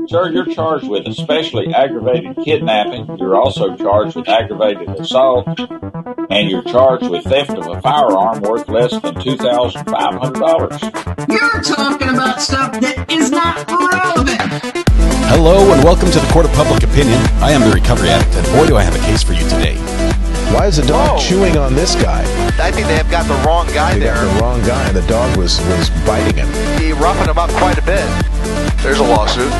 Sir, you're charged with especially aggravated kidnapping. You're also charged with aggravated assault, and you're charged with theft of a firearm worth less than $2,500. You're talking about stuff that is not relevant. Hello and welcome to the Court of Public Opinion. I am the Recovery Addict, and boy do I have a case for you today. Why is the dog chewing on this guy? I think they have got the wrong guy there. Got the wrong guy, and the dog was biting him. He roughened him up quite a bit. There's a lawsuit.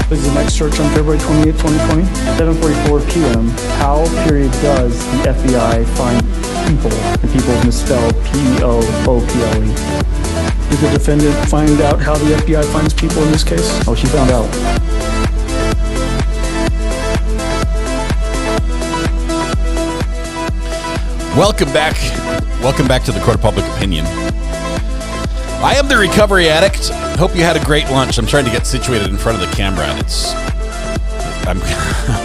This is the next search on February 28, 2020, 7:44 p.m. How, does the FBI find people? And people is misspelled P-E-O-O-P-L-E. Did the defendant find out how the FBI finds people in this case? Oh, she found out. Welcome back. Welcome back to the Court of Public Opinion. I am the Recovery Addict. Hope you had a great lunch. I'm trying to get situated in front of the camera, and I'm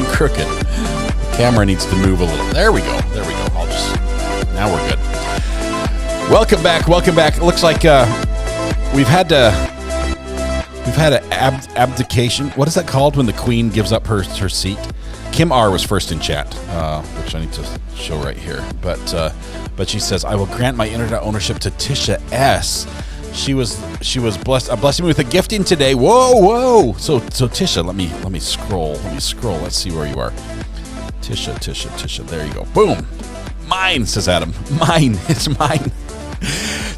crooked. The camera needs to move a little. There we go. Now we're good. Welcome back. It looks like we've had an abdication. What is that called when the Queen gives up her seat? Kim R was first in chat, which I need to show right here. But she says, I will grant my internet ownership to Tisha S. She was blessing me with a gifting today. Whoa. So Tisha, let me scroll. Let's see where you are. Tisha. There you go. Boom. Mine, says Adam. Mine. It's mine.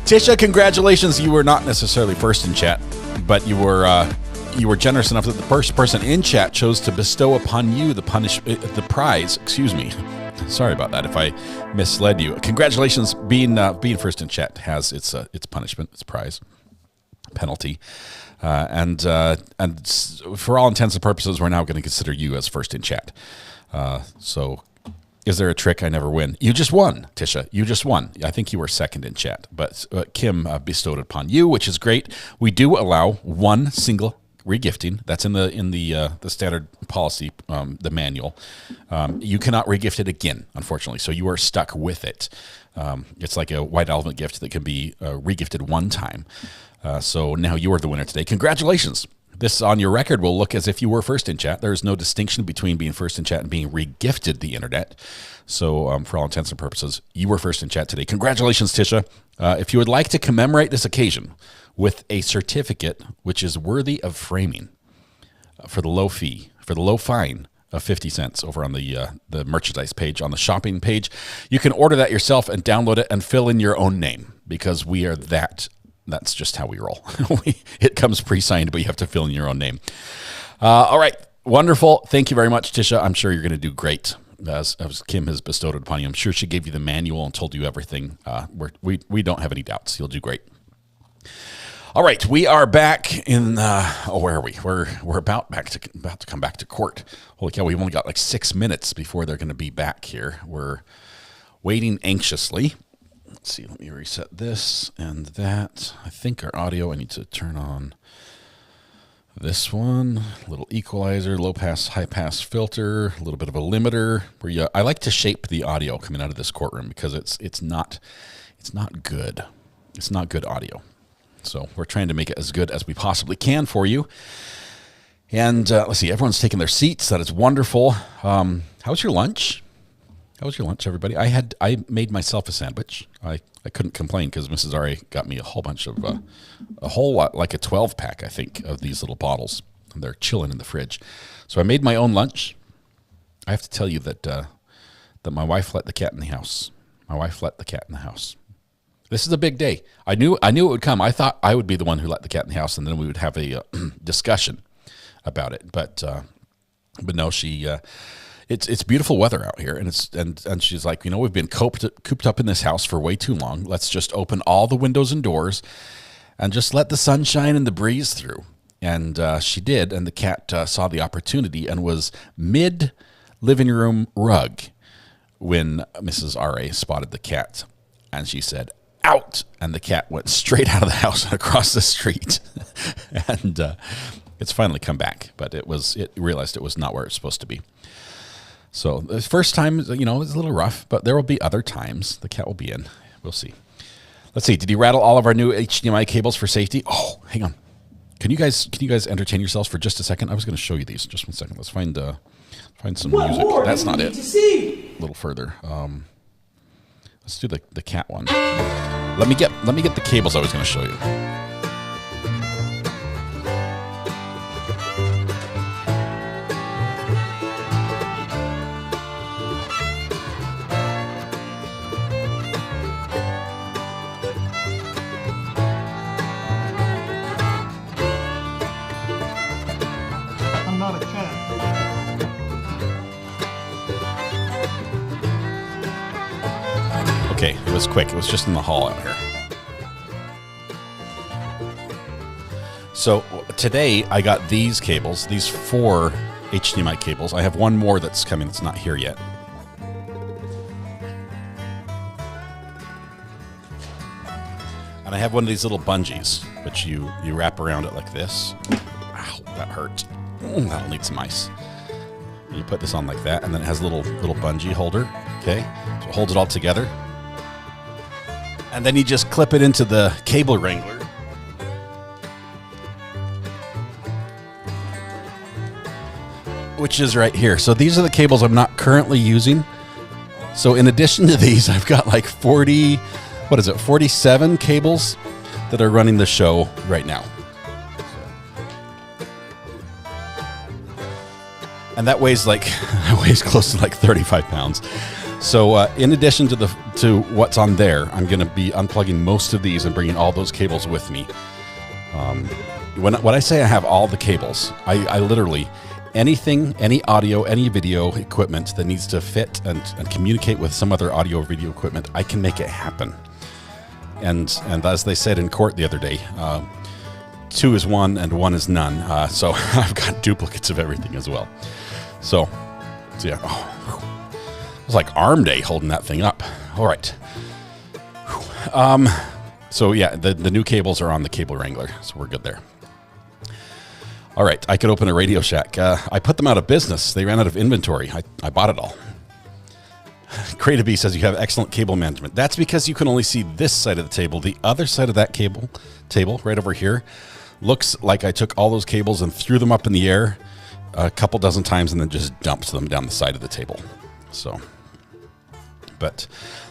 Tisha, congratulations. You were not necessarily first in chat, but you were generous enough that the first person in chat chose to bestow upon you the prize. Excuse me. Sorry about that if I misled you. Congratulations, being first in chat has its punishment, its prize, penalty, and for all intents and purposes, we're now going to consider you as first in chat. So, is there a trick? I never win. You just won, Tisha. You just won. I think you were second in chat, but Kim bestowed it upon you, which is great. We do allow one single regifting. That's in the standard policy, the manual. You cannot regift it again, unfortunately. So you are stuck with it. It's like a white elephant gift that can be regifted one time. So now you are the winner today. Congratulations. This on your record will look as if you were first in chat. There is no distinction between being first in chat and being regifted the internet. So for all intents and purposes, you were first in chat today. Congratulations, Tisha. If you would like to commemorate this occasion with a certificate which is worthy of framing for the low fine of 50 cents over on the merchandise page, on the shopping page, you can order that yourself and download it and fill in your own name, because we are that. That's just how we roll. It comes pre-signed, but you have to fill in your own name. All right. Wonderful. Thank you very much, Tisha. I'm sure you're going to do great, as Kim has bestowed it upon you. I'm sure she gave you the manual and told you everything. We don't have any doubts. You'll do great. All right, we are back in. Where are we? We're about to come back to court. Holy cow! We've only got like 6 minutes before they're going to be back here. We're waiting anxiously. Let's see. Let me reset this and that. I think our audio. I need to turn on this one. Little equalizer, low pass, high pass filter, a little bit of a limiter. I like to shape the audio coming out of this courtroom because it's not good. It's not good audio. So we're trying to make it as good as we possibly can for you. And let's see, everyone's taking their seats. That is wonderful. How was your lunch? How was your lunch, everybody? I made myself a sandwich. I couldn't complain because Mrs. R.A. got me a whole bunch of, a whole lot, like a 12-pack, I think, of these little bottles. And they're chilling in the fridge. So I made my own lunch. I have to tell you that my wife let the cat in the house. This is a big day. I knew it would come. I thought I would be the one who let the cat in the house, and then we would have a discussion about it. But no, she. It's beautiful weather out here, and she's like, we've been cooped up in this house for way too long. Let's just open all the windows and doors, and just let the sunshine and the breeze through. And she did, and the cat saw the opportunity and was mid living room rug when Mrs. R.A. spotted the cat, and she said, out, and the cat went straight out of the house and across the street. And it's finally come back, but it realized it was not where it's supposed to be. So the first time, it's a little rough, but there will be other times. The cat will be in. We'll see. Let's see. Did he rattle all of our new HDMI cables for safety? Oh, hang on. Can you guys entertain yourselves for just a second? I was going to show you these. Just one second. Let's find some music. That's not it. A little further. Let's do the cat one. Let me get the cables I was going to show you. I'm not a cat. Okay, it was quick. It was just in the hall out here. So today I got these cables, these 4 HDMI cables. I have one more that's coming that's not here yet. And I have one of these little bungees, which you wrap around it like this. Ow, that hurt. That'll need some ice. You put this on like that, and then it has a little bungee holder. Okay, so it holds it all together. And then you just clip it into the cable wrangler. Which is right here. So these are the cables I'm not currently using. So in addition to these, I've got like 47 cables that are running the show right now. And that weighs close to like 35 pounds. So in addition to what's on there, I'm going to be unplugging most of these and bringing all those cables with me. When I say I have all the cables, I literally, anything, any audio, any video equipment that needs to fit and communicate with some other audio or video equipment, I can make it happen. And as they said in court the other day, 2 is 1 and 1 is none. So I've got duplicates of everything as well. So yeah. It was like arm day holding that thing up. All right. So yeah, the new cables are on the cable wrangler, so we're good there. All right, I could open a Radio Shack. I put them out of business. They ran out of inventory. I bought it all. Creative B says you have excellent cable management. That's because you can only see this side of the table. The other side of that table, right over here, looks like I took all those cables and threw them up in the air a couple dozen times and then just dumped them down the side of the table. So, but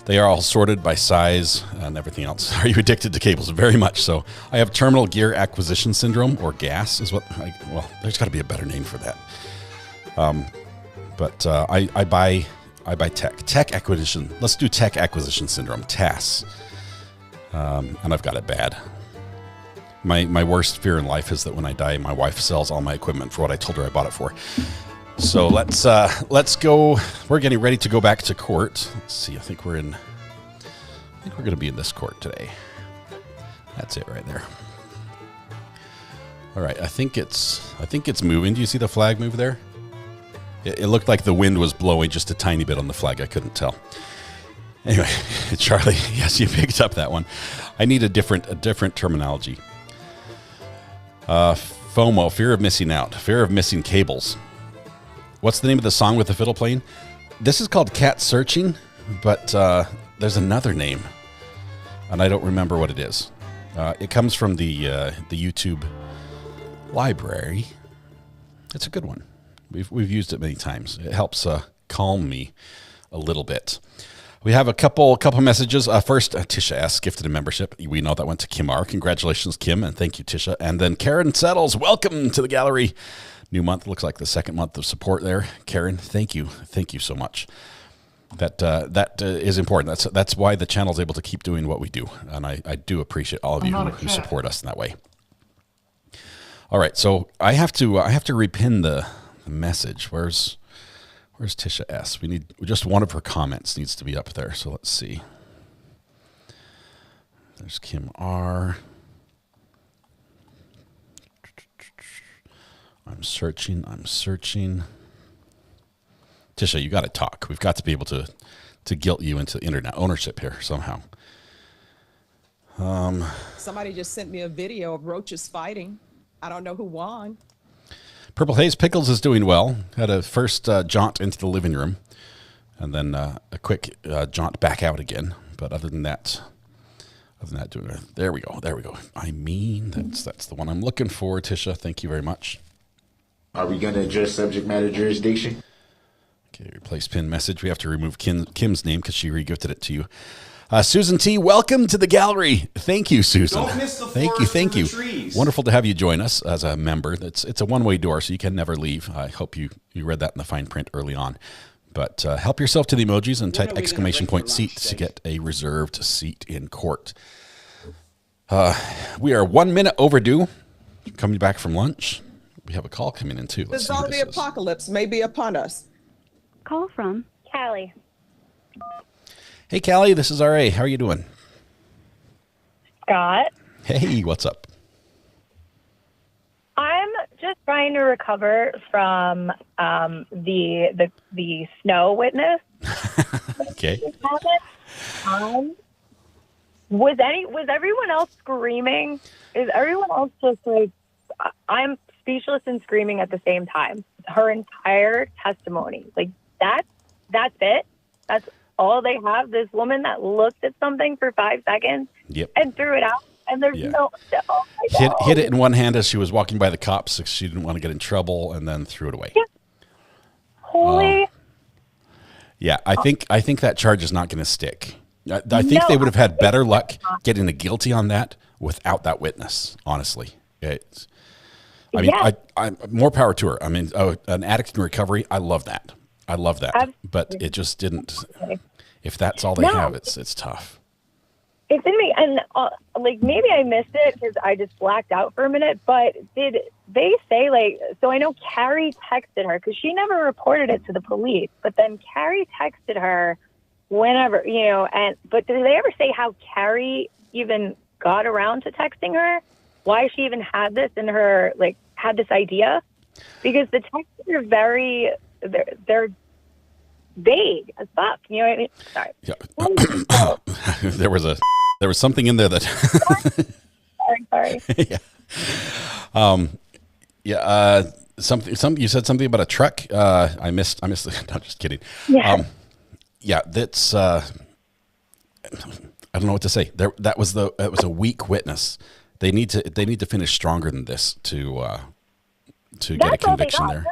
they are all sorted by size and everything else. Are you addicted to cables? Very much so. I have terminal gear acquisition syndrome, or GAS is what well, there's got to be a better name for that. But I buy tech acquisition. Let's do tech acquisition syndrome, TAS. And I've got it bad. My worst fear in life is that when I die, my wife sells all my equipment for what I told her I bought it for. So let's go. We're getting ready to go back to court. Let's see. I think we're going to be in this court today. That's it right there. All right. I think it's moving. Do you see the flag move there? It looked like the wind was blowing just a tiny bit on the flag. I couldn't tell. Anyway, Charlie, yes, you picked up that one. I need a different terminology. FOMO, fear of missing out, fear of missing cables. What's the name of the song with the fiddle playing? This is called Cat Searching, but there's another name, and I don't remember what it is. It comes from the YouTube library. It's a good one. We've used it many times. It helps calm me a little bit. We have a couple messages. First, Tisha S. gifted a membership. We know that went to Kim R. Congratulations, Kim, and thank you, Tisha. And then Karen Settles, welcome to the gallery. New month, looks like the second month of support there. Karen, thank you so much. That is important. That's why the channel is able to keep doing what we do, and I do appreciate all of you who support us in that way. All right, so I have to repin the message. Where's Tisha S? We need just one of her comments needs to be up there. So let's see. There's Kim R. I'm searching. Tisha, you got to talk. We've got to be able to guilt you into internet ownership here somehow. Somebody just sent me a video of roaches fighting. I don't know who won. Purple Haze Pickles is doing well. Had a first jaunt into the living room, and then a quick jaunt back out again. But other than that, Other than that, doing it. There we go. There we go. I mean, that's the one I'm looking for, Tisha. Thank you very much. Are we going to address subject matter jurisdiction? Okay, replace pin message. We have to remove Kim's name because she re-gifted it to you. Susan T, welcome to the gallery. Thank you, Susan. Don't miss the Thank you. Trees. Wonderful to have you join us as a member. It's a one-way door, so you can never leave. I hope you read that in the fine print early on. But help yourself to the emojis and type exclamation point seat to get a reserved seat in court. We are 1 minute overdue. Coming back from lunch. We have a call coming in, too. The zombie apocalypse may be upon us. Call from Callie. Hey, Callie, this is RA. How are you doing? Scott. Hey, what's up? I'm just trying to recover from the snow witness. Okay. Was everyone else screaming? Is everyone else just like, I'm speechless and screaming at the same time? Her entire testimony, like that's it. That's all they have. This woman that looked at something for 5 seconds and threw it out. And there's no hit it in one hand as she was walking by the cops because she didn't want to get in trouble, and then threw it away. Yeah. Holy. Yeah, I think that charge is not going to stick. I think they would have had better luck getting a guilty on that without that witness. Honestly, I'm more power to her. I mean, an addict in recovery, I love that. But it just didn't. If that's all they have, it's tough. It's in me, and like maybe I missed it because I just blacked out for a minute. But did they say like? So I know Carrie texted her because she never reported it to the police. But then Carrie texted her whenever, but did they ever say how Carrie even got around to texting her? Why she even had this in her, like, had this idea? Because the texts are they're vague as fuck. You know what I mean? Sorry. Yeah. There was something in there that. Sorry. Something you said something about a truck. I missed. No, just kidding. Yeah. That's. I don't know what to say. That was a weak witness. They need to finish stronger than this to get a conviction there.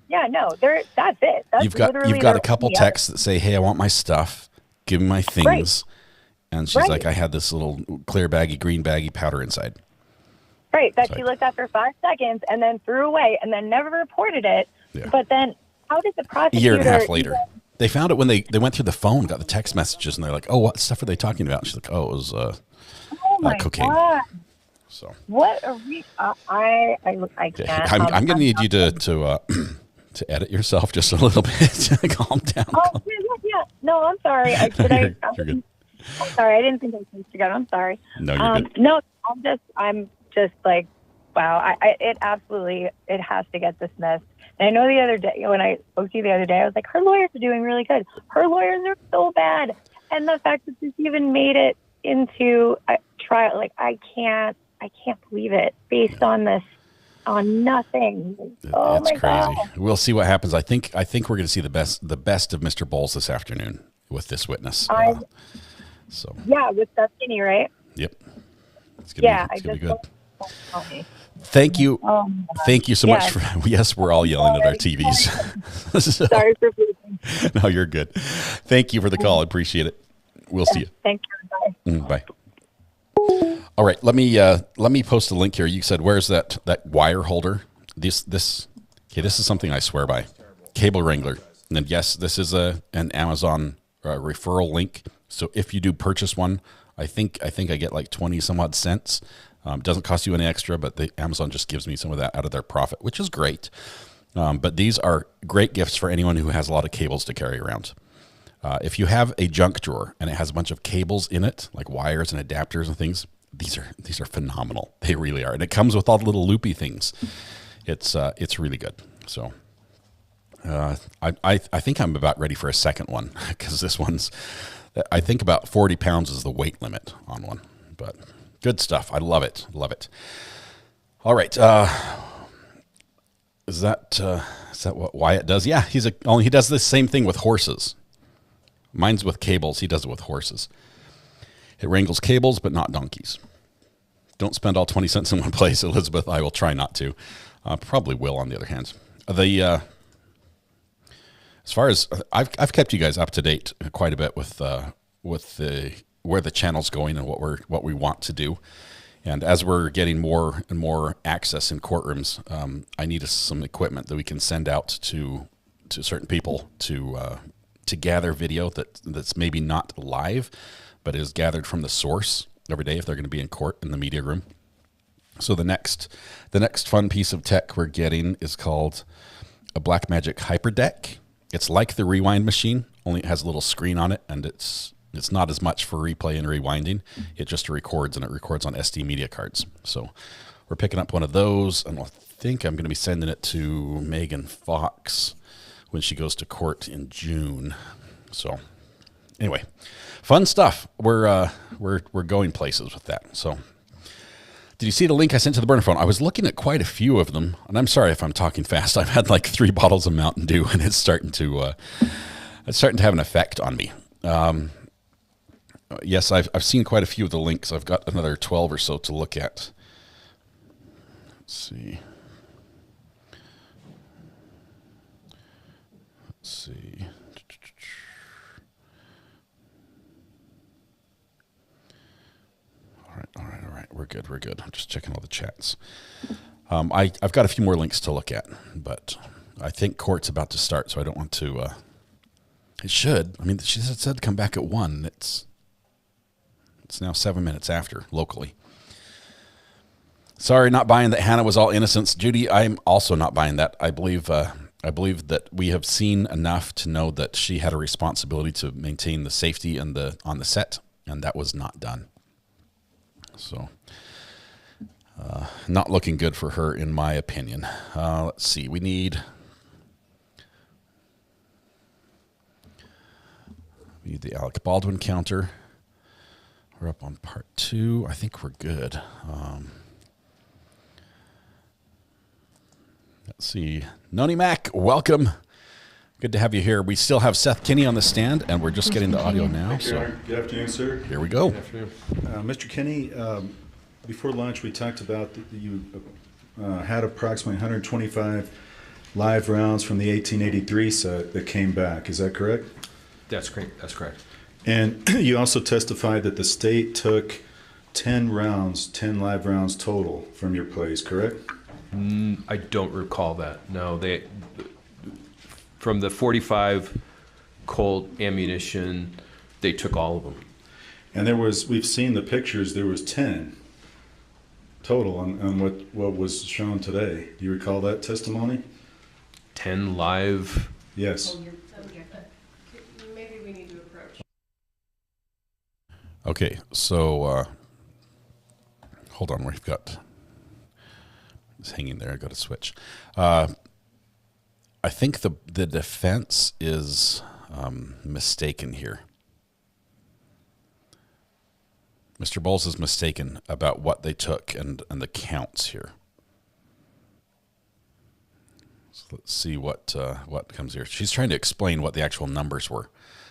Yeah, no, that's it. That's you've got a couple texts that say, "Hey, I want my stuff. Give me my things." Right. And she's like, "I had this little clear baggy, green baggy powder inside." Right, that she looked at for 5 seconds and then threw away and then never reported it. Yeah. But then, how did the prosecutor? A year and a half later, they found it when they went through the phone, got the text messages, and they're like, "Oh, what stuff are they talking about?" And she's like, "Oh, it was cocaine." God. So what are we? I can't. I'm going to need you to edit yourself just a little bit. Calm down. Oh yeah. No, I'm sorry. You're good. I'm sorry. I didn't think I was together. I'm sorry. No, you're good. No, I'm just like, wow. It absolutely has to get dismissed. And I know the other day when I spoke to you the other day, I was like, her lawyers are doing really good. Her lawyers are so bad, and the fact that this even made it into a trial, like I can't believe it. Based on this, on nothing. Oh it's my crazy. God. We'll see what happens. I think we're going to see the best of Mr. Bowles this afternoon with this witness. Yeah, with Destiny, right? Yep. It's gonna be good. Thank you. Thank you so much for. Yes, we're all yelling at our TVs. Sorry for bleeping. No, you're good. Thank you for the call. I appreciate it. We'll see you. Thank you. Bye. Bye. All right, let me post a link here. You said, where's that wire holder? This is something I swear by. Cable Wrangler. And then yes, this is an Amazon referral link. So if you do purchase one, I think I get like 20 some odd cents. Doesn't cost you any extra, but Amazon just gives me some of that out of their profit, which is great. But these are great gifts for anyone who has a lot of cables to carry around. If you have a junk drawer and it has a bunch of cables in it, like wires and adapters and things, these are phenomenal. They really are, and it comes with all the little loopy things. It's really good. So I think I'm about ready for a second one because this one's, I think about 40 pounds is the weight limit on one. But good stuff. I love it. Love it. All right. Is that what Wyatt does? Yeah, he does the same thing with horses. Mine's with cables. He does it with horses. It wrangles cables, but not donkeys. Don't spend all 20 cents in one place, Elizabeth. I will try not to. Probably will, on the other hand. As far as I've kept you guys up to date quite a bit with where the channel's going and what we want to do. And as we're getting more and more access in courtrooms, I need some equipment that we can send out to certain people to gather video that's maybe not live, but is gathered from the source every day if they're going to be in court in the media room. So the next fun piece of tech we're getting is called a Blackmagic Hyperdeck. It's like the rewind machine, only it has a little screen on it, and it's not as much for replay and rewinding. It just records, and it records on SD media cards. So we're picking up one of those, and I think I'm going to be sending it to Megan Fox when she goes to court in June. So anyway, fun stuff. We're going places with that. So did you see the link I sent to the burner phone? I was looking at quite a few of them, and I'm sorry if I'm talking fast. I've had like 3 bottles of Mountain Dew, and it's starting to have an effect on me. Yes, I've seen quite a few of the links. I've got another 12 or so to look at. Let's see. All right. We're good. I'm just checking all the chats. I've got a few more links to look at, but I think court's about to start, so I don't want to. It should. I mean, she said come back at 1. It's now 7 minutes after locally. Sorry, not buying that Hannah was all innocence. Judy, I'm also not buying that. I believe that we have seen enough to know that she had a responsibility to maintain the safety on the set, and that was not done. So, not looking good for her, in my opinion. Let's see. We need the Alec Baldwin counter. We're up on part 2. I think we're good. Let's see. Noni Mac, welcome. Good to have you here. We still have Seth Kinney on the stand, and we're just getting the audio now. So good afternoon, sir. Here we go. Good afternoon. Mr. Kinney, before lunch we talked about that you had approximately 125 live rounds from the 1883 set that came back. Is that correct? That's correct. That's correct. And you also testified that the state took 10 live rounds total from your place, correct? I don't recall that. No, from the 45 Colt ammunition, they took all of them. And we've seen the pictures, there was 10 total on what was shown today. Do you recall that testimony? 10 live? Yes. Maybe we need to approach. Okay, so hold on. We've got it's hanging there. I got to switch. I think the defense is mistaken here. Mr. Bowles is mistaken about what they took and the counts here. So let's see what comes here. She's trying to explain what the actual numbers were.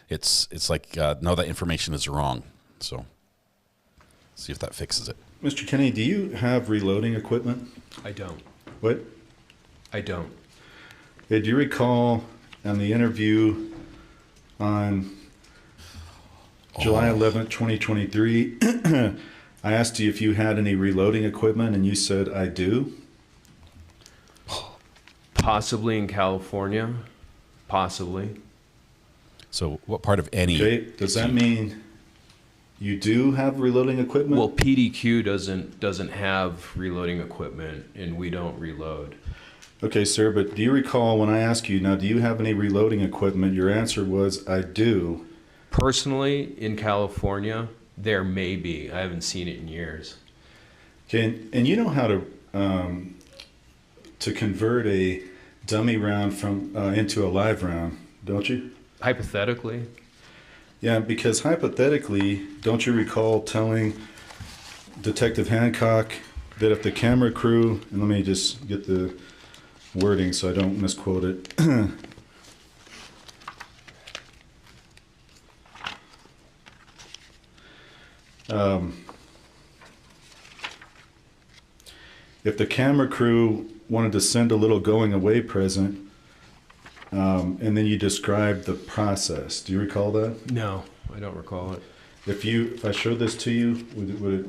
It's like no, that information is wrong. So see if that fixes it. Mr. Kinney, do you have reloading equipment? I don't. What? I don't. Do you recall on the interview on July 11th, 2023, I asked you if you had any reloading equipment, and you said, I do? Possibly in California. Possibly. So what part of any... Okay, does that mean you do have reloading equipment? Well, PDQ doesn't have reloading equipment, and we don't reload. Okay, sir, but do you recall when I asked you, now, do you have any reloading equipment? Your answer was, I do. Personally, in California, there may be. I haven't seen it in years. Okay, and you know how to convert a dummy round from into a live round, don't you? Hypothetically. Yeah, because hypothetically, don't you recall telling Detective Hancock that if the camera crew, and let me just get the wording so I don't misquote it. if the camera crew wanted to send a little going away present, and then you described the process. Do you recall that? No, I don't recall it. If I showed this to you, would it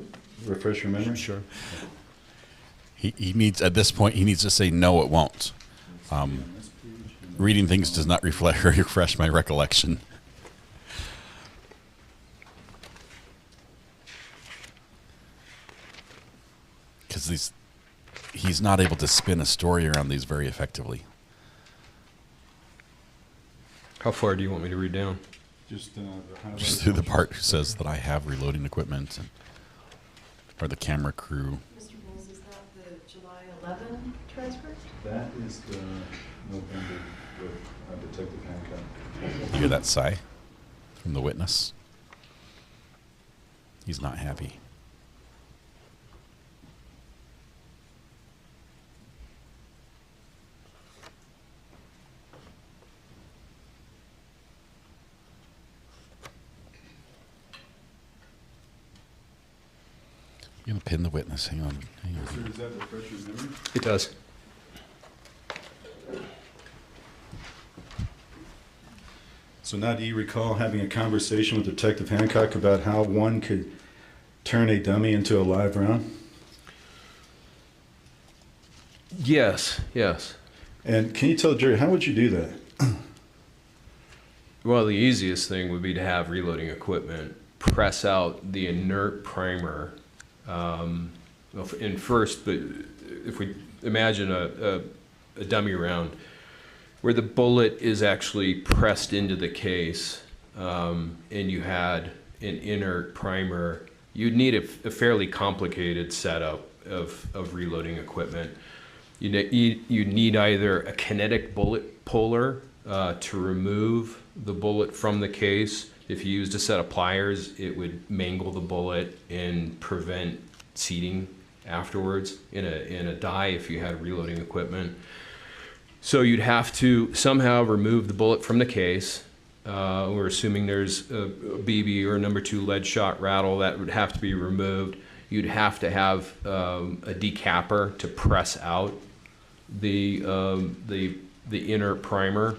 refresh your memory? Sure. He needs, at this point, he needs to say, no, it won't. Reading things does not refresh my recollection. Because he's not able to spin a story around these very effectively. How far do you want me to read down? Just through the part who says that I have reloading equipment, or the camera crew. Mr. Bowles, is that the July 11 transcript? That is the November with Detective Hancock. You hear that sigh from the witness? He's not happy. I'm going to pin the witness. Hang on. Sir, does that refresh your memory? It does. So now do you recall having a conversation with Detective Hancock about how one could turn a dummy into a live round? Yes, yes. And can you tell the jury, how would you do that? Well, the easiest thing would be to have reloading equipment press out the inert primer. And first, but if we imagine a dummy round where the bullet is actually pressed into the case, and you had an inert primer, you'd need a fairly complicated setup of reloading equipment. You need either a kinetic bullet puller to remove the bullet from the case. If you used a set of pliers, it would mangle the bullet and prevent seating afterwards in a die if you had reloading equipment. So you'd have to somehow remove the bullet from the case. We're assuming there's a BB or a #2 lead shot rattle that would have to be removed. You'd have to have a decapper to press out the inert primer.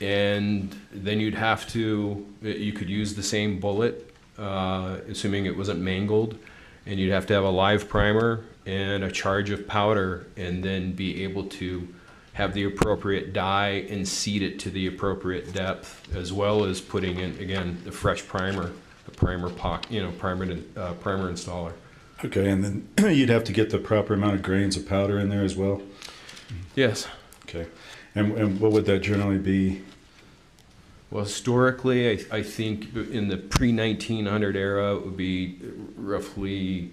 And then you could use the same bullet, assuming it wasn't mangled, and you'd have to have a live primer and a charge of powder, and then be able to have the appropriate dye and seat it to the appropriate depth, as well as putting in, again, the fresh primer, the primer primer installer. Okay, and then you'd have to get the proper amount of grains of powder in there as well? Yes. Okay. And what would that generally be? Well, historically, I think in the pre-1900 era, it would be roughly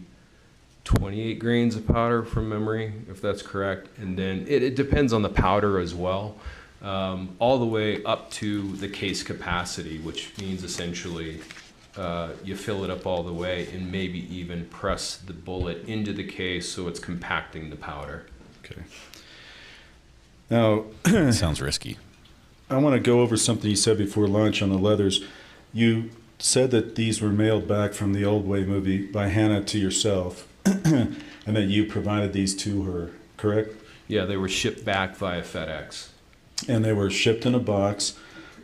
28 grains of powder from memory, if that's correct. And then it depends on the powder as well, all the way up to the case capacity, which means essentially you fill it up all the way and maybe even press the bullet into the case so it's compacting the powder. Okay. Now, sounds risky. I want to go over something you said before lunch on the leathers. You said that these were mailed back from the Old Way movie by Hannah to yourself, and that you provided these to her, correct? Yeah, they were shipped back via FedEx. And they were shipped in a box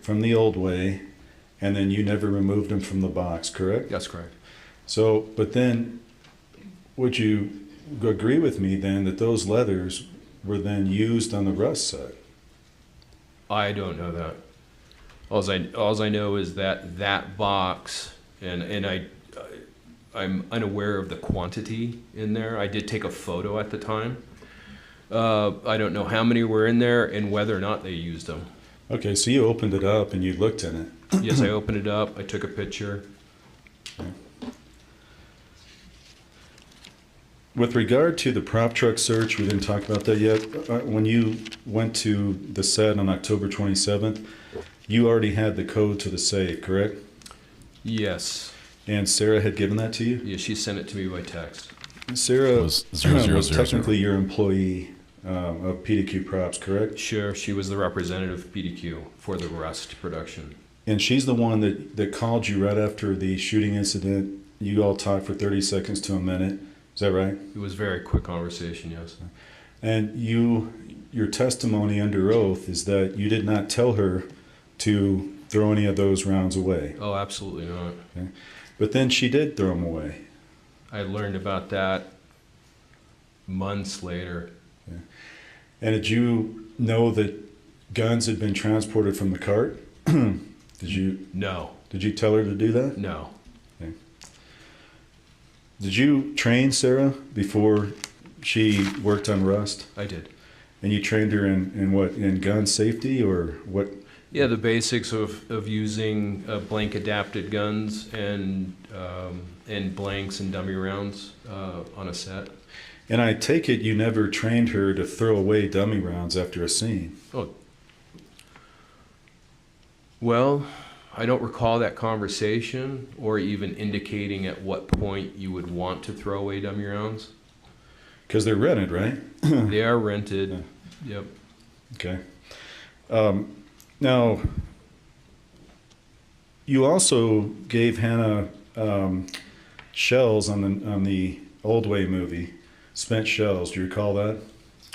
from the Old Way, and then you never removed them from the box, correct? That's correct. So, but then, would you agree with me then that those leathers were then used on the Rust set? I don't know that. All I know is that box, and I'm unaware of the quantity in there. I did take a photo at the time. I don't know how many were in there and whether or not they used them. Okay, so you opened it up and you looked in it. Yes, I opened it up. I took a picture. Okay. With regard to the prop truck search, we didn't talk about that yet. When you went to the set on October 27th, you already had the code to the safe, correct? Yes. And Sarah had given that to you? Yeah, she sent it to me by text. Sarah was 0000. technically your employee of PDQ Props, correct? Sure, she was the representative of PDQ for the Rust production. And she's the one that called you right after the shooting incident. You all talked for 30 seconds to a minute. Is that right? It was a very quick conversation, yes. And your testimony under oath is that you did not tell her to throw any of those rounds away. Oh, absolutely not. Okay. But then she did throw them away. I learned about that months later. Okay. And did you know that guns had been transported from the cart? Did you? No. Did you tell her to do that? No. Okay. Did you train Sarah before she worked on Rust? I did. And you trained her in what? In gun safety or what? Yeah, the basics of using blank adapted guns and blanks and dummy rounds on a set. And I take it you never trained her to throw away dummy rounds after a scene. Oh. Well, I don't recall that conversation or even indicating at what point you would want to throw away dummy rounds. Because they're rented, right? They are rented. Yeah. Yep. Okay. Now, you also gave Hannah shells on the Old Way movie, spent shells. Do you recall that?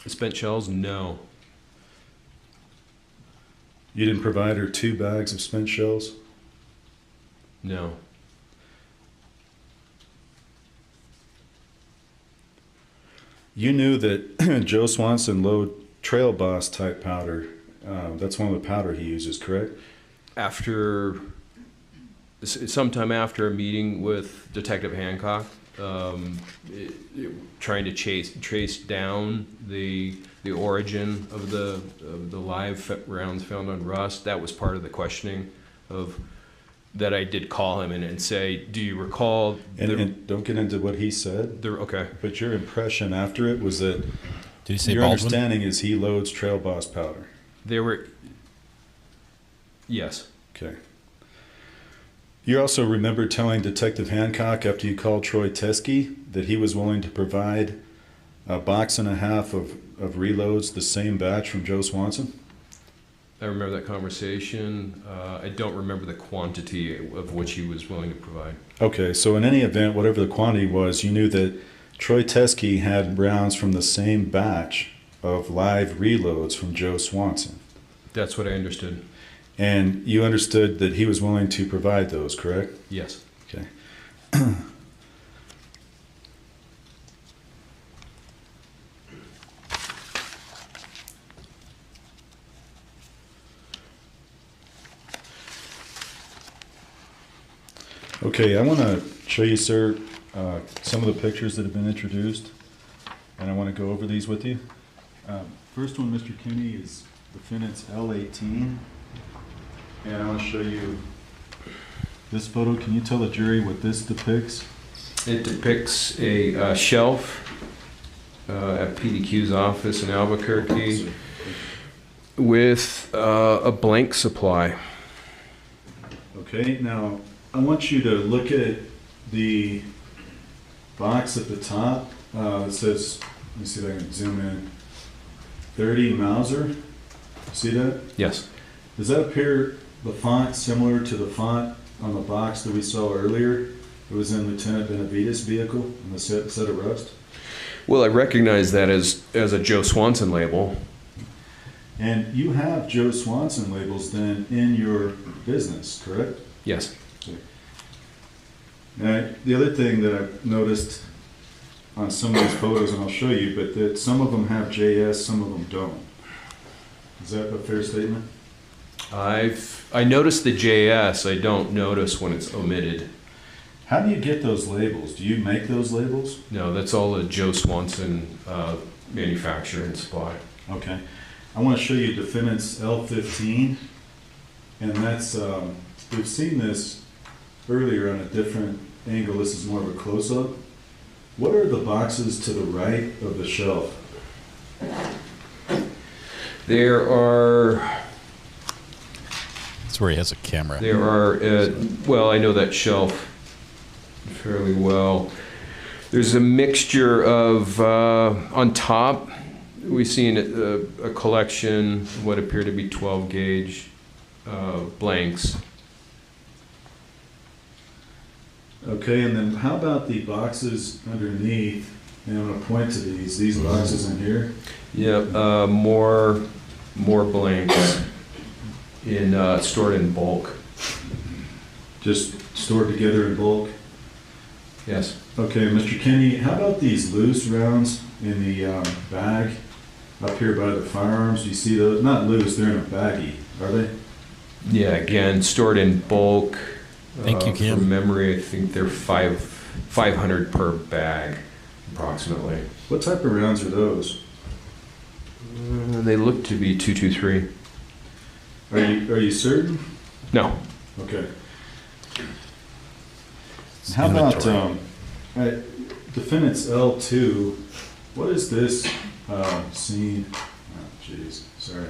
Spent shells? No. You didn't provide her 2 bags of spent shells? No. You knew that Joe Swanson loaded Trail Boss type powder. That's one of the powder he uses, correct? Sometime after a meeting with Detective Hancock, trying to trace down the origin of the live rounds found on Rust, that was part of the questioning that I did call him and say, do you recall? And don't get into what he said. Okay. But your impression after it was that. Did he say your Baldwin? understanding is he loads Trail Boss powder. Yes. Okay. You also remember telling Detective Hancock after you called Troy Teskey that he was willing to provide a box and a half of reloads, the same batch from Joe Swanson? I remember that conversation. I don't remember the quantity of which he was willing to provide. Okay, so in any event, whatever the quantity was, you knew that Troy Teskey had rounds from the same batch of live reloads from Joe Swanson. That's what I understood. And you understood that he was willing to provide those, correct? Yes. Okay. Okay, I want to show you, sir, some of the pictures that have been introduced, and I want to go over these with you. First one, Mr. Kinney, is defendant's L18, and I want to show you this photo. Can you tell the jury what this depicts? It depicts a shelf at PDQ's office in Albuquerque with a blank supply. Okay, now I want you to look at the box at the top. It says, let me see if I can zoom in, 30 Mauser. See that? Yes. Does that appear, the font, similar to the font on the box that we saw earlier? It was in Lieutenant Benavides' vehicle on the set of Rust? Well, I recognize that as a Joe Swanson label. And you have Joe Swanson labels then in your business, correct? Yes. Okay. Now, the other thing that I've noticed on some of these photos, and I'll show you, but that some of them have JS, some of them don't. Is that a fair statement? I noticed the JS. I don't notice when it's omitted. How do you get those labels? Do you make those labels? No, that's all a Joe Swanson manufacturer and supply. Okay. I want to show you defendant's L15, and that's, we've seen this earlier on a different angle. This is more of a close-up. What are the boxes to the right of the shelf? There are... That's where he has a camera. There are, well, I know that shelf fairly well. There's a mixture of, on top, we've seen a collection of what appear to be 12 gauge blanks. Okay, and then how about the boxes underneath? And I'm gonna point to these boxes in here. Yeah, more blanks stored in bulk. Just stored together in bulk? Yes. Okay, Mr. Kinney, how about these loose rounds in the bag up here by the firearms? Do you see those? Not loose, they're in a baggie, are they? Yeah, again, stored in bulk. Thank you, Kim. From memory, I think they're 500 per bag, approximately. What type of rounds are those? They look to be .223. Are you certain? No. Okay. How about defendant's L2? What is this scene? Oh, jeez, sorry.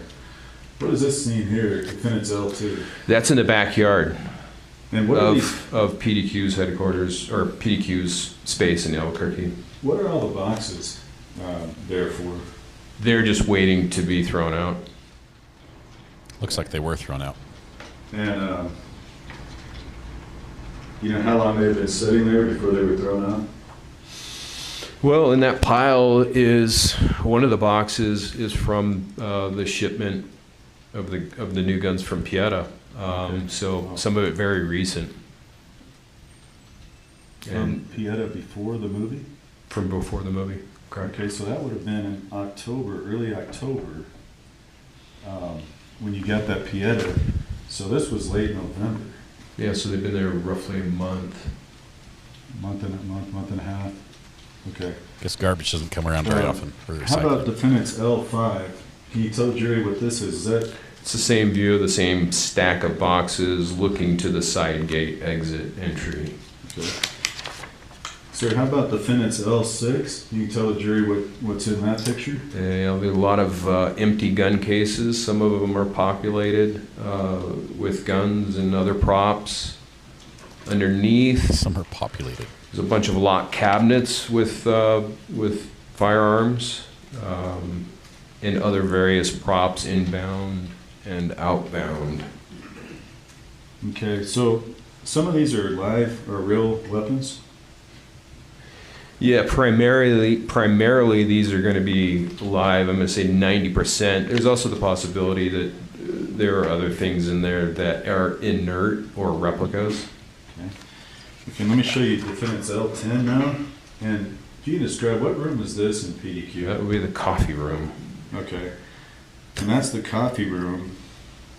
What is this scene here? Defendant's L2. That's in the backyard and what of PDQ's headquarters, or PDQ's space in Albuquerque. What are all the boxes there for? They're just waiting to be thrown out. Looks like they were thrown out. And you know how long they've been sitting there before they were thrown out? Well, in that pile is one of the boxes is from the shipment of the new guns from Pieta. So some of it very recent. From Pieta before the movie? From before the movie, correct. Okay, so that would have been in October, early October, when you got that Pieta. So this was late November. Yeah, so they've been there roughly a month. Month and a half. Okay. Guess garbage doesn't come around very often. How about defendant's L5? Can you tell the jury what this is? Is that? It's the same view, the same stack of boxes looking to the side gate exit entry. Okay. Sir, how about defendant's L6? Can you tell the jury what's in that picture? Yeah, there's a lot of empty gun cases. Some of them are populated with guns and other props. Underneath, some are populated. There's a bunch of locked cabinets with firearms and other various props inbound and outbound. Okay, so some of these are live or real weapons? Yeah, primarily these are going to be live. I'm going to say 90%. There's also the possibility that there are other things in there that are inert or replicas. Okay, let me show you defendant's L10 now. And can you describe, what room is this in PDQ? That would be the coffee room. Okay. And that's the coffee room.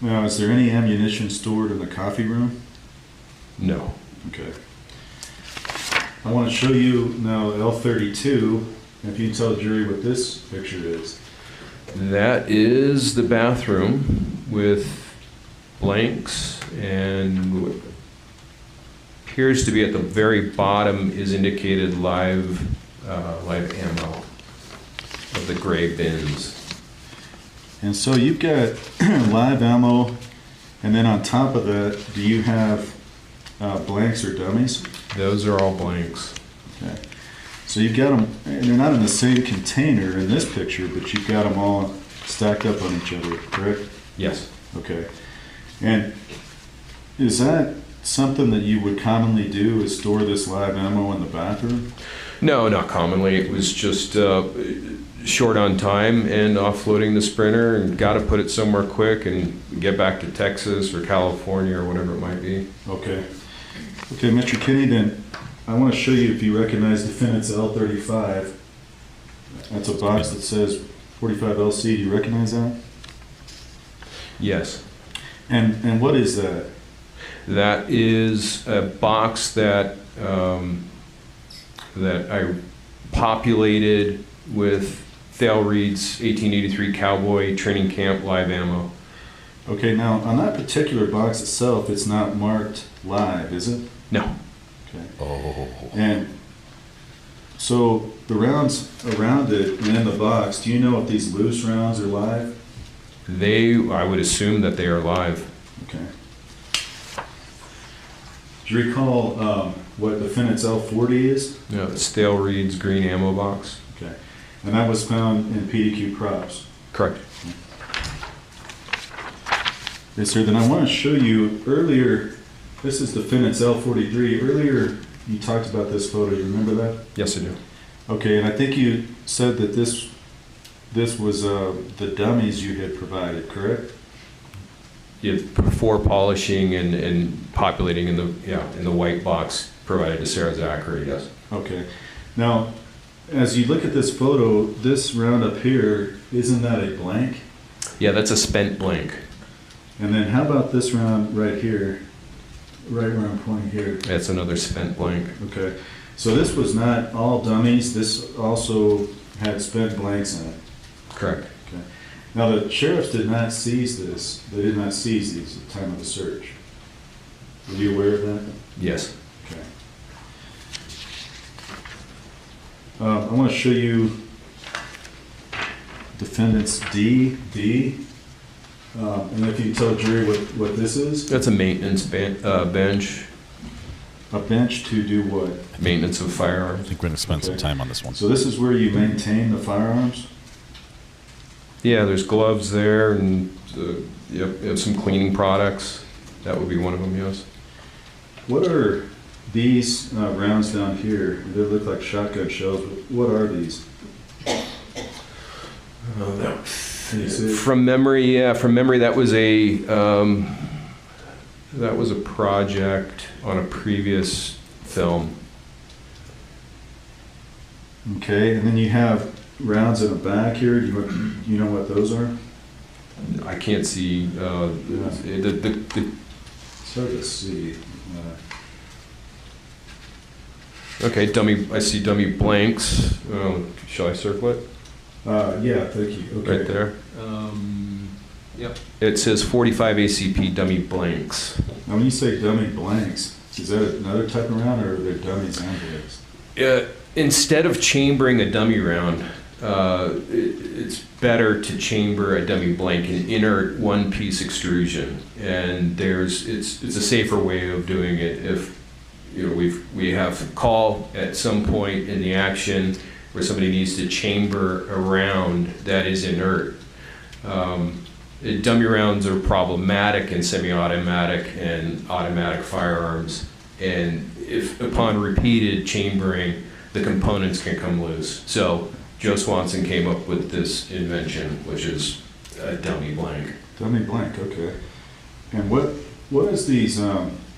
Now, is there any ammunition stored in the coffee room? No. Okay. I want to show you now L32, if you can tell the jury what this picture is. That is the bathroom with blanks, and appears to be at the very bottom is indicated live ammo of the gray bins. And so you've got live ammo, and then on top of that, do you have blanks or dummies? Those are all blanks. Okay. So you've got them, and they're not in the same container in this picture, but you've got them all stacked up on each other, correct? Yes. Okay. And is that something that you would commonly do, is store this live ammo in the bathroom? No, not commonly. It was just short on time and offloading the Sprinter, and got to put it somewhere quick and get back to Texas or California or whatever it might be. Okay. Okay, Mr. Kinney, then I want to show you if you recognize defendant's L35. That's a box that says 45 LC. Do you recognize that? Yes. And what is that? That is a box that that I populated with Thale Reed's 1883 Cowboy Training Camp live ammo. Okay, now on that particular box itself, it's not marked live, is it? No. Okay. Oh. And so the rounds around it and in the box, do you know if these loose rounds are live? I would assume that they are live. Okay. Do you recall what defendant's L40 is? No, it's Thale Reed's green ammo box. Okay. And that was found in PDQ props? Correct. Yes, sir. Then I want to show you earlier, this is defendant's L43. Earlier you talked about this photo. You remember that? Yes, I do. Okay, and I think you said that this was the dummies you had provided, correct? Yeah, before polishing and populating in the white box provided to Sarah Zachary, yes. Okay. Now, as you look at this photo, this round up here, isn't that a blank? Yeah, that's a spent blank. And then how about this round right here, right where I'm pointing here? That's another spent blank. Okay. So this was not all dummies. This also had spent blanks in it. Correct. Okay. Now the sheriffs did not seize this. They did not seize these at the time of the search. Were you aware of that? Yes. Okay. I want to show you defendants D. And if you can tell the jury what this is? That's a maintenance bench. A bench to do what? Maintenance of firearms. I think we're going to spend some time on this one. So this is where you maintain the firearms? Yeah, there's gloves there, and you have some cleaning products. That would be one of them, yes. What are these rounds down here? They look like shotgun shells, but what are these? From memory, that was a project on a previous film. Okay, and then you have rounds in the back here. Do you know what those are? I can't see It's hard to see. Okay, I see dummy blanks. Shall I circle it? Yeah, thank you. Okay. Right there. Yep. It says 45 ACP dummy blanks. Now, when you say dummy blanks, is that another type of round, or are there dummies and blanks? Instead of chambering a dummy round, it's better to chamber a dummy blank in inert one-piece extrusion, and it's a safer way of doing it. If we have call at some point in the action where somebody needs to chamber a round that is inert. Dummy rounds are problematic in semi-automatic and automatic firearms, and if upon repeated chambering, the components can come loose. So Joe Swanson came up with this invention, which is a dummy blank. Dummy blank, okay. And what is these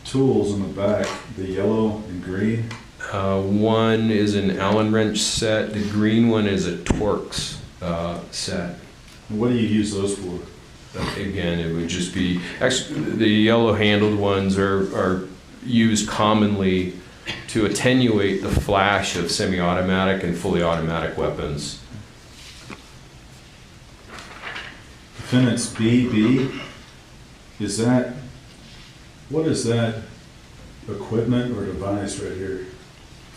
tools in the back, the yellow and green? One is an Allen wrench set. The green one is a Torx set. And what do you use those for? Again, it would just be, actually, the yellow handled ones are used commonly to attenuate the flash of semi-automatic and fully automatic weapons. Defendants B, what is that equipment or device right here?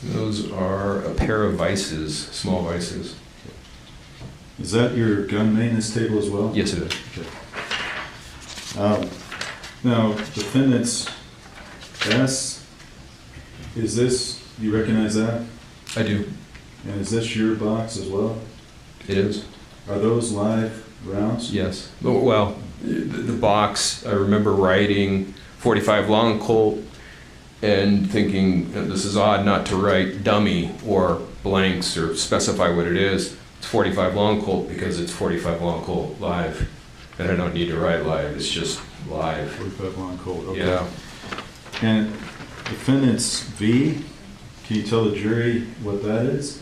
Those are a pair of vices, small vices. Is that your gun maintenance table as well? Yes, it is. Okay. Now, defendants S, is this, you recognize that? I do. And is this your box as well? It is. Are those live rounds? Yes. Well, the box, I remember writing 45 long Colt and thinking, this is odd not to write dummy or blanks or specify what it is. It's 45 long Colt because it's 45 long Colt live. And I don't need to write live, it's just live. 45 long Colt, okay. Yeah. And defendants V, can you tell the jury what that is?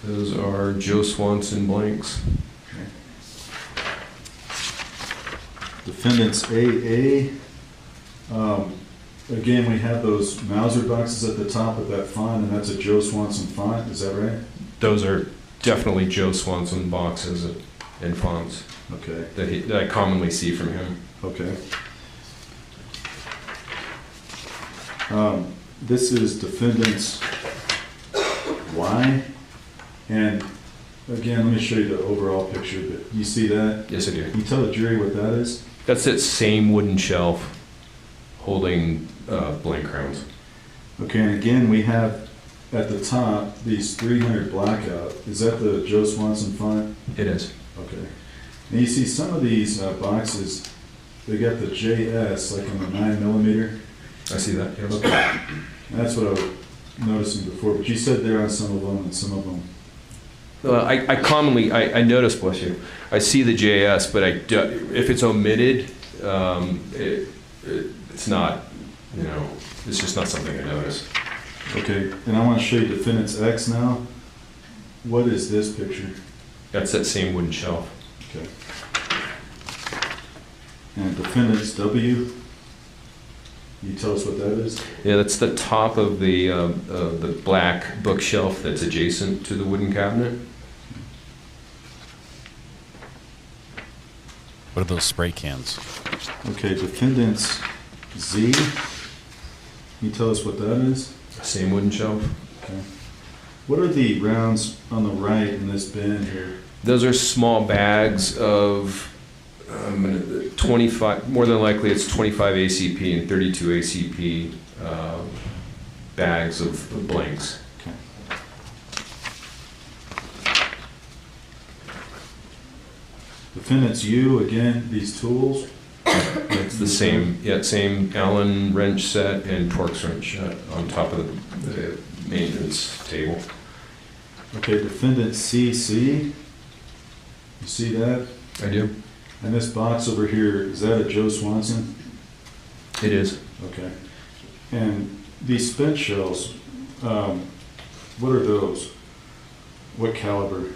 Those are Joe Swanson blanks. Okay. Defendants AA, again, we have those Mauser boxes at the top of that font, and that's a Joe Swanson font, is that right? Those are definitely Joe Swanson boxes and fonts. Okay. That I commonly see from him. Okay. This is defendants Y, and again, let me show you the overall picture, but you see that? Yes, I do. Can you tell the jury what that is? That's that same wooden shelf holding blank rounds. Okay, and again, we have at the top these 300 blackout. Is that the Joe Swanson font? It is. Okay. And you see some of these boxes, they got the JS, like on the 9mm. I see that, yes. Okay. And that's what noticing before, but you said there on some of them and some of them. I commonly, I notice, bless you, I see the JS, but if it's omitted, it's not, it's just not something I notice. Okay, and I want to show you defendant's X now. What is this picture? That's that same wooden shelf. Okay. And defendant's W. Can you tell us what that is? Yeah, that's the top of the black bookshelf that's adjacent to the wooden cabinet. What are those spray cans? Okay, defendant's Z. Can you tell us what that is? Same wooden shelf. Okay. What are the rounds on the right in this bin here? Those are small bags of 25, more than likely it's 25 ACP and 32 ACP bags of blanks. Okay. Defendant's U, again, these tools. It's the same, same Allen wrench set and Torx wrench set on top of the maintenance table. Okay, defendant CC. You see that? I do. And this box over here, is that a Joe Swanson? It is. Okay. And these spent shells, what are those? What caliber?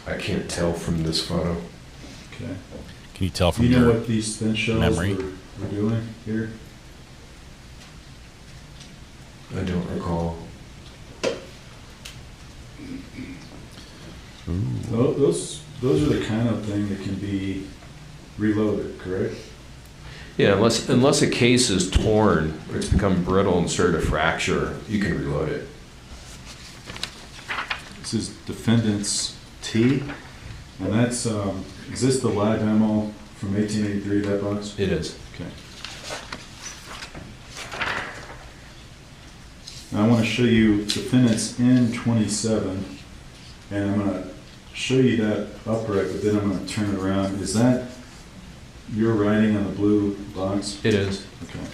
I can't tell from this photo. Okay. Can you tell from you know your what these spent shells memory? We're doing here? I don't recall. Those are the kind of thing that can be reloaded, correct? Yeah, unless a case is torn or it's become brittle and started to fracture, you can reload it. This is defendant's T, and that's, is this the live ammo from 1883, that box? It is. Okay. Now I want to show you defendant's N27, and I'm going to show you that upright, but then I'm going to turn it around. Is that your writing on the blue box? It is. Okay.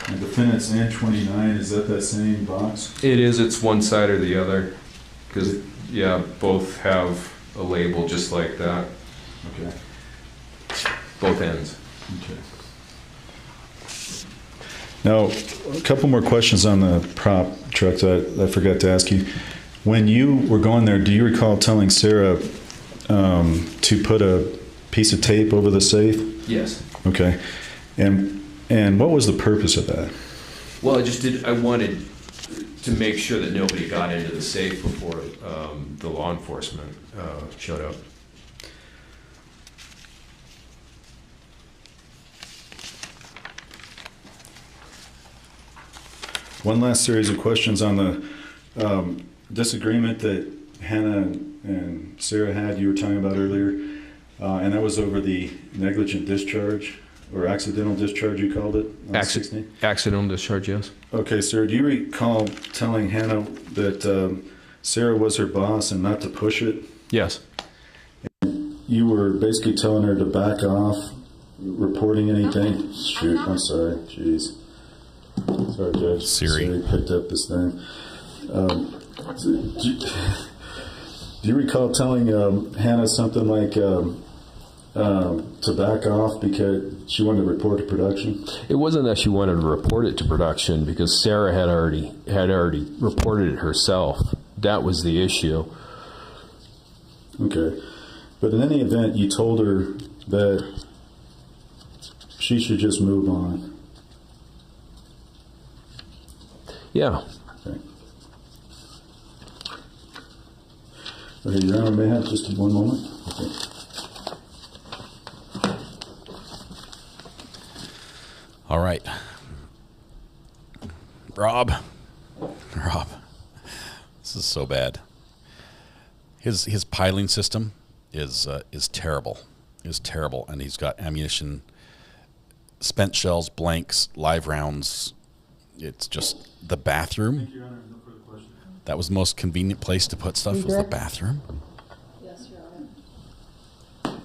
And defendant's N29, is that same box? It is. It's one side or the other. Because, yeah, both have a label just like that. Okay. Both ends. Okay. Now, a couple more questions on the prop truck that I forgot to ask you. When you were going there, do you recall telling Sarah to put a piece of tape over the safe? Yes. Okay. And what was the purpose of that? Well, I wanted to make sure that nobody got into the safe before the law enforcement showed up. One last series of questions on the disagreement that Hannah and Sarah had, you were talking about earlier, and that was over the negligent discharge, or accidental discharge you called it? Accidental discharge, yes. Okay, sir, do you recall telling Hannah that Sarah was her boss and not to push it? Yes. And you were basically telling her to back off, reporting anything? Shoot, I'm sorry, jeez. Sorry, Judge. Siri picked up this thing. Do you recall telling Hannah something like to back off because she wanted to report to production? It wasn't that she wanted to report it to production because Sarah had already reported it herself. That was the issue. Okay. But in any event, you told her that she should just move on. Yeah. Okay. Okay, Your Honor, may I have just one moment? Okay. All right. Rob. This is so bad. His piling system is terrible. Is terrible, and he's got ammunition, spent shells, blanks, live rounds. It's just the bathroom. Thank you, Your Honor. No further questions. That was the most convenient place to put stuff, was the bathroom. Yes, Your Honor.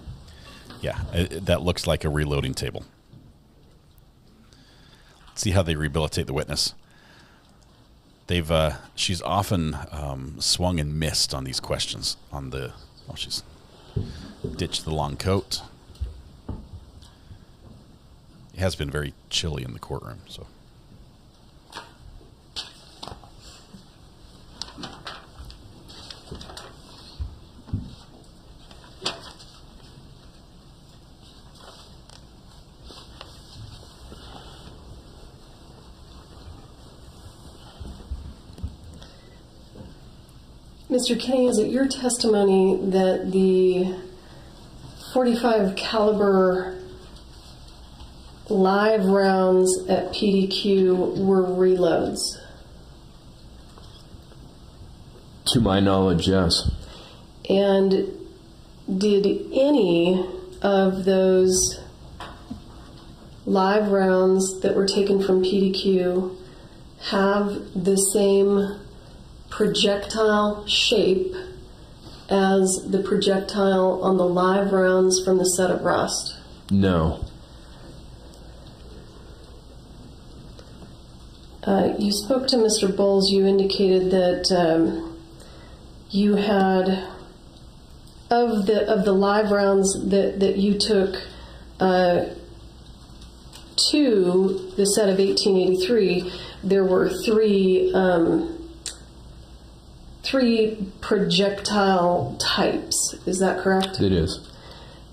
Yeah, that looks like a reloading table. Let's see how they rehabilitate the witness. She's often swung and missed on these questions. She's ditched the long coat. It has been very chilly in the courtroom, so. Mr. Kenny, is it your testimony that the .45 caliber live rounds at PDQ were reloads? To my knowledge, yes. And did any of those live rounds that were taken from PDQ have the same projectile shape as the projectile on the live rounds from the set of Rust? No. You spoke to Mr. Bowles. You indicated that you had, of the live rounds that you took to the set of 1883, there were three projectile types. Is that correct? It is.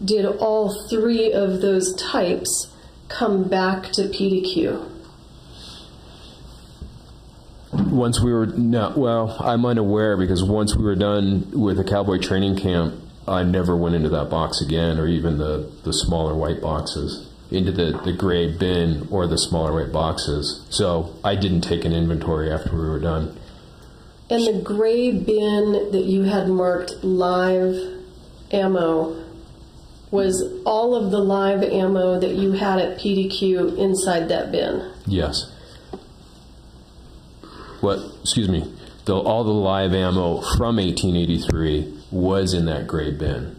Did all three of those types come back to PDQ? Once we were, no, well, I'm unaware, because once we were done with the cowboy training camp, I never went into that box again, or even the smaller white boxes, into the gray bin or the smaller white boxes. So I didn't take an inventory after we were done. And the gray bin that you had marked live ammo, was all of the live ammo that you had at PDQ inside that bin? Yes. Excuse me, all the live ammo from 1883 was in that gray bin.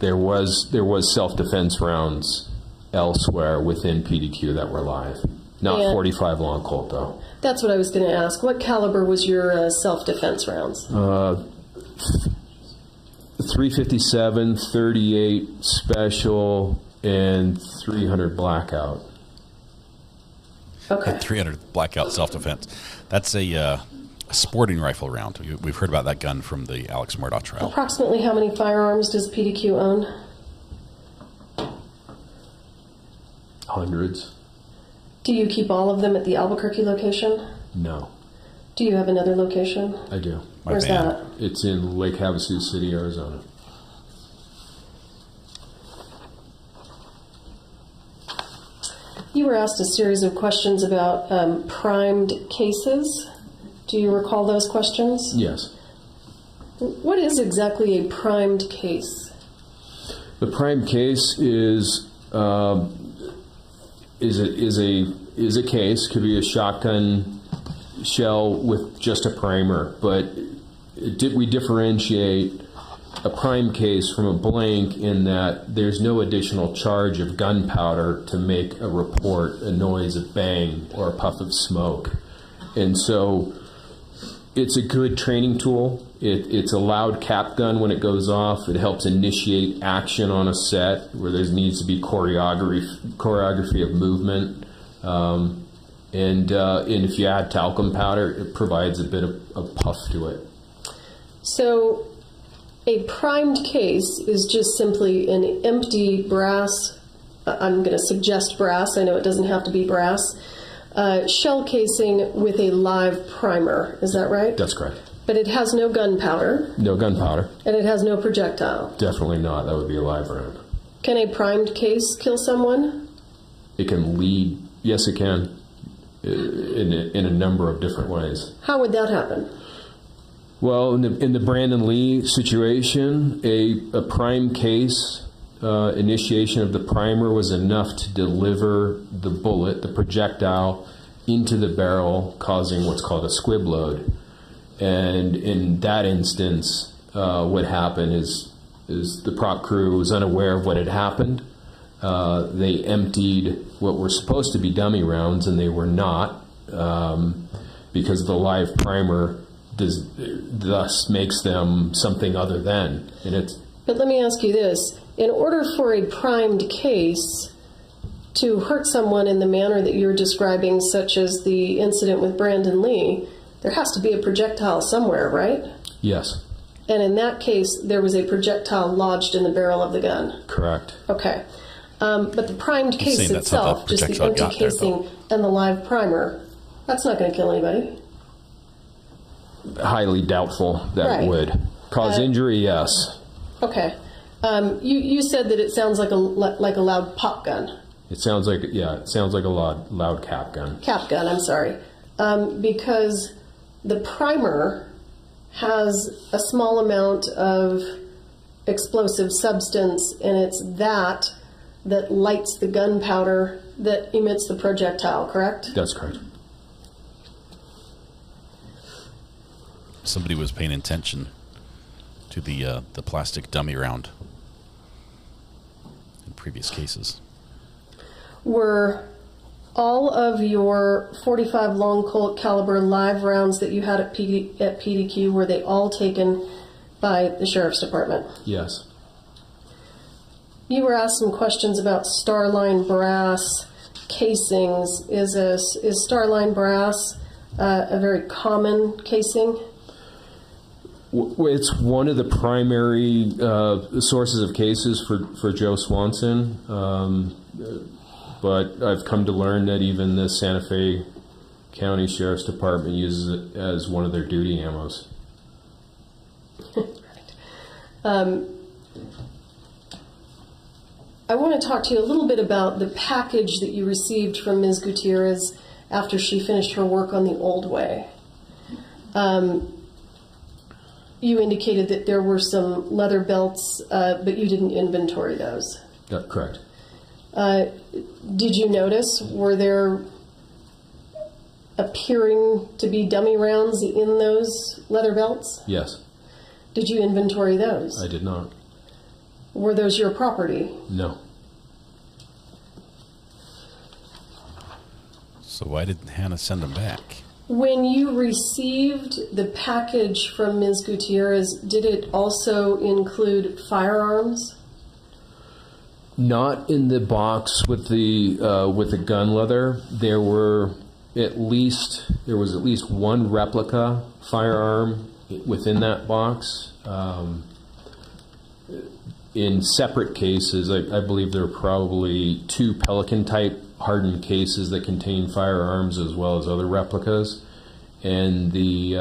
There was self-defense rounds elsewhere within PDQ that were live. Not 45 long Colt, though. That's what I was going to ask. What caliber was your self-defense rounds? 357, 38 special, and 300 blackout. Okay. 300 blackout self-defense. That's a sporting rifle round. We've heard about that gun from the Alex Murdaugh trial. Approximately how many firearms does PDQ own? Hundreds. Do you keep all of them at the Albuquerque location? No. Do you have another location? I do. Where's that? It's in Lake Havasu City, Arizona. You were asked a series of questions about primed cases. Do you recall those questions? Yes. What is exactly a primed case? The primed case is a case. Could be a shotgun shell with just a primer, but we differentiate a prime case from a blank in that there's no additional charge of gunpowder to make a report, a noise, a bang, or a puff of smoke. And so it's a good training tool. It's a loud cap gun when it goes off. It helps initiate action on a set where there needs to be choreography of movement. And if you add talcum powder, it provides a bit of puff to it. So a primed case is just simply an empty brass, I'm going to suggest brass, I know it doesn't have to be brass, shell casing with a live primer. Is that right? That's correct. But it has no gunpowder. No gunpowder. And it has no projectile. Definitely not. That would be a live round. Can a primed case kill someone? It can lead. Yes, it can. In a number of different ways. How would that happen? Well, in the Brandon Lee situation, a prime case, initiation of the primer was enough to deliver the bullet, the projectile, into the barrel, causing what's called a squib load. And in that instance, what happened is is the prop crew was unaware of what had happened. They emptied what were supposed to be dummy rounds, and they were not, because the live primer thus makes them something other than. But let me ask you this. In order for a primed case to hurt someone in the manner that you're describing, such as the incident with Brandon Lee, there has to be a projectile somewhere, right? Yes. And in that case, there was a projectile lodged in the barrel of the gun. Correct. Okay. But the primed case itself, just the empty casing and the live primer, that's not going to kill anybody. Highly doubtful that it would. Cause injury, yes. Okay. You said that it sounds like a loud pop gun. It sounds like, it sounds like a loud cap gun. Cap gun, I'm sorry. Because the primer has a small amount of explosive substance, and it's that lights the gunpowder that emits the projectile, correct? That's correct. Somebody was paying attention to the plastic dummy round in previous cases. Were all of your 45 long Colt caliber live rounds that you had at PDQ, were they all taken by the Sheriff's Department? Yes. You were asked some questions about Starline brass casings. Is Starline brass a very common casing? It's one of the primary sources of cases for Joe Swanson, but I've come to learn that even the Santa Fe County Sheriff's Department uses it as one of their duty ammos. I want to talk to you a little bit about the package that you received from Ms. Gutierrez after she finished her work on the old way. You indicated that there were some leather belts, but you didn't inventory those. That's correct. Did you notice, were there appearing to be dummy rounds in those leather belts? Yes. Did you inventory those? I did not. Were those your property? No. So why didn't Hannah send them back? When you received the package from Ms. Gutierrez, did it also include firearms? Not in the box with the gun leather. There was at least one replica firearm within that box. In separate cases, I believe there are probably 2 Pelican-type hardened cases that contain firearms as well as other replicas, and the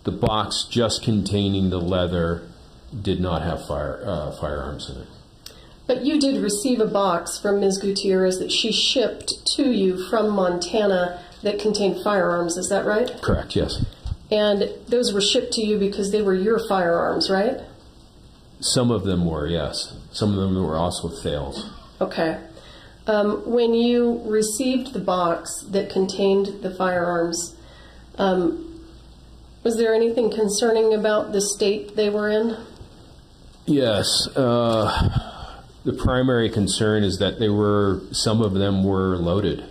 box just containing the leather did not have firearms in it. But you did receive a box from Ms. Gutierrez that she shipped to you from Montana that contained firearms, is that right? Correct, yes. And those were shipped to you because they were your firearms, right? Some of them were, yes. Some of them were also Thales. Okay. When you received the box that contained the firearms, was there anything concerning about the state they were in? Yes. The primary concern is that some of them were loaded.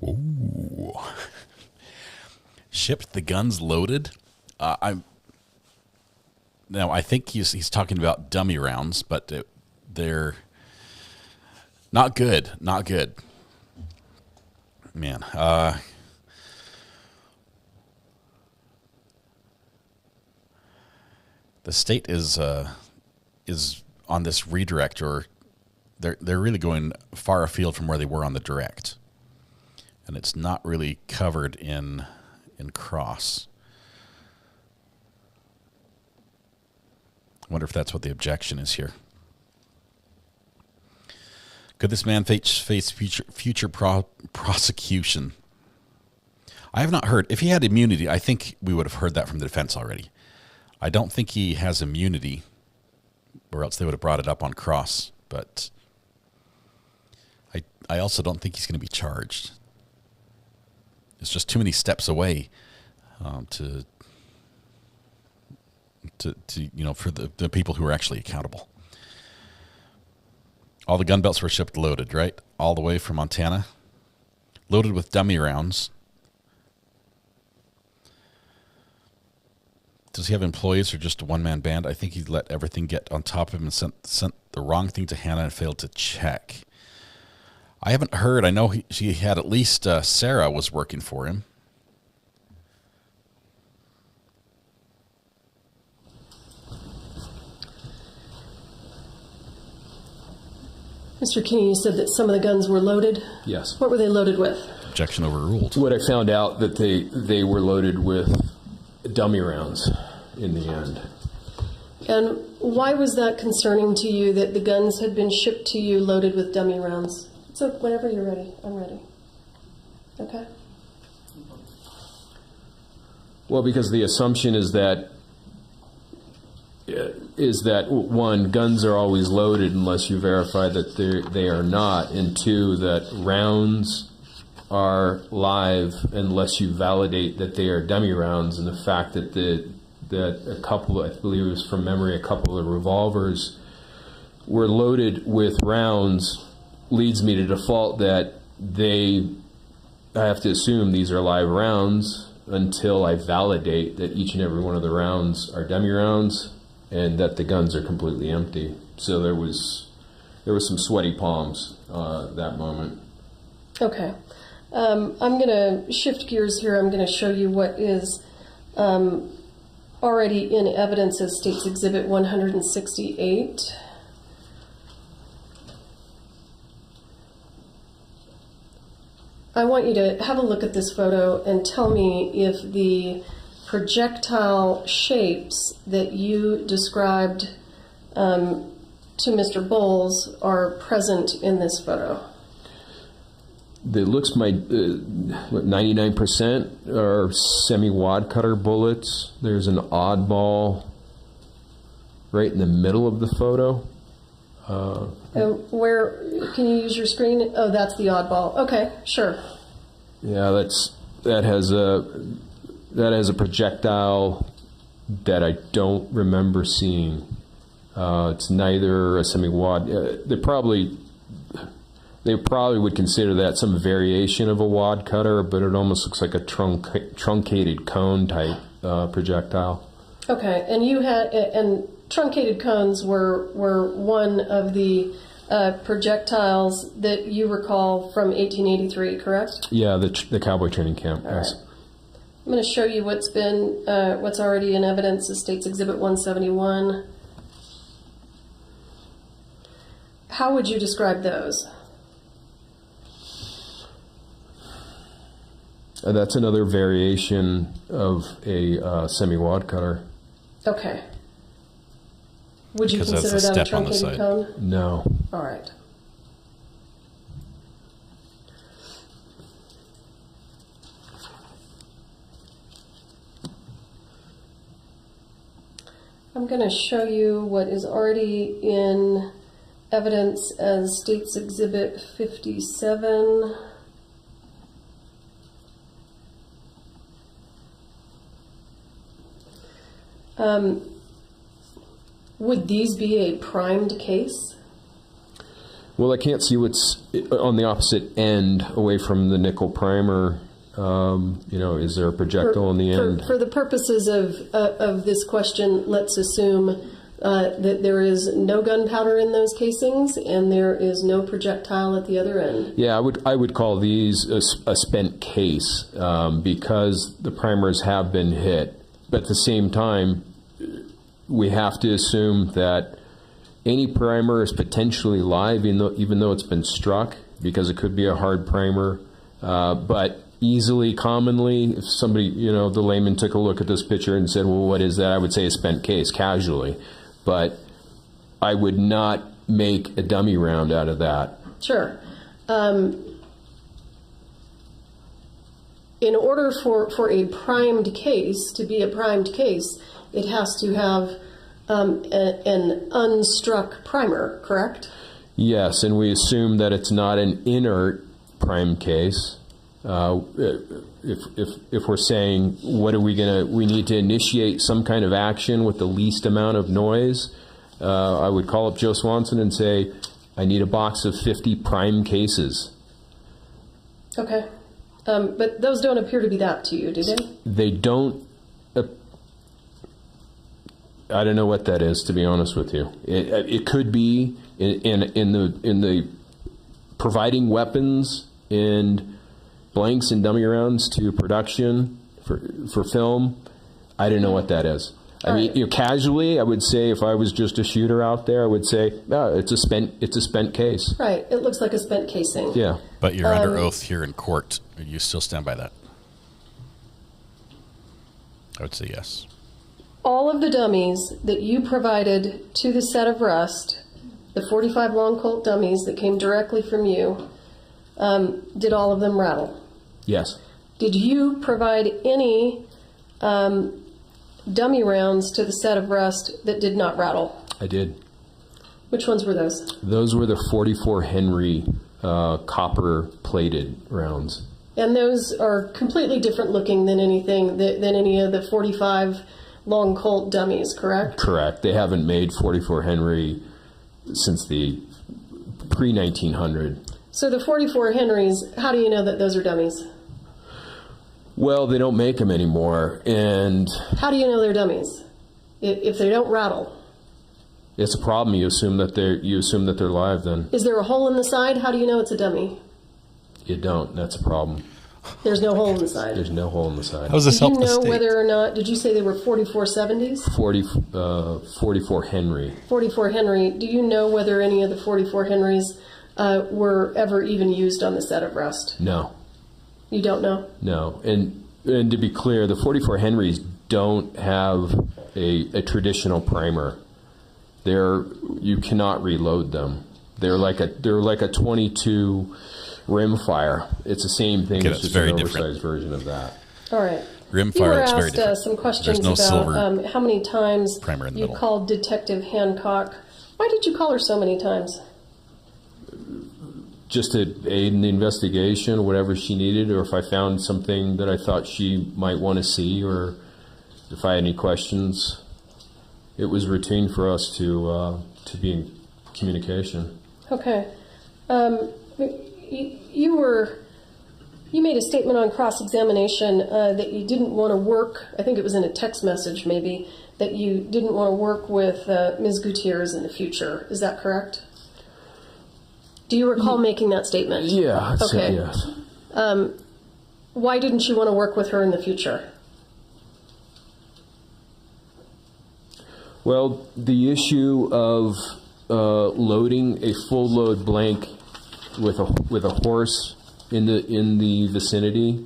Ooh. Shipped the guns loaded? I think he's talking about dummy rounds, but they're not good. Not good. Man. The state is on this redirect, or they're really going far afield from where they were on the direct. And it's not really covered in cross. I wonder if that's what the objection is here. Could this man face future prosecution? I have not heard. If he had immunity, I think we would have heard that from the defense already. I don't think he has immunity, or else they would have brought it up on cross. But I also don't think he's going to be charged. It's just too many steps away to for the people who are actually accountable. All the gun belts were shipped loaded, right? All the way from Montana. Loaded with dummy rounds. Does he have employees or just a one-man band? I think he let everything get on top of him and sent the wrong thing to Hannah and failed to check. I haven't heard. I know she had at least Sarah was working for him. Mr. Kinney, you said that some of the guns were loaded? Yes. What were they loaded with? Objection overruled. What I found out that they were loaded with dummy rounds in the end. And why was that concerning to you, that the guns had been shipped to you loaded with dummy rounds? So whenever you're ready, I'm ready. Okay. Well, because the assumption is that one, guns are always loaded unless you verify that they are not, and two, that rounds are live unless you validate that they are dummy rounds. And the fact that a couple, I believe it was from memory, a couple of revolvers were loaded with rounds leads me to default that I have to assume these are live rounds until I validate that each and every one of the rounds are dummy rounds and that the guns are completely empty. So there was some sweaty palms that moment. Okay. I'm going to shift gears here. I'm going to show you what is already in evidence as State's Exhibit 168. I want you to have a look at this photo and tell me if the projectile shapes that you described to Mr. Bowles are present in this photo. It looks 99% are semi-wad cutter bullets. There's an oddball right in the middle of the photo. Where can you use your screen? Oh, that's the oddball. Okay, sure. Yeah, that has a projectile that I don't remember seeing. It's neither a semi-wad. They probably would consider that some variation of a wad cutter, but it almost looks like a truncated cone type projectile. Okay, and you had truncated cones were one of the projectiles that you recall from 1883, correct? Yeah, the cowboy training camp. All yes. right. I'm going to show you what's already in evidence as State's Exhibit 171. How would you describe those? That's another variation of a semi-wad cutter. Okay. Would you Because that's consider a that a step on the truncated side. cone? No. All right. I'm going to show you what is already in evidence as State's Exhibit 57. Would these be a primed case? Well, I can't see what's on the opposite end away from the nickel primer. Is there a projectile on the end? For the purposes of this question, let's assume that there is no gunpowder in those casings and there is no projectile at the other end. Yeah, I would call these a spent case because the primers have been hit. But at the same time, we have to assume that any primer is potentially live, even though it's been struck, because it could be a hard primer. But easily, commonly, if somebody, the layman took a look at this picture and said, well, what is that? I would say a spent case, casually. But I would not make a dummy round out of that. Sure. In order for a primed case to be a primed case, it has to have an unstruck primer, correct? Yes, and we assume that it's not an inert primed case. If we're saying, what are we need to initiate some kind of action with the least amount of noise, I would call up Joe Swanson and say, I need a box of 50 prime cases. Okay. But those don't appear to be that to you, do they? They don't. I don't know what that is, to be honest with you. It could be in the providing weapons and blanks and dummy rounds to production for film. I don't know what that is. I mean, casually, I would say, if I was just a shooter out there, I would say, no, it's a spent case. Right. It looks like a spent casing. Yeah. But you're under oath here in court. You still stand by that? I would say yes. All of the dummies that you provided to the set of Rust, the 45 long Colt dummies that came directly from you, did all of them rattle? Yes. Did you provide any dummy rounds to the set of Rust that did not rattle? I did. Which ones were those? Those were the 44 Henry copper-plated rounds. And those are completely different looking than any of the 45 long Colt dummies, correct? Correct. They haven't made 44 Henry since the pre-1900. So the 44 Henrys, how do you know that those are dummies? Well, they don't make them anymore, and how do you know they're dummies if they don't rattle? It's a problem. You assume that they're live. Then is there a hole in the side? How do you know it's a dummy? You don't. That's a problem. There's no hole in the side. There's no hole in the side. How does this help the state? Do you know whether or not? Did you say they were 44 70s? 44 Henry. 44 Henry. Do you know whether any of the 44 Henrys were ever even used on the set of Rust? No. You don't know? No. And to be clear, the 44 Henrys don't have a traditional primer. You cannot reload them. They're like a 22 rimfire. It's the same thing. It's just an oversized version of that. All right. Rimfire looks very different. You were asked some questions about how many times you called Detective Hancock. Why did you call her so many times? Just to aid in the investigation, whatever she needed, or if I found something that I thought she might want to see, or if I had any questions. It was routine for us to be in communication. Okay. You made a statement on cross-examination that you didn't want to work, I think it was in a text message maybe, that you didn't want to work with Ms. Gutierrez in the future. Is that correct? Do you recall making that statement? Yeah. Okay. Yes. Why didn't you want to work with her in the future? Well, the issue of loading a full load blank with a horse in the vicinity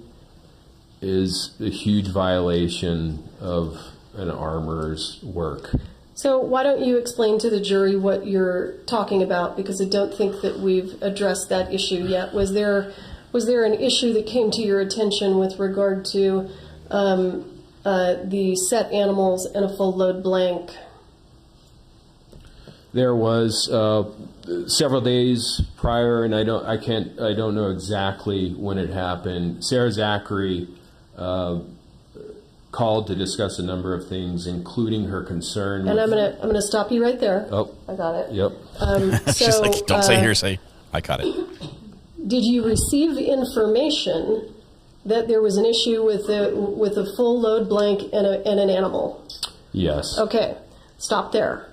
is a huge violation of an armorer's work. So why don't you explain to the jury what you're talking about, because I don't think that we've addressed that issue yet. Was there an issue that came to your attention with regard to the set animals and a full load blank? There was several days prior, and I don't know exactly when it happened. Sarah Zachary called to discuss a number of things, including her concern. And I'm gonna stop you right there. Oh, I got it. Yep. She's like, don't say hearsay. I caught it. Did you receive information that there was an issue with a full load blank and an animal? Yes. Okay, stop there.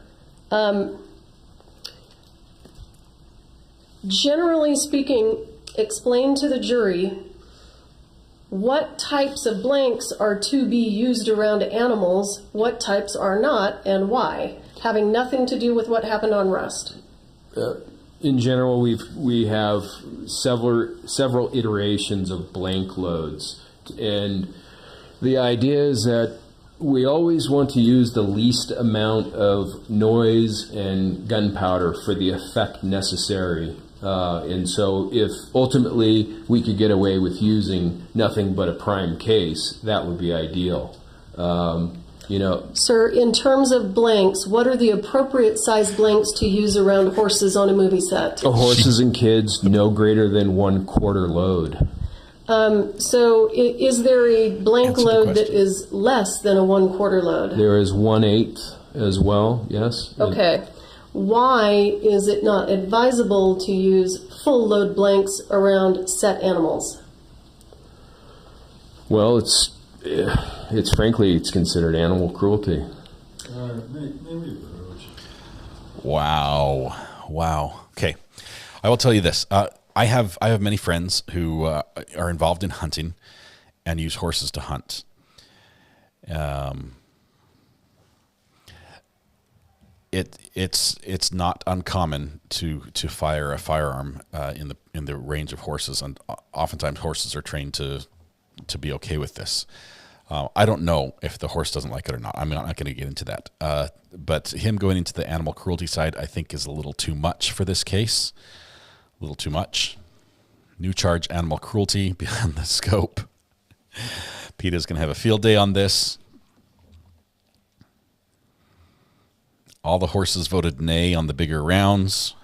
Generally speaking, explain to the jury what types of blanks are to be used around animals, what types are not, and why, having nothing to do with what happened on Rust. In general, we have several iterations of blank loads, and the idea is that we always want to use the least amount of noise and gunpowder for the effect necessary. And so if ultimately we could get away with using nothing but a prime case, that would be ideal. Sir, in terms of blanks, what are the appropriate size blanks to use around horses on a movie set? Horses and kids, no greater than 1/4 load. So is there a blank load that is less than a 1/4 load? There is 1/8 as well, yes. Okay. Why is it not advisable to use full load blanks around set animals? Well, it's frankly, it's considered animal cruelty. Wow. Okay, I will tell you this. I have many friends who are involved in hunting and use horses to hunt. It's not uncommon to fire a firearm in the range of horses, and oftentimes horses are trained to be okay with this. I don't know if the horse doesn't like it or not. I'm not going to get into that. But him going into the animal cruelty side, I think, is a little too much for this case. A little too much. New charge, animal cruelty, beyond the scope. PETA's going to have a field day on this. All the horses voted nay on the bigger rounds.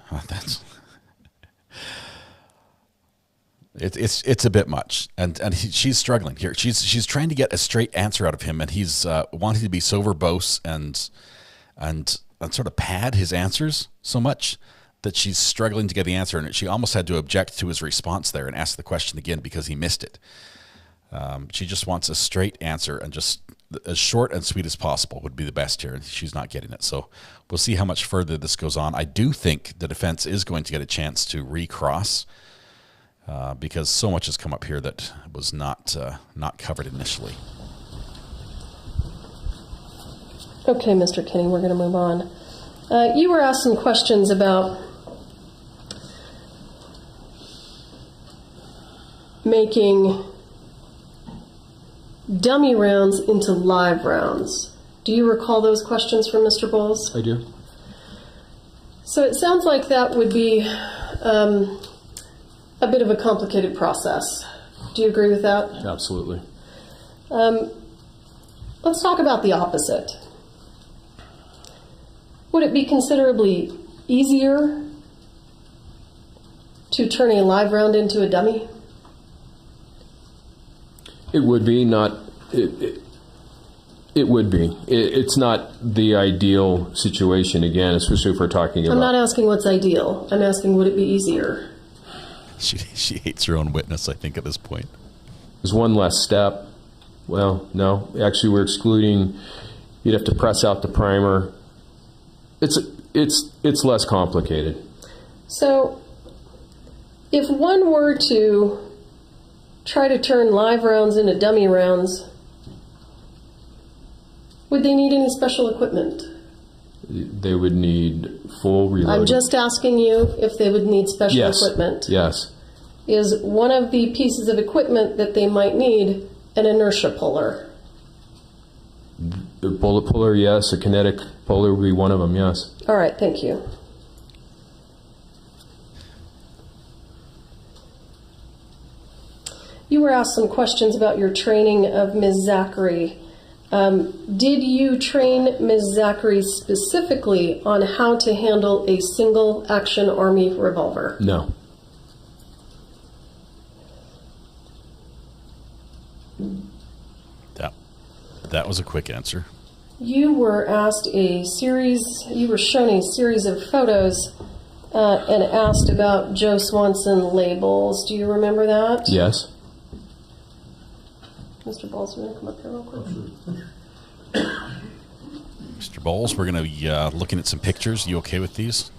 It's a bit much, and she's struggling here. She's trying to get a straight answer out of him, and he's wanting to be so verbose and sort of pad his answers so much that she's struggling to get the answer, and she almost had to object to his response there and ask the question again because he missed it. She just wants a straight answer, and just as short and sweet as possible would be the best here, and she's not getting it. So we'll see how much further this goes on. I do think the defense is going to get a chance to recross, because so much has come up here that was not covered initially. Okay, Mr. Kinney, we're going to move on. You were asked some questions about making dummy rounds into live rounds. Do you recall those questions from Mr. Bowles? I do. So it sounds like that would be a bit of a complicated process. Do you agree with that? Absolutely. Let's talk about the opposite. Would it be considerably easier to turn a live round into a dummy? It would be not. It would be. It's not the ideal situation, again, especially if we're talking about. I'm not asking what's ideal. I'm asking, would it be easier? She hates her own witness, I think, at this point. There's one less step. Well, no. Actually, we're excluding. You'd have to press out the primer. It's less complicated. So, if one were to try to turn live rounds into dummy rounds, would they need any special equipment? They would need full reloading. I'm just asking you if they would need special equipment. Yes. Is one of the pieces of equipment that they might need an inertia puller? The bullet puller, yes. A kinetic puller would be one of them, yes. All right, thank you. You were asked some questions about your training of Ms. Zachary. Did you train Ms. Zachary specifically on how to handle a single action Army revolver? No. That was a quick answer. You were shown a series of photos and asked about Joe Swanson labels. Do you remember that? Yes. Mr. Bowles, you want to come up here real quick? Mr. Bowles, we're going to be looking at some pictures. You okay with these?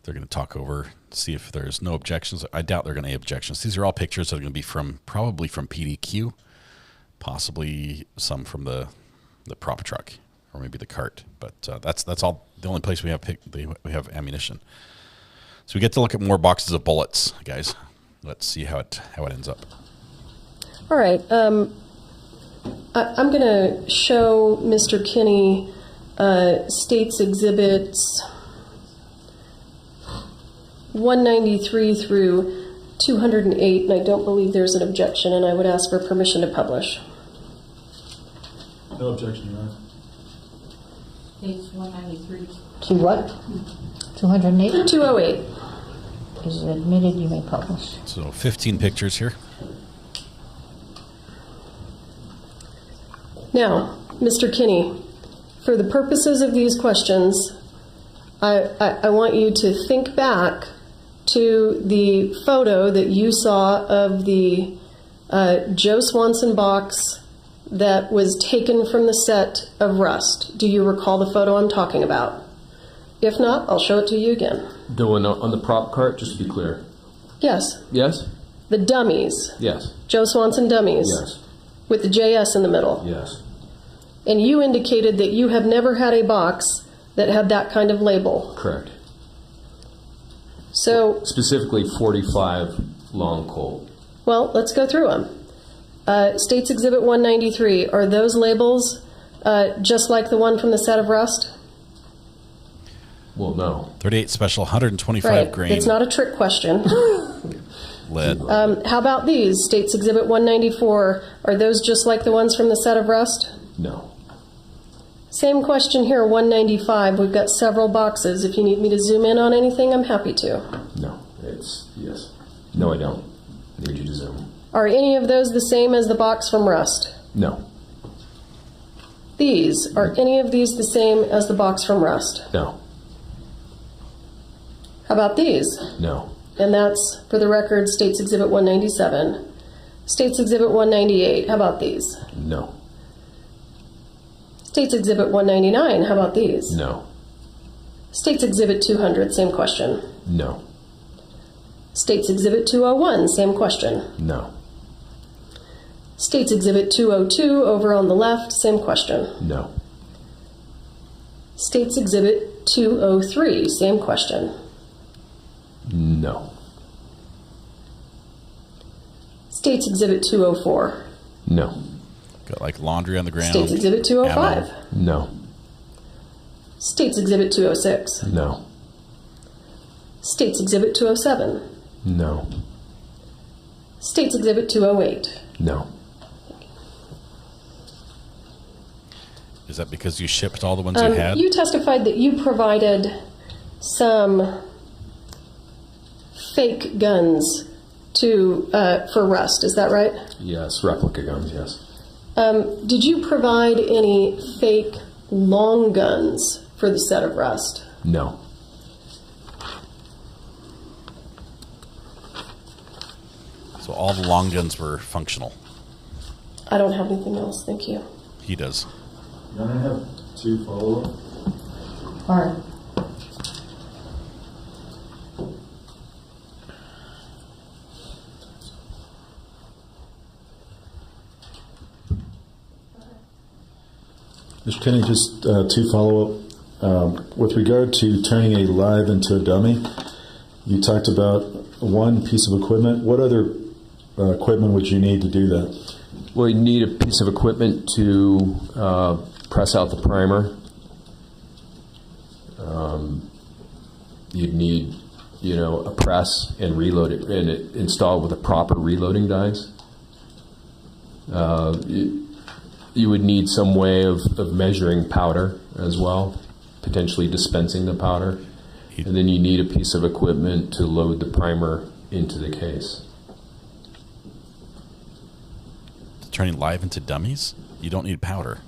They're going to talk over, see if there's no objections. I doubt they're going to have objections. These are all pictures that are going to be probably from PDQ, possibly some from the prop truck, or maybe the cart. But that's all. The only place we have ammunition. So we get to look at more boxes of bullets, guys. Let's see how it ends up. All right. I'm going to show Mr. Kinney States Exhibits 193 through 208, and I don't believe there's an objection, and I would ask for permission to publish. No objection, Your Honor. Page 193. To what? 208? 208. Is admitted, you may publish. So 15 pictures here. Now, Mr. Kinney, for the purposes of these questions, I want you to think back to the photo that you saw of the Joe Swanson box that was taken from the set of Rust. Do you recall the photo I'm talking about? If not, I'll show it to you again. The one on the prop cart, just to be clear. Yes. Yes? The dummies. Yes. Joe Swanson dummies. Yes. With the JS in the middle. Yes. And you indicated that you have never had a box that had that kind of label. Correct. So, specifically 45 long Colt. Well, let's go through them. States Exhibit 193, are those labels just like the one from the set of Rust? Well, no. 38 special, 125 Right. grain. It's not a trick question. Lead. How about these? States Exhibit 194, are those just like the ones from the set of Rust? No. Same question here, 195. We've got several boxes. If you need me to zoom in on anything, I'm happy to. No. It's, yes. No, I don't. Need you to zoom. Are any of those the same as the box from Rust? No. These, are any of these the same as the box from Rust? No. How about these? No. And that's, for the record, States Exhibit 197. States Exhibit 198, how about these? No. States Exhibit 199, how about these? No. States Exhibit 200, same question. No. States Exhibit 201, same question. No. States Exhibit 202, over on the left, same question. No. States Exhibit 203, same question. No. States Exhibit 204. No. Got like laundry on the ground. States Exhibit 205. Ammo. No. States Exhibit 206. No. States Exhibit 207. No. States Exhibit 208. No. Is that because you shipped all the ones you had? You testified that you provided some fake guns to for Rust. Is that right? Yes. Replica guns, yes. Did you provide any fake long guns for the set of Rust? No. So all the long guns were functional. I don't have anything else, thank you. He does. Can I have 2 follow-up? All right. Mr. Kenny, just 2 follow-up. With regard to turning a live into a dummy, you talked about one piece of equipment. What other equipment would you need to do that? Well, you need a piece of equipment to press out the primer. You'd need, a press and reload it, and it installed with a proper reloading dies. You would need some way of measuring powder as well, potentially dispensing the powder. And then you need a piece of equipment to load the primer into the case. Turning live into dummies? You don't need powder.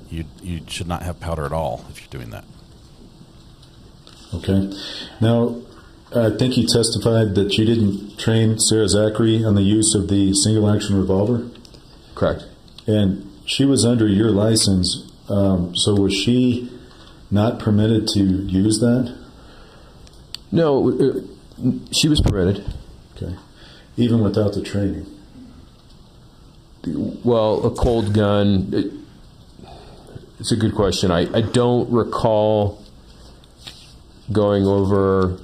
You should not have powder at all if you're doing that. Okay. Now, I think you testified that you didn't train Sarah Zachary on the use of the single-action revolver? Correct. And she was under your license, so was she not permitted to use that? No, she was permitted. Okay. Even without the training? Well, a cold gun, it's a good question. I don't recall going over,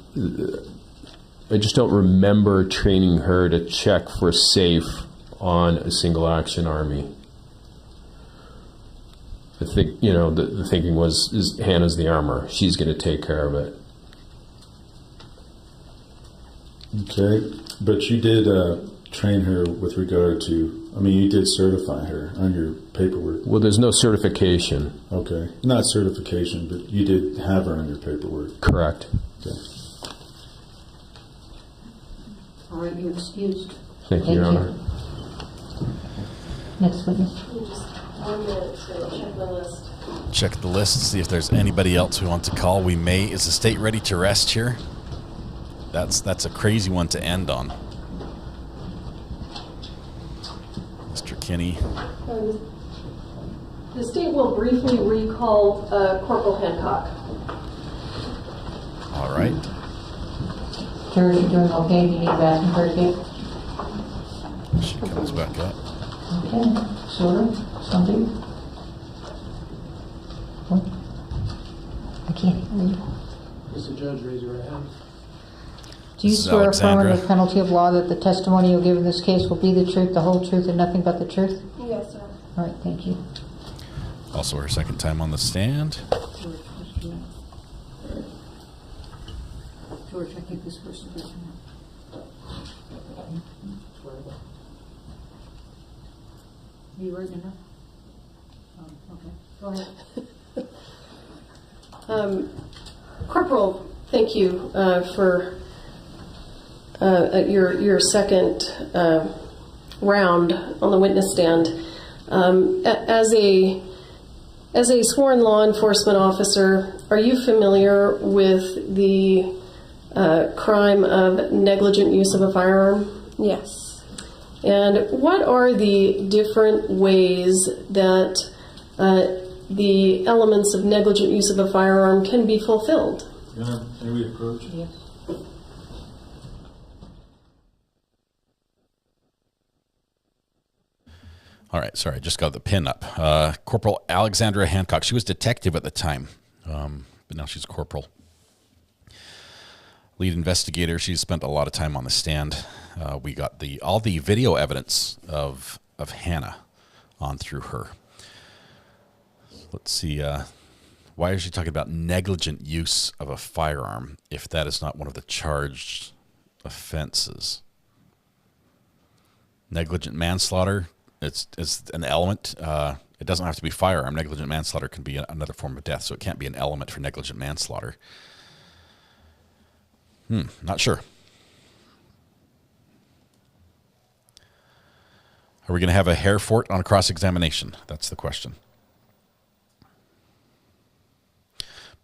I just don't remember training her to check for safe on a single action army. I think, the thinking was, is Hannah's the armor. She's going to take care of it. Okay. But you did train her with regard to, I mean, you did certify her on your paperwork. Well, there's no certification. Okay. Not certification, but you did have her on your paperwork. Correct. Okay. All right, you're excused. Thank you, Your Honor. Next witness. Just 1 minute to check the list. Check the list, see if there's anybody else who wants to call. We may. Is the state ready to rest here? That's a crazy one to end on. Mr. Kinney. The state will briefly recall Corporal Hancock. All right. Terry, you doing okay? Do you need to ask him for a cake? She comes back up. Okay. Sort of. Something. What? I can't hear you. Mr. Judge, raise your right hand. Do you This is swear affirm Alexandra. under penalty of law that the testimony you'll give in this case will be the truth, the whole truth, and nothing but the truth? Yes, sir. All right, thank you. Also her second time on the stand. George, I think this person doesn't know. Are you writing enough? Oh, okay. Go ahead. Corporal, thank you for your second round on the witness stand. As a sworn law enforcement officer, are you familiar with the crime of negligent use of a firearm? Yes. And what are the different ways that the elements of negligent use of a firearm can be fulfilled? Your Honor, may we approach? Yes. All right, sorry, I just got the pin up. Corporal Alexandra Hancock. She was detective at the time, but now she's corporal. Lead investigator. She's spent a lot of time on the stand. We got all the video evidence of Hannah on through her. Let's see. Why is she talking about negligent use of a firearm if that is not one of the charged offenses? Negligent manslaughter. It's an element. It doesn't have to be firearm. Negligent manslaughter can be another form of death, so it can't be an element for negligent manslaughter. Not sure. Are we going to have a hair fort on a cross-examination? That's the question.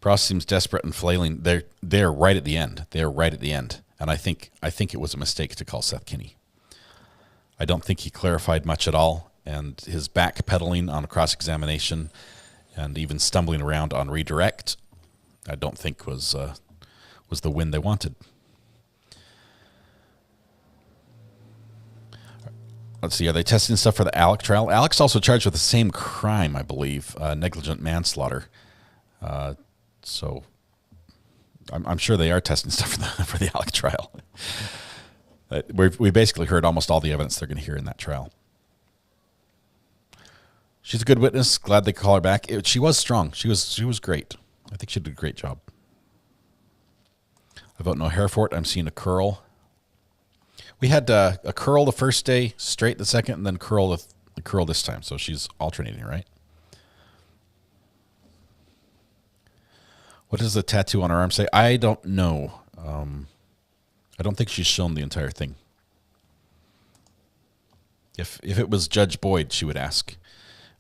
Pross seems desperate and flailing. They're right at the end. They're right at the end. And I think it was a mistake to call Seth Kinney. I don't think he clarified much at all, and his backpedaling on a cross-examination and even stumbling around on redirect, I don't think was the win they wanted. Let's see, are they testing stuff for the Alec trial? Alec's also charged with the same crime, I believe, negligent manslaughter. So I'm sure they are testing stuff for the Alec trial. We basically heard almost all the evidence they're going to hear in that trial. She's a good witness. Glad they call her back. She was strong. She was great. I think she did a great job. I vote no hair for it. I'm seeing a curl. We had a curl the first day, straight the second, and then curl the curl this time. So she's alternating, right? What does the tattoo on her arm say? I don't know. I don't think she's shown the entire thing. If it was Judge Boyd, she would ask,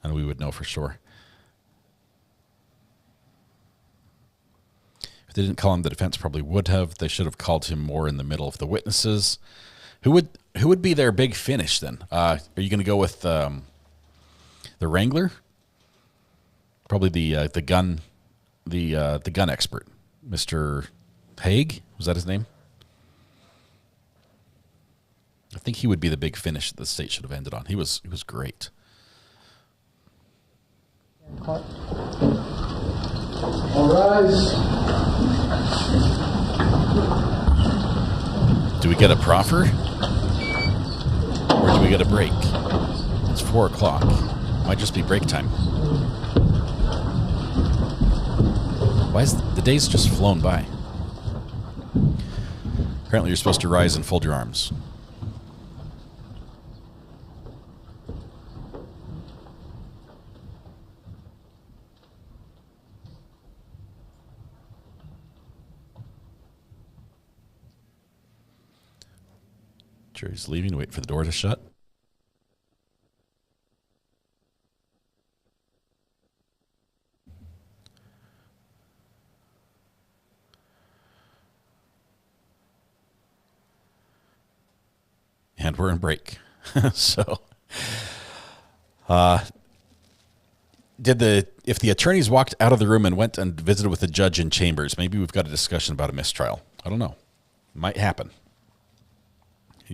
and we would know for sure. If they didn't call him, the defense probably would have. They should have called him more in the middle of the witnesses. Who would be their big finish then? Are you going to go with the Wrangler? Probably the gun expert, Mr. Haig. Was that his name? I think he would be the big finish that the state should have ended on. He was great. All rise. Do we get a proffer? Or do we get a break? It's 4 o'clock. Might just be break time. Why is the day's just flown by? Apparently you're supposed to rise and fold your arms. Jury's leaving. Wait for the door to shut. And we're in break. So, if the attorneys walked out of the room and went and visited with the judge in chambers, maybe we've got a discussion about a mistrial. I don't know. Might happen.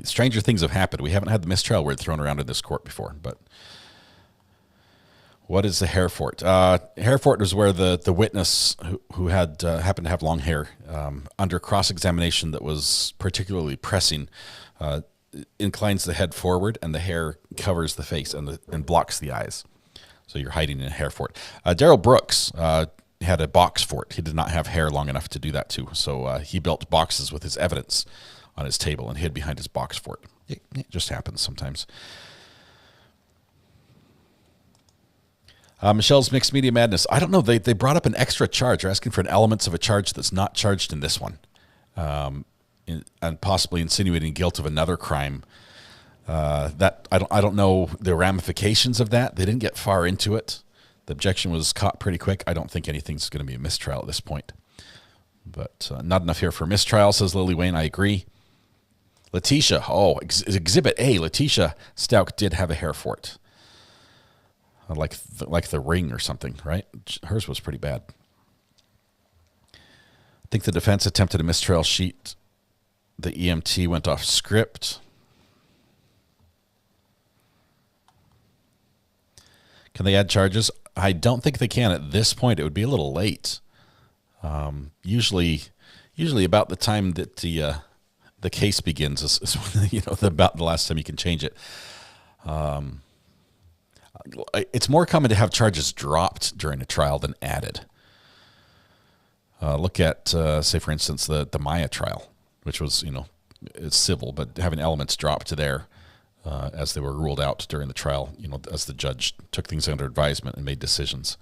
Stranger things have happened. We haven't had the mistrial word thrown around in this court before, but what is the hair fort? Hair fort was where the witness who had happened to have long hair under cross-examination that was particularly pressing inclines the head forward, and the hair covers the face and blocks the eyes. So you're hiding in a hair fort. Daryl Brooks had a box fort. He did not have hair long enough to do that too. So he built boxes with his evidence on his table and hid behind his box fort. It just happens sometimes. Michelle's Mixed Media Madness. I don't know. They brought up an extra charge. They're asking for an elements of a charge that's not charged in this one. And possibly insinuating guilt of another crime. That I don't know the ramifications of that. They didn't get far into it. The objection was caught pretty quick. I don't think anything's going to be a mistrial at this point. But not enough here for mistrial, says Lily Wayne. I agree. Letitia, Exhibit A. Letitia Stout did have a hair fort, like the ring or something, right? Hers was pretty bad. I think the defense attempted a mistrial sheet. The EMT went off script. Can they add charges? I don't think they can at this point. It would be a little late. Usually about the time that the case begins is about the last time you can change it. It's more common to have charges dropped during a trial than added. Look at, say, for instance, the Maya trial, which was, it's civil, but having elements dropped to there as they were ruled out during the trial, as the judge took things under advisement and made decisions.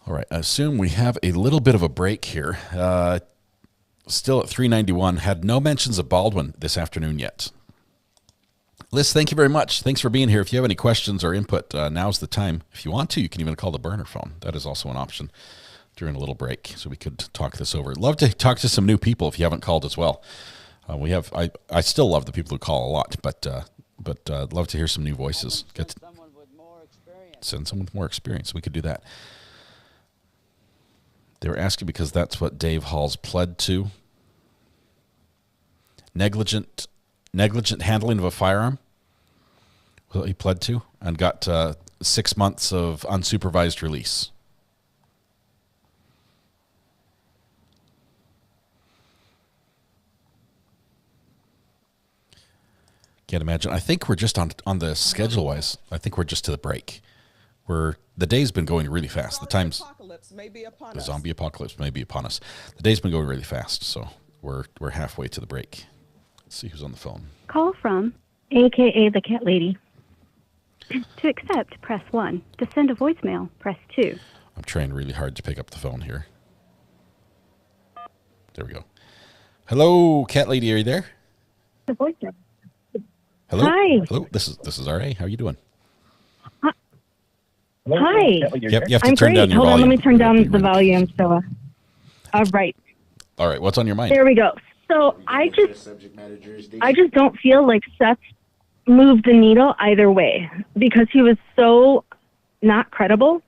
All right, I assume we have a little bit of a break here. Still at 391, had no mentions of Baldwin this afternoon yet. Liz, thank you very much. Thanks for being here. If you have any questions or input, now's the time. If you want to, you can even call the burner phone. That is also an option during a little break, so we could talk this over. Love to talk to some new people if you haven't called as well. I still love the people who call a lot, but love to hear some new voices. Send someone with more experience. We could do that. They were asking because that's what Dave Hall's pled to. Negligent handling of a firearm. What he pled to and got 6 months of unsupervised release. Can't imagine. I think we're just on the schedule wise. I think we're just to the break. The day's been going really fast. The zombie apocalypse may be upon us. The day's been going really fast, so we're halfway to the break. Let's see who's on the phone. Call from AKA the Cat Lady. To accept, press 1. To send a voicemail, press 2. I'm trying really hard to pick up the phone here. There we go. Hello, Cat Lady, are you there? The voicemail. Hello. Hi. Hello. This is RA. How are you doing? Hi. You have to I'm turn great. down your Hold volume. on, let me turn down the volume. So, all right. All right. What's on your mind? There we go. So I just don't feel like Seth moved the needle either way because he was so not credible.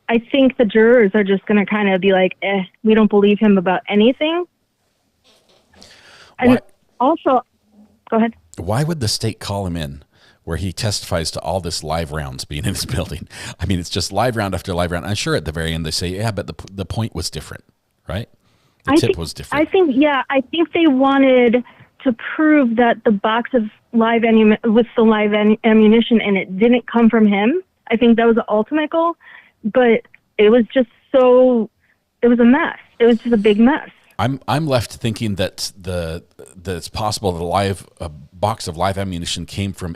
I think the jurors are just going to kind of be like, we don't believe him about anything. And also, go ahead. Why would the state call him in where he testifies to all this live rounds being in his building? I mean, it's just live round after live round. I'm sure at the very end they say, yeah, but the point was different, right? The tip was different. I think they wanted to prove that the box of live ammunition and it didn't come from him. I think that was the ultimate goal, but it was just it was a mess. It was just a big mess. I'm left thinking that it's possible that a box of live ammunition came from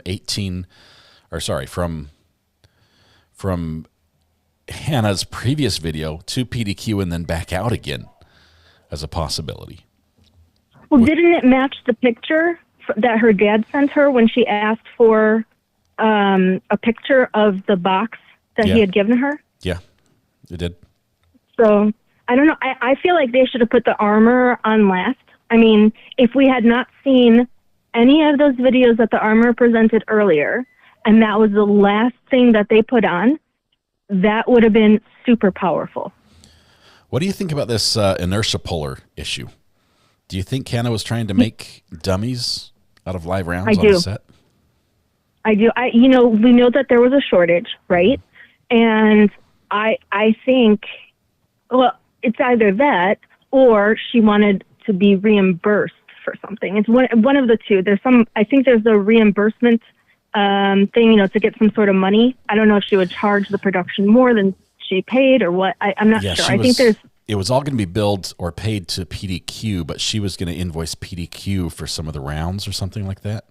from Hannah's previous video to PDQ and then back out again. as a possibility. Well, didn't it match the picture that her dad sent her when she asked for a picture of the box that he had given her? Yeah, it did. So, I don't know. I feel like they should have put the armor on last. I mean, if we had not seen any of those videos that the armor presented earlier, and that was the last thing that they put on, that would have been super powerful. What do you think about this inertia puller issue? Do you think Hannah was trying to make dummies out of live rounds on the set? I do. We know that there was a shortage, right? And I think, well, it's either that or she wanted to be reimbursed for something. It's one of the two. I think there's a reimbursement thing, to get some sort of money. I don't know if she would charge the production more than she paid or what. I'm not sure. It was all going to be billed or paid to PDQ, but she was going to invoice PDQ for some of the rounds or something like that.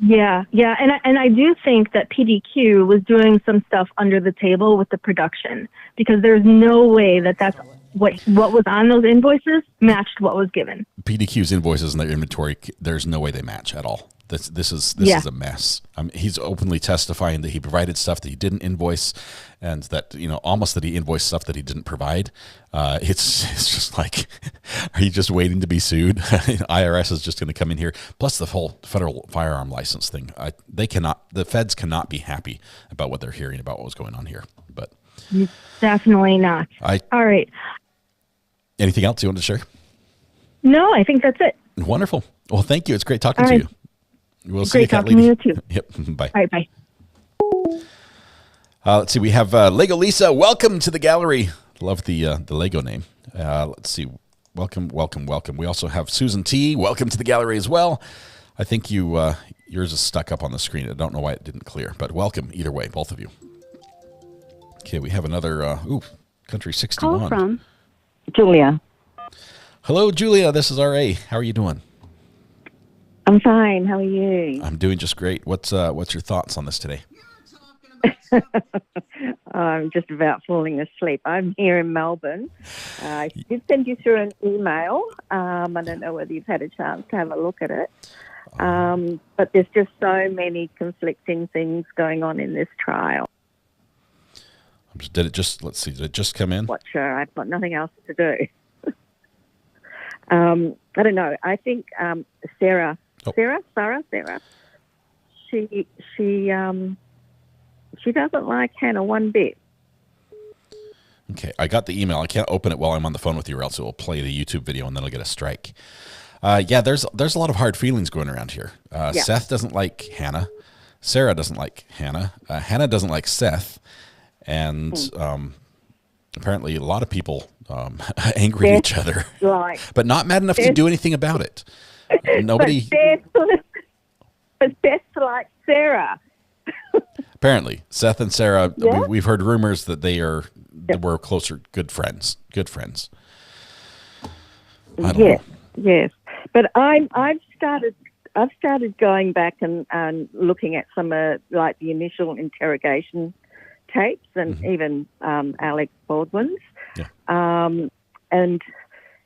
Yeah, and I do think that PDQ was doing some stuff under the table with the production, because there's no way that's what was on those invoices matched what was given. PDQ's invoices and their inventory, there's no way they match at all. This is a mess. He's openly testifying that he provided stuff that he didn't invoice, and that almost that he invoiced stuff that he didn't provide. It's just like, are you just waiting to be sued? IRS is just going to come in here. Plus the whole federal firearm license thing. The feds cannot be happy about what they're hearing about what was going on here. But definitely not. All right. Anything else you want to share? No, I think that's it. Wonderful. Well, thank you. It's great talking to you. We'll see Great talking to you too. Yep. Bye. All right, bye. Let's see. We have Lego Lisa. Welcome to the gallery. Love the Lego name. Let's see. Welcome. We also have Susan T. Welcome to the gallery as well. I think yours is stuck up on the screen. I don't know why it didn't clear, but welcome either way, both of you. Okay, we have another Country 61. Call from Julia. Hello, Julia. This is RA. How are you doing? I'm fine. How are you? I'm doing just great. What's your thoughts on this today? I'm just about falling asleep. I'm here in Melbourne. I did send you through an email. I don't know whether you've had a chance to have a look at it. But there's just so many conflicting things going on in this trial. Did it just come in? Watcher, I've got nothing else to do. I don't know. I think Sarah. She doesn't like Hannah one bit. Okay, I got the email. I can't open it while I'm on the phone with you, or else it will play the YouTube video and then I'll get a strike. There's a lot of hard feelings going around here. Seth doesn't like Hannah. Sarah doesn't like Hannah. Hannah doesn't like Seth. And apparently a lot of people angry at each other, but not mad enough to do anything about it. Nobody. But Seth likes Sarah. Apparently, Seth and Sarah. We've heard rumors that they were closer, good friends. I don't know. Yes. But I've started going back and looking at some like the initial interrogation tapes and even Alec Baldwin's. And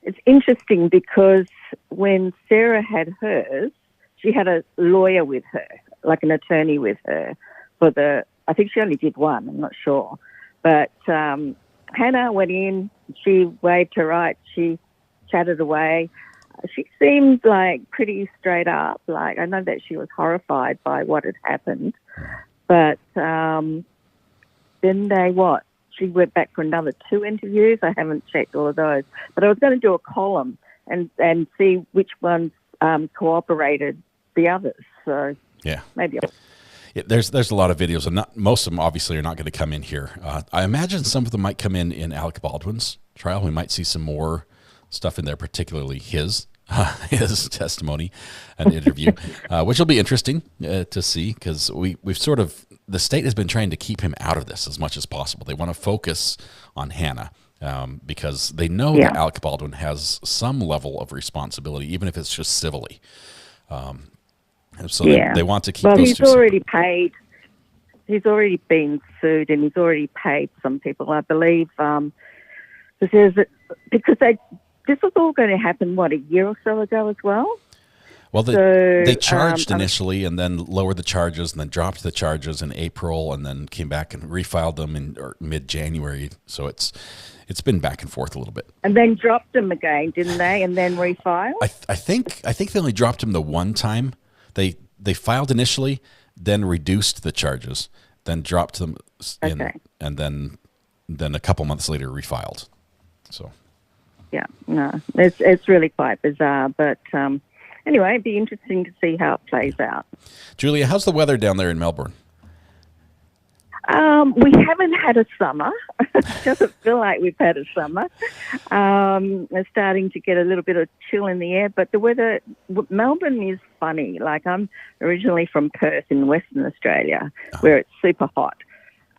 it's interesting because when Sarah had hers, she had a lawyer with her, like an attorney with her I think she only did one, I'm not sure. But Hannah went in, she waved her right, she chatted away. She seemed like pretty straight up. Like, I know that she was horrified by what had happened, but then she went back for another 2 interviews. I haven't checked all of those, but I was going to do a column and see which ones cooperated the others. So maybe there's a lot of videos, and most of them obviously are not going to come in here. I imagine some of them might come in Alec Baldwin's trial. We might see some more stuff in there, particularly his testimony and interview, which will be interesting to see, because the state has been trying to keep him out of this as much as possible. They want to focus on Hannah because they know that Alec Baldwin has some level of responsibility, even if it's just civilly. So they want to keep those he's already paid. He's already been sued, and he's already paid some people, I believe, because this was all going to happen, a year or so ago as well? Well, they charged initially and then lowered the charges and then dropped the charges in April and then came back and refiled them in mid-January. So it's been back and forth a little bit. And then dropped them again, didn't they? And then refiled? I think they only dropped them the one time. They filed initially, then reduced the charges, then dropped them in, and then a couple months later refiled. So. Yeah, no, it's really quite bizarre, but anyway, it'd be interesting to see how it plays out. Julia, how's the weather down there in Melbourne? We haven't had a summer. It doesn't feel like we've had a summer. It's starting to get a little bit of chill in the air, but the weather, Melbourne is funny. Like, I'm originally from Perth in Western Australia, where it's super hot.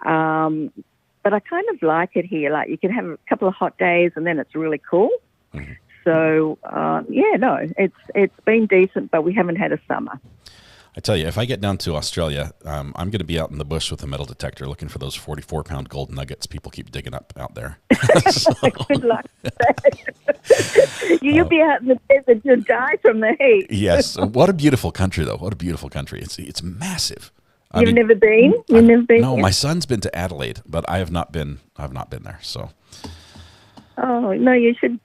But I kind of like it here. Like, you can have a couple of hot days and then it's really cool. Mm-hmm. So, it's been decent, but we haven't had a summer. I tell you, if I get down to Australia, I'm going to be out in the bush with a metal detector looking for those 44-pound gold nuggets people keep digging up out there. Good luck with that. You'll be out in the desert, you'll die from the heat. Yes. What a beautiful country, though. What a beautiful country. It's massive. You've never been? You've never been? No, here? my son's been to Adelaide, but I have not been. there. So. Oh no, you should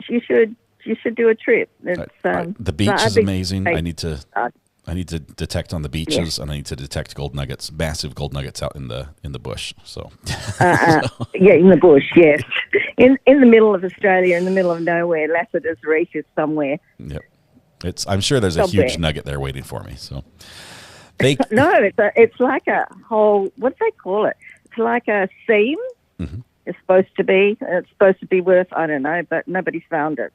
do a trip. It's, the beach is amazing. I need to detect on the beaches, and I need to detect gold nuggets, massive gold nuggets out in the bush. So. Yeah, in the bush. Yes, in the middle of Australia, in the middle of nowhere, Lassiter's Reef is somewhere. Yep, I'm sure there's a huge nugget there waiting for me. So. No, it's like a whole, what do they call it? It's like a seam. Mm-hmm. It's supposed to be worth, I don't know, but nobody's found it.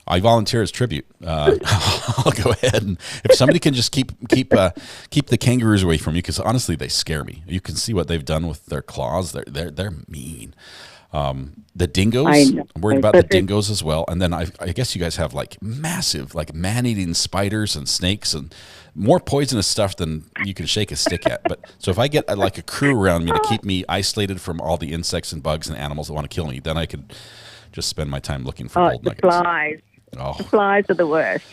I volunteer as tribute. I'll go ahead, and if somebody can just keep the kangaroos away from you, because honestly, they scare me. You can see what they've done with their claws. They're mean. The dingoes, I'm worried about the dingoes as well. And then I guess you guys have like massive, like man-eating spiders and snakes and more poisonous stuff than you can shake a stick at. But so if I get like a crew around me to keep me isolated from all the insects and bugs and animals that want to kill me, then I could just spend my time looking for gold nuggets. Flies. Oh. The flies are the worst.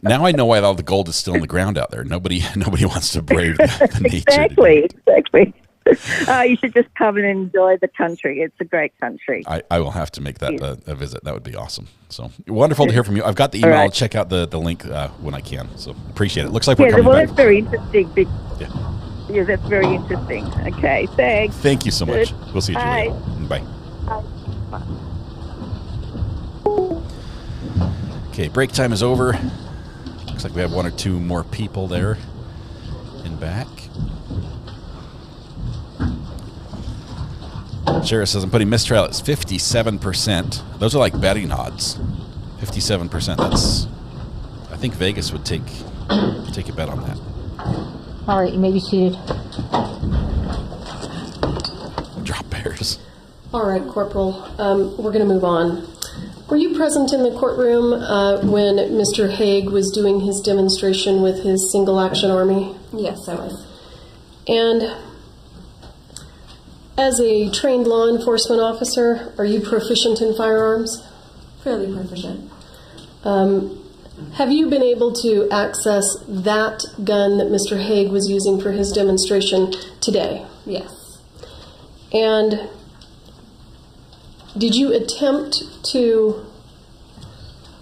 Now I know why all the gold is still in the ground out there. Nobody wants to brave the nature. Exactly. You should just come and enjoy the country. It's a great country. I will have to make that a visit. That would be awesome. So wonderful to hear from you. I've got the email. Right. I'll check out the link when I can. So appreciate it. Looks like we're coming back. That's very interesting. Yeah, that's very interesting. Okay, thanks. Thank you so much. We'll see you, Julia. Bye. Bye. Okay, break time is over. Looks like we have one or two more people there in back. Sheriff says I'm putting mistrial at 57%. Those are like betting odds. 57%. That's. I think Vegas would take a bet on that. All right, you may be seated. Drop bears. All right, Corporal. We're going to move on. Were you present in the courtroom when Mr. Haig was doing his demonstration with his single action army? Yes, I was. And as a trained law enforcement officer, are you proficient in firearms? Fairly proficient. Have you been able to access that gun that Mr. Haig was using for his demonstration today? Yes. And did you attempt to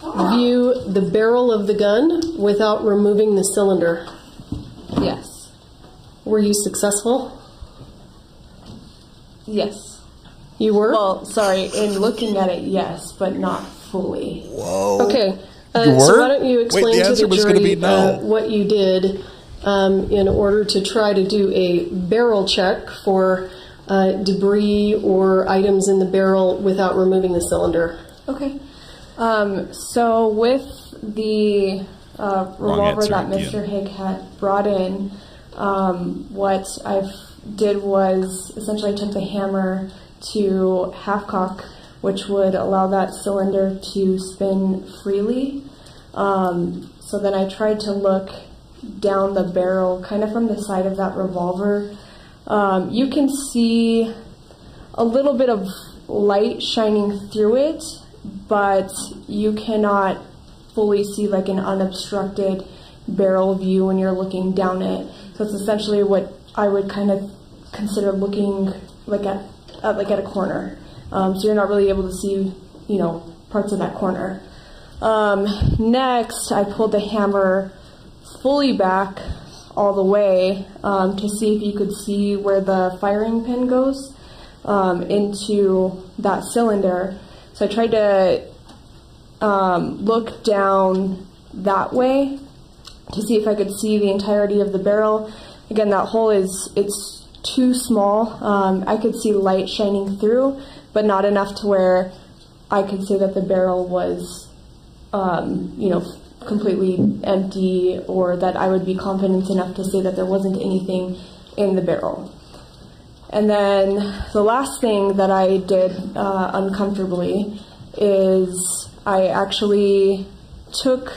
view the barrel of the gun without removing the cylinder? Yes. Were you successful? Yes. You were? Well, sorry, in looking at it, yes, but not fully. Whoa. Okay. You were? So why don't you explain the to the jury no. What you did in order to try to do a barrel check for debris or items in the barrel without removing the cylinder. Okay. So with the revolver that Mr. Haig had brought in, what I did was essentially took the hammer to half cock, which would allow that cylinder to spin freely. So then I tried to look down the barrel, kind of from the side of that revolver. You can see a little bit of light shining through it, but you cannot fully see like an unobstructed barrel view when you're looking down it. So it's essentially what I would kind of consider looking like at a corner. So you're not really able to see, you know, parts of that corner. Next, I pulled the hammer fully back all the way to see if you could see where the firing pin goes into that cylinder. So I tried to look down that way to see if I could see the entirety of the barrel. Again, that hole it's too small. I could see light shining through, but not enough to where I could say that the barrel was, you know, completely empty, or that I would be confident enough to say that there wasn't anything in the barrel. And then the last thing that I did uncomfortably is I actually took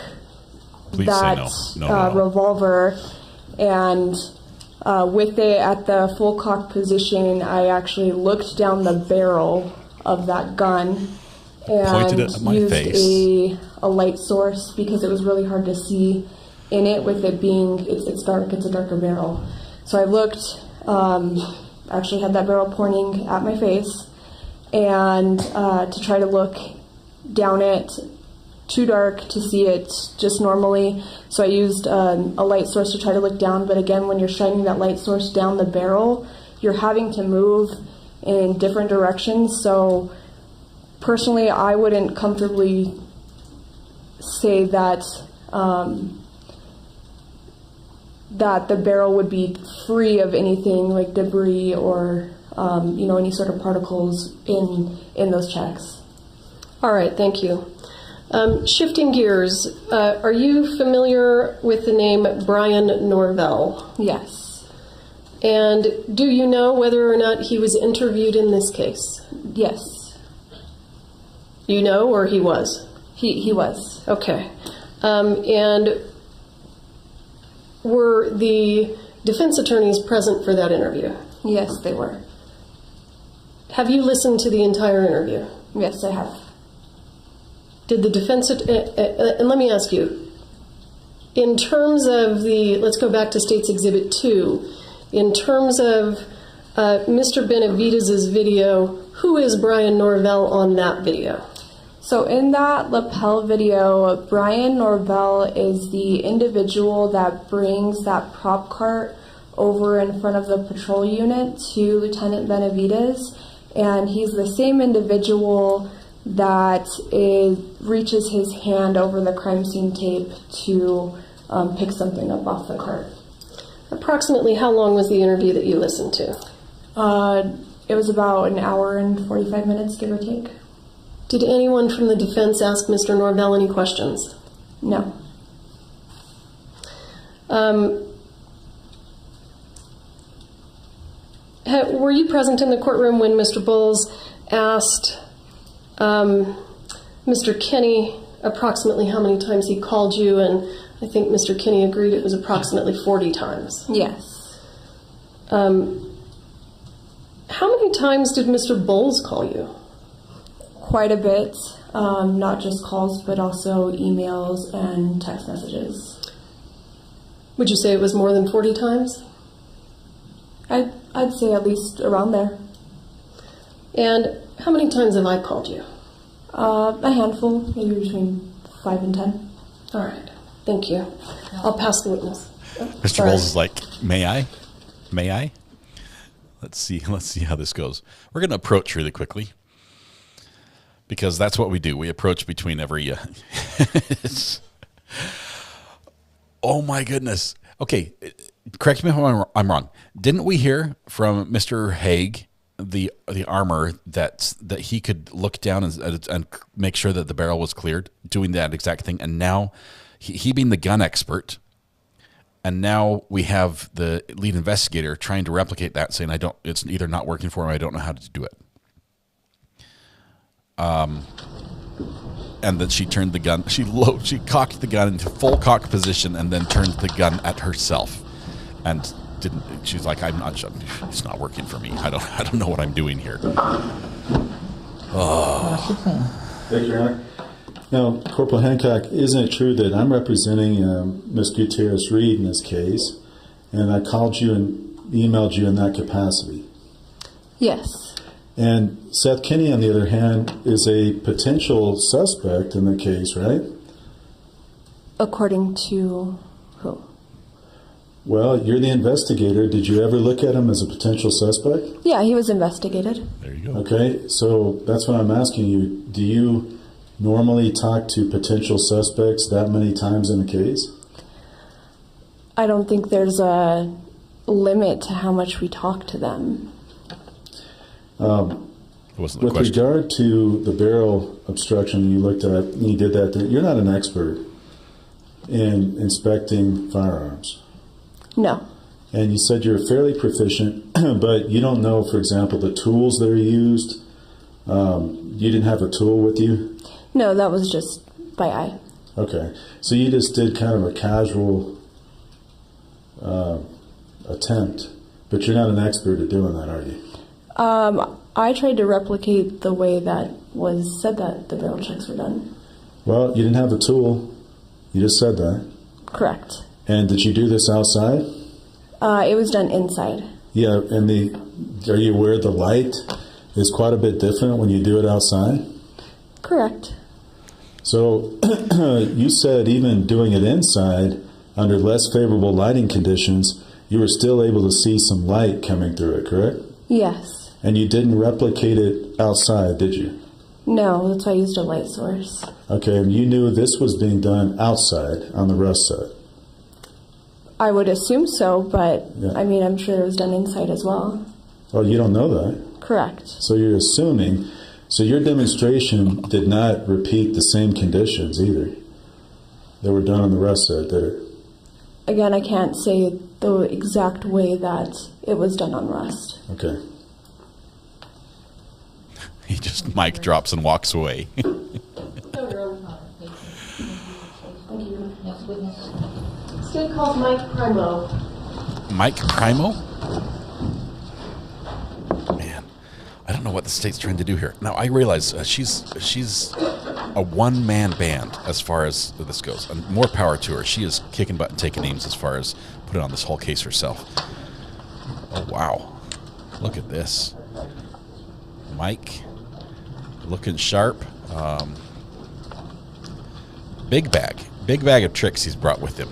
revolver and with it at the full cock position, I actually looked down the barrel of that gun and used a light source because it was really hard to see in it with it being, it's dark, it's a darker barrel. So I looked, actually had that barrel pointing at my face, and to try to look down it, too dark to see it just normally. So I used a light source to try to look down, but again, when you're shining that light source down the barrel, you're having to move in different directions. So personally, I wouldn't comfortably say that that the barrel would be free of anything like debris or you know, any sort of particles in those checks. All right, thank you. Shifting gears, are you familiar with the name Brian Norvell? Yes. And do you know whether or not he was interviewed in this case? Yes. You know, or he was? He was. Okay. And were the defense attorneys present for that interview? Yes, they were. Have you listened to the entire interview? Yes, I have. Did the defense, and let me ask you, in terms of the, let's go back to State's Exhibit 2, in terms of Mr. Benavidez's video, who is Brian Norvell on that video? So in that lapel video, Brian Norvell is the individual that brings that prop cart over in front of the patrol unit to Lieutenant Benavidez, and he's the same individual that reaches his hand over the crime scene tape to pick something up off the cart. Approximately how long was the interview that you listened to? It was about an hour and 45 minutes, give or take. Did anyone from the defense ask Mr. Norvell any questions? No. Were you present in the courtroom when Mr. Bowles asked Mr. Kinney approximately how many times he called you? And I think Mr. Kinney agreed it was approximately 40 times. Yes. How many times did Mr. Bowles call you? Quite a bit. Not just calls, but also emails and text messages. Would you say it was more than 40 times? I'd say at least around there. And how many times have I called you? A handful, maybe between 5 and 10. All right, thank you. I'll pass the witness. Mr. Bowles is like, may I? May I? Let's see how this goes. We're going to approach really quickly because that's what we do. We approach between every... Oh, my goodness. Okay, correct me if I'm wrong. Didn't we hear from Mr. Haig, the armor, that he could look down and make sure that the barrel was cleared, doing that exact thing? And now, he being the gun expert, and now we have the lead investigator trying to replicate that, saying it's either not working for him, or I don't know how to do it. And then she turned the gun. She cocked the gun into full cock position, and then turned the gun at herself, and didn't. She's like, I'm not. It's not working for me. I don't know what I'm doing here. Oh. Thank you, Your Honor. Now, Corporal Hancock, isn't it true that I'm representing Ms. Gutierrez Reed in this case, and I called you and emailed you in that capacity? Yes. And Seth Kinney, on the other hand, is a potential suspect in the case, right? According to who? Well, you're the investigator. Did you ever look at him as a potential suspect? Yeah, he was investigated. There you go. Okay, so that's what I'm asking you. Do you normally talk to potential suspects that many times in a case? I don't think there's a limit to how much we talk to them. With regard to the barrel obstruction you looked at, you did that. You're not an expert in inspecting firearms. No. And you said you're fairly proficient, but you don't know, for example, the tools that are used. You didn't have a tool with you? No, that was just by eye. Okay. So you just did kind of a casual attempt, but you're not an expert at doing that, are you? I tried to replicate the way that was said that the barrel checks were done. Well, you didn't have the tool. You just said that. Correct. And did you do this outside? It was done inside. Yeah, and are you aware the light is quite a bit different when you do it outside? Correct. So you said even doing it inside, under less favorable lighting conditions, you were still able to see some light coming through it, correct? Yes. And you didn't replicate it outside, did you? No, that's why I used a light source. Okay, and you knew this was being done outside on the rust side? I would assume so, but Yeah. I mean, I'm sure it was done inside as well. Well, you don't know that. Correct. So you're assuming. So your demonstration did not repeat the same conditions either that were done on the rust side, did it? Again, I can't say the exact way that it was done on rust. Okay. He just mic drops and walks away. State calls Mike Primo. Mike Primo? Man, I don't know what the state's trying to do here. Now, I realize she's a one-man band as far as this goes. And more power to her. She is kicking butt and taking names as far as putting on this whole case herself. Oh, wow. Look at this. Mike, looking sharp. Big bag of tricks he's brought with him.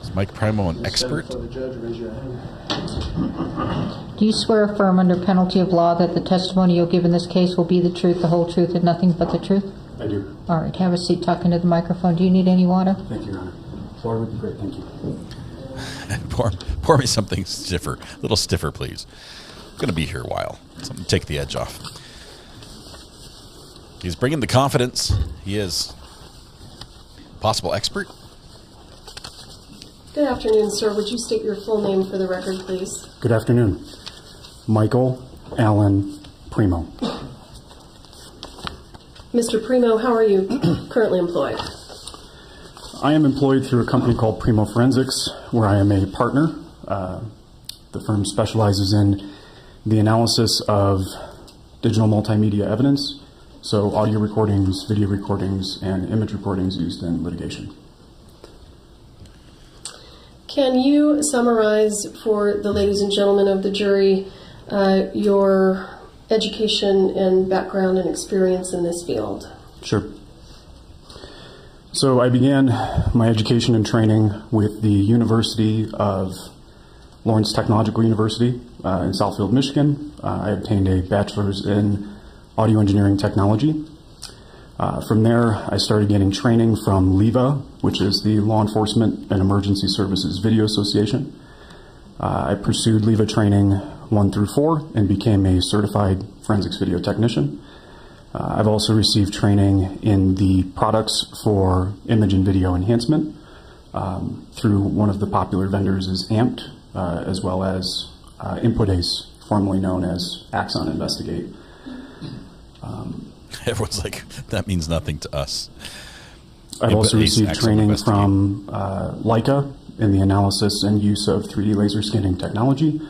Is Mike Primo an expert? Do Do you swear or affirm under penalty of law that the testimony you'll give in this case will be the truth, the whole truth, and nothing but the truth? I do. All right, have a seat, talk into the microphone. Do you need any water? Thank you, Your Honor. Water would be great, thank you. pour me something stiffer, a little stiffer, please. I'm going to be here a while. Something to take the edge off. He's bringing the confidence. He is possible expert. Good afternoon, sir. Would you state your full name for the record, please? Good afternoon. Michael Allen Primo. Mr. Primo, how are you currently employed? I am employed through a company called Primo Forensics, where I am a partner. The firm specializes in the analysis of digital multimedia evidence, so audio recordings, video recordings, and image recordings used in litigation. Can you summarize for the ladies and gentlemen of the jury your education and background and experience in this field? Sure. So I began my education and training with the University of Lawrence Technological University in Southfield, Michigan. I obtained a bachelor's in audio engineering technology. From there, I started getting training from LEVA, which is the Law Enforcement and Emergency Services Video Association. I pursued LEVA training 1 through 4 and became a certified forensics video technician. I've also received training in the products for image and video enhancement through one of the popular vendors is Amped, as well as Input Ace, formerly known as Axon Investigate. Everyone's like, that means nothing to us. I've also received training from Leica in the analysis and use of 3D laser scanning technology.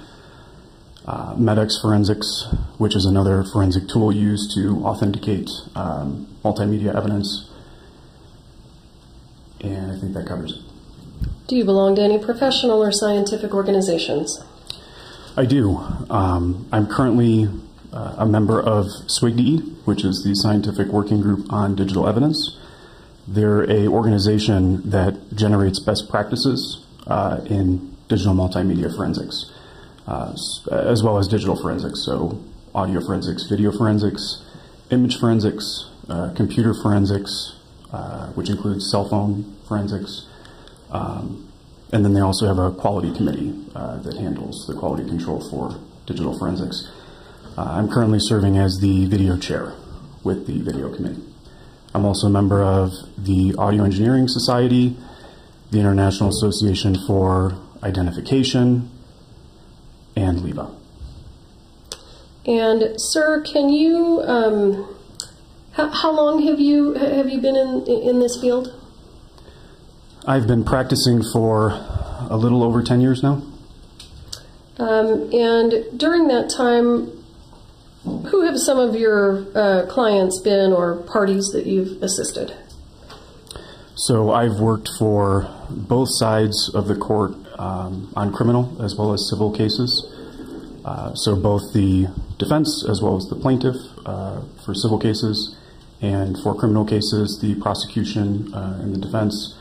Medex Forensics, which is another forensic tool used to authenticate multimedia evidence. And I think that covers it. Do you belong to any professional or scientific organizations? I do. I'm currently a member of SWIGDE, which is the Scientific Working Group on Digital Evidence. They're an organization that generates best practices in digital multimedia forensics, as well as digital forensics, so audio forensics, video forensics, image forensics, computer forensics, which includes cell phone forensics. And then they also have a quality committee that handles the quality control for digital forensics. I'm currently serving as the video chair with the video committee. I'm also a member of the Audio Engineering Society, the International Association for Identification, and LIVA. And sir, can you, how long have you been in this field? I've been practicing for a little over 10 years now. And during that time, who have some of your clients been or parties that you've assisted? So I've worked for both sides of the court on criminal as well as civil cases. So both the defense as well as the plaintiff for civil cases, and for criminal cases, the prosecution and the defense.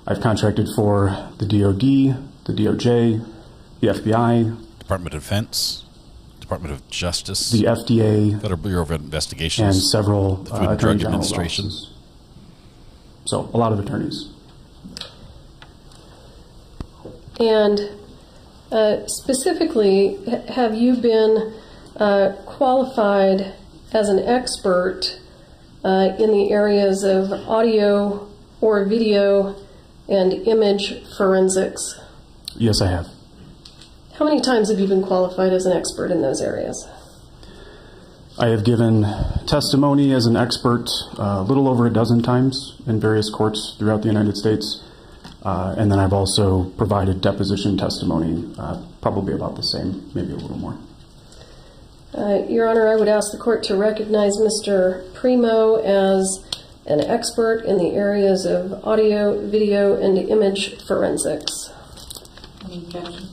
I've contracted for the DOD, the DOJ, the FBI, Department of Defense, Department of Justice, the FDA, Federal Bureau of Investigations, and several the Food and Drug Attorney General's Administration. offices. So a lot of attorneys. And specifically, have you been qualified as an expert in the areas of audio or video and image forensics? Yes, I have. How many times have you been qualified as an expert in those areas? I have given testimony as an expert a little over a dozen times in various courts throughout the United States. And then I've also provided deposition testimony, probably about the same, maybe a little more. Your Honor, I would ask the court to recognize Mr. Primo as an expert in the areas of audio, video, and image forensics. Any objection?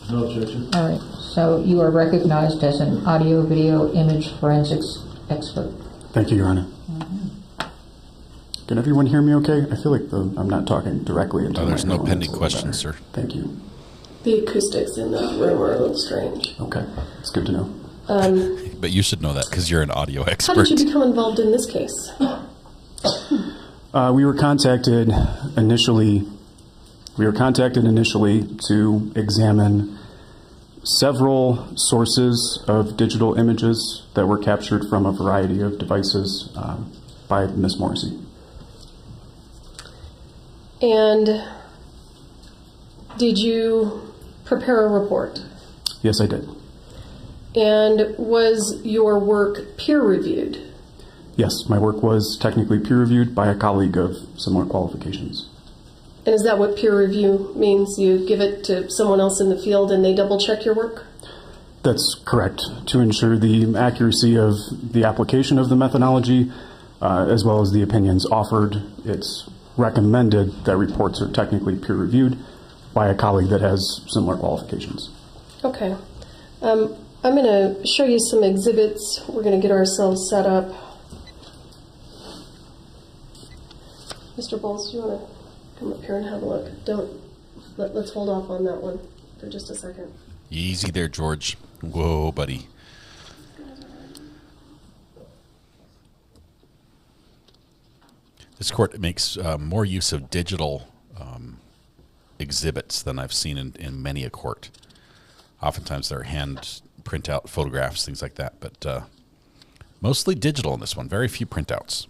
No objection. All right. So you are recognized as an audio, video, image forensics expert. Thank you, Your Honor. Can everyone hear me okay? I feel like I'm not talking directly into there's no pending That's questions, sir. Thank you. The acoustics in that room are a little strange. Okay, it's good to know. But you should know that because you're an audio expert. How did you become involved in this case? We were contacted initially to examine several sources of digital images that were captured from a variety of devices by Ms. Morrissey. And did you prepare a report? Yes, I did. And was your work peer-reviewed? Yes, my work was technically peer-reviewed by a colleague of similar qualifications. And is that what peer review means? You give it to someone else in the field and they double-check your work? That's correct. To ensure the accuracy of the application of the methodology, as well as the opinions offered, it's recommended that reports are technically peer-reviewed by a colleague that has similar qualifications. Okay. I'm going to show you some exhibits. We're going to get ourselves set up. Mr. Bowles, do you want to come up here and have a look? Let's hold off on that one for just a second. Easy there, George. Whoa, buddy. This court makes more use of digital exhibits than I've seen in many a court. Oftentimes they're hand print out photographs, things like that, but mostly digital in this one. Very few printouts.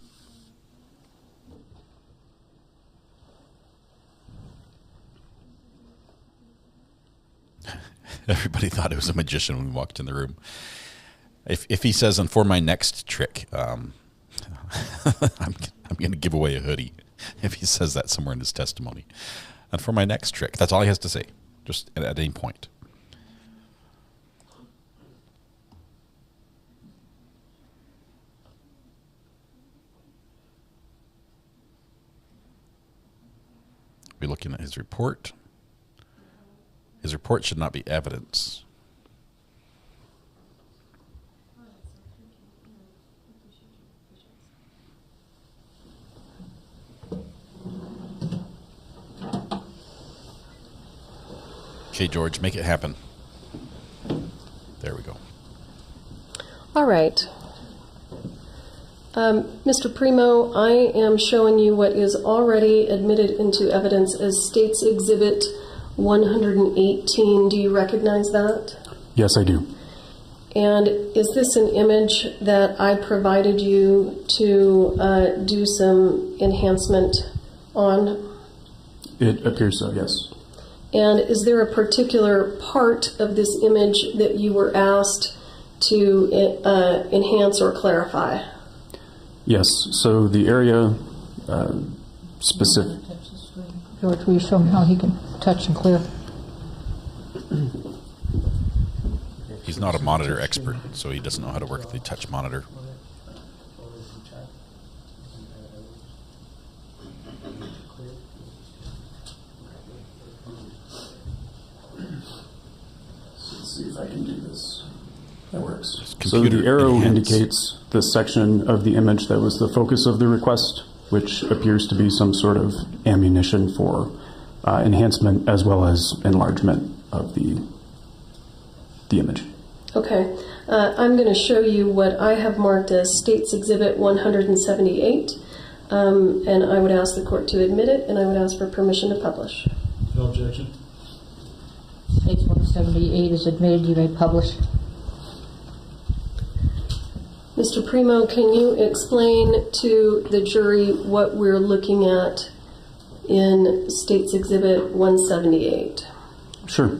Everybody thought it was a magician when we walked in the room. If he says, and for my next trick, I'm going to give away a hoodie if he says that somewhere in his testimony. And for my next trick, that's all he has to say, just at any point. looking at his report? His report should not be evidence. Okay, George, make it happen. There we go. All right. Mr. Primo, I am showing you what is already admitted into evidence as State's Exhibit 118. Do you recognize that? Yes, I do. And is this an image that I provided you to do some enhancement on? It appears so, yes. And is there a particular part of this image that you were asked to enhance or clarify? Yes, so the area specific. George, will you show him how he can touch and clear? He's not a monitor expert, so he doesn't know how to work the touch monitor. Let's see if I can do this. That works. So the arrow indicates the section of the image that was the focus of the request, which appears to be some sort of ammunition for enhancement as well as enlargement of the image. Okay. I'm going to show you what I have marked as State's Exhibit 178, and I would ask the court to admit it, and I would ask for permission to publish. No objection. State's 178 is admitted. You may publish. Mr. Primo, can you explain to the jury what we're looking at in State's Exhibit 178? Sure.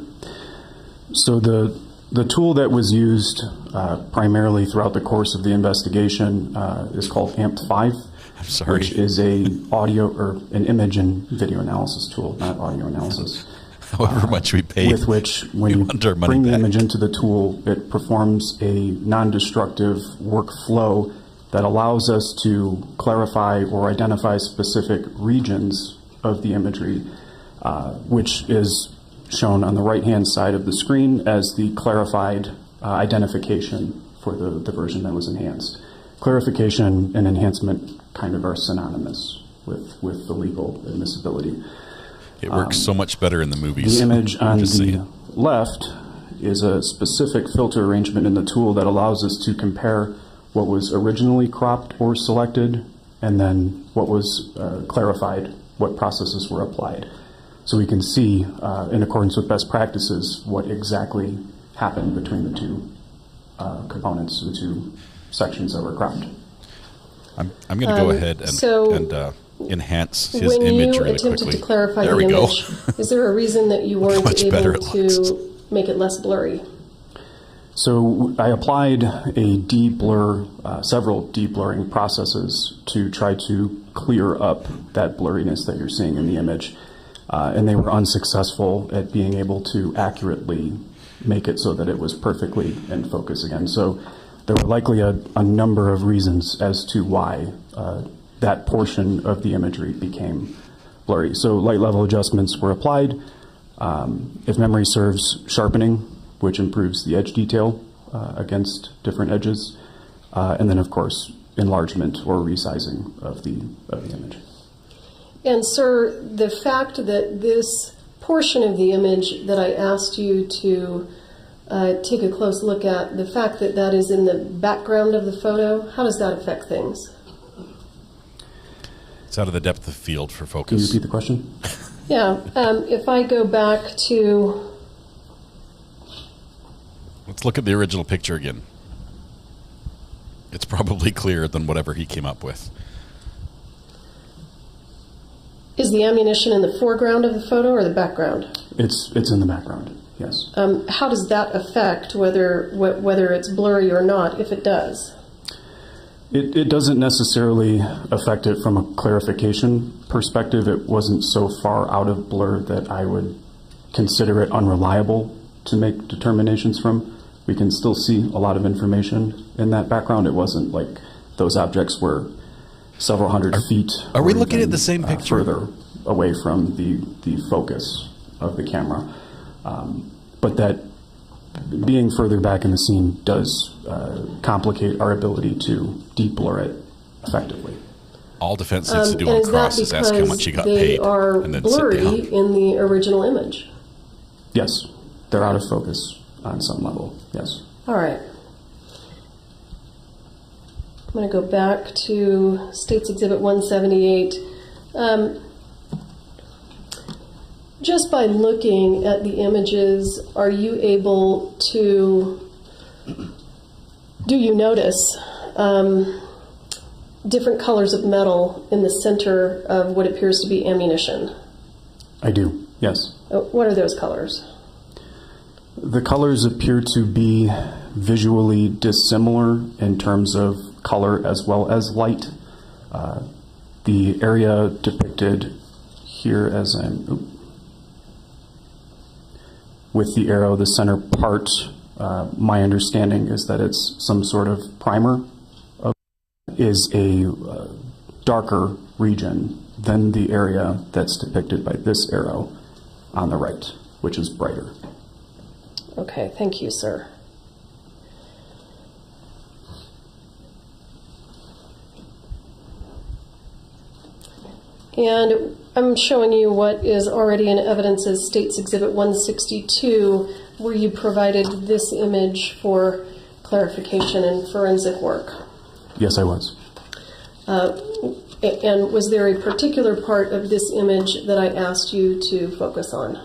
So the tool that was used primarily throughout the course of the investigation is called AMP5. I'm sorry. Which is an image and video analysis tool, not audio analysis. However much we pay, with which, when you bring the image into the tool, it performs a non-destructive workflow that allows us to clarify or identify specific regions of the imagery, which is shown on the right-hand side of the screen as the clarified identification for the version that was enhanced. Clarification and enhancement kind of are synonymous with the legal admissibility. It works so much better in the movies. The image on the left is a specific filter arrangement in the tool that allows us to compare what was originally cropped or selected and then what was clarified, what processes were applied. So we can see, in accordance with best practices, what exactly happened between the two components, the two sections that were cropped. I'm going to go ahead and enhance his image really quickly. When you attempted to clarify there the we image, is there a reason that you weren't able to make it less blurry? So I applied a de-blur, several de-blurring processes to try to clear up that blurriness that you're seeing in the image. And they were unsuccessful at being able to accurately make it so that it was perfectly in focus again. So there were likely a number of reasons as to why that portion of the imagery became blurry. So light level adjustments were applied. If memory serves, sharpening, which improves the edge detail against different edges. And then, of course, enlargement or resizing of the image. And sir, the fact that this portion of the image that I asked you to take a close look at, the fact that that is in the background of the photo, how does that affect things? It's out of the depth of field for focus. Can you repeat the question? Yeah, if I go back to... Let's look at the original picture again. It's probably clearer than whatever he came up with. Is the ammunition in the foreground of the photo or the background? It's in the background, yes. How does that affect whether it's blurry or not, if it does? It doesn't necessarily affect it from a clarification perspective. It wasn't so far out of blur that I would consider it unreliable to make determinations from. We can still see a lot of information in that background. It wasn't like those objects were several hundred feet. Are we looking at the same picture? Further away from the focus of the camera. But that being further back in the scene does complicate our ability to de-blur it effectively. All defense needs to do on Cross is ask how much he got paid. They are and then blurry sit down. in the original image. Yes, they're out of focus on some level, yes. All right. I'm going to go back to State's Exhibit 178. Just by looking at the images, are you able to, do you notice different colors of metal in the center of what appears to be ammunition? I do, yes. What are those colors? The colors appear to be visually dissimilar in terms of color as well as light. The area depicted here as with the arrow, the center part, my understanding is that it's some sort of primer, is a darker region than the area that's depicted by this arrow on the right, which is brighter. Okay, thank you, sir. And I'm showing you what is already in evidence as State's Exhibit 162, where you provided this image for clarification and forensic work. Yes, I was. And was there a particular part of this image that I asked you to focus on?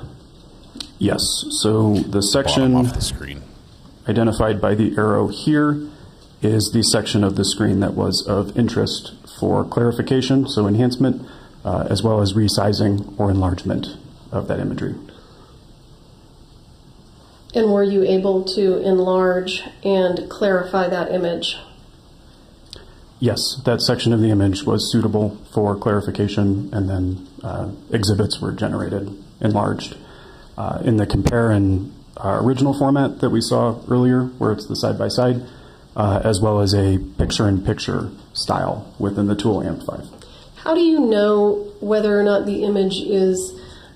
Yes, so the section off the screen identified by the arrow here is the section of the screen that was of interest for clarification, so enhancement, as well as resizing or enlargement of that imagery. And were you able to enlarge and clarify that image? Yes, that section of the image was suitable for clarification, and then exhibits were generated, enlarged. In the compare and original format that we saw earlier, where it's the side-by-side, as well as a picture-in-picture style within the tool AMP5. How do you know whether or not the image is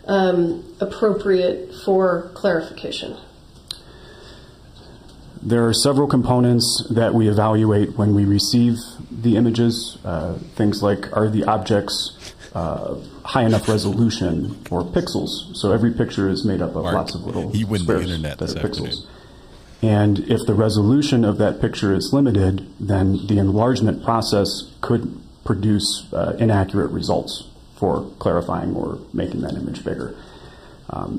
appropriate for clarification? There are several components that we evaluate when we receive the images. Things like, are the objects high enough resolution or pixels? So every picture is made up of lots of little squares that are pixels. And if the resolution of that picture is limited, then the enlargement process could produce inaccurate results for clarifying or making that image bigger.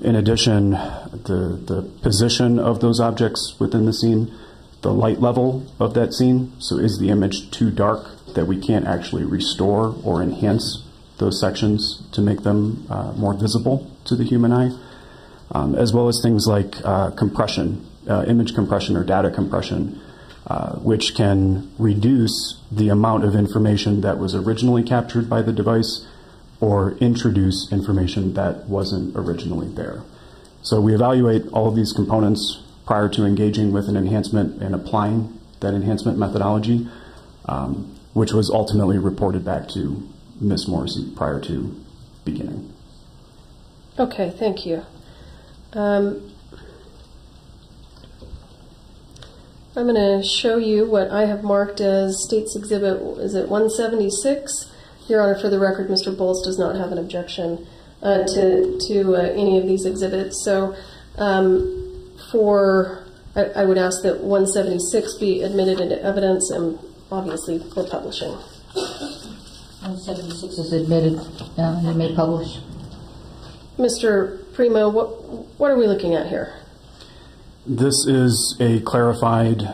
In addition, the position of those objects within the scene, the light level of that scene, so is the image too dark that we can't actually restore or enhance those sections to make them more visible to the human eye, as well as things like compression, image compression or data compression, which can reduce the amount of information that was originally captured by the device or introduce information that wasn't originally there. So we evaluate all of these components prior to engaging with an enhancement and applying that enhancement methodology, which was ultimately reported back to Ms. Morrissey prior to beginning. Okay, thank you. I'm going to show you what I have marked as State's Exhibit, is it 176? Your Honor, for the record, Mr. Bowles does not have an objection to any of these exhibits. So I would ask that 176 be admitted into evidence and obviously for publishing. 176 is admitted and you may publish. Mr. Primo, what are we looking at here? This is a clarified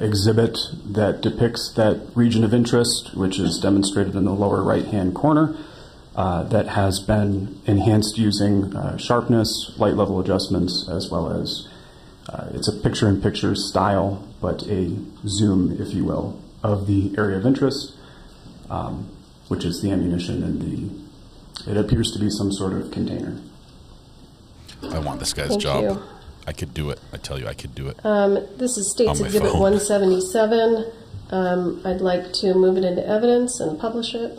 exhibit that depicts that region of interest, which is demonstrated in the lower right-hand corner, that has been enhanced using sharpness, light level adjustments, as well as it's a picture-in-picture style, but a zoom, if you will, of the area of interest, which is the ammunition and it appears to be some sort of container. I want this guy's Thank job. you. I could do it. I tell you, I could do it. This is State's On my Exhibit phone. 177. I'd like to move it into evidence and publish it.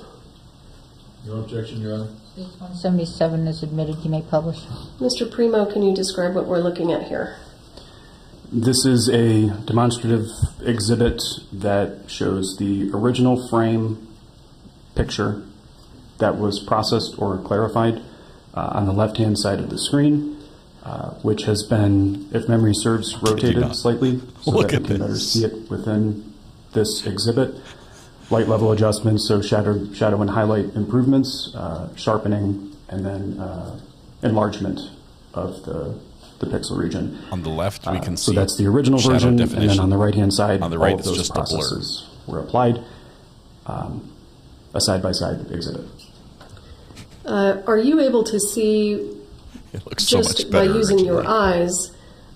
No objection, Your Honor. Page 177 is admitted. You may publish. Mr. Primo, can you describe what we're looking at here? This is a demonstrative exhibit that shows the original frame picture that was processed or clarified on the left-hand side of the screen, which has been, if memory serves, rotated slightly so that we can better see it within this exhibit. Light level adjustments, so shadow and highlight improvements, sharpening, and then enlargement of the pixel region. On the left, we can see. So that's the original version, and then on the right-hand side, on the right, all of those just processes were applied. A side-by-side exhibit. Are you able to see, it looks so just much by better, using your eyes,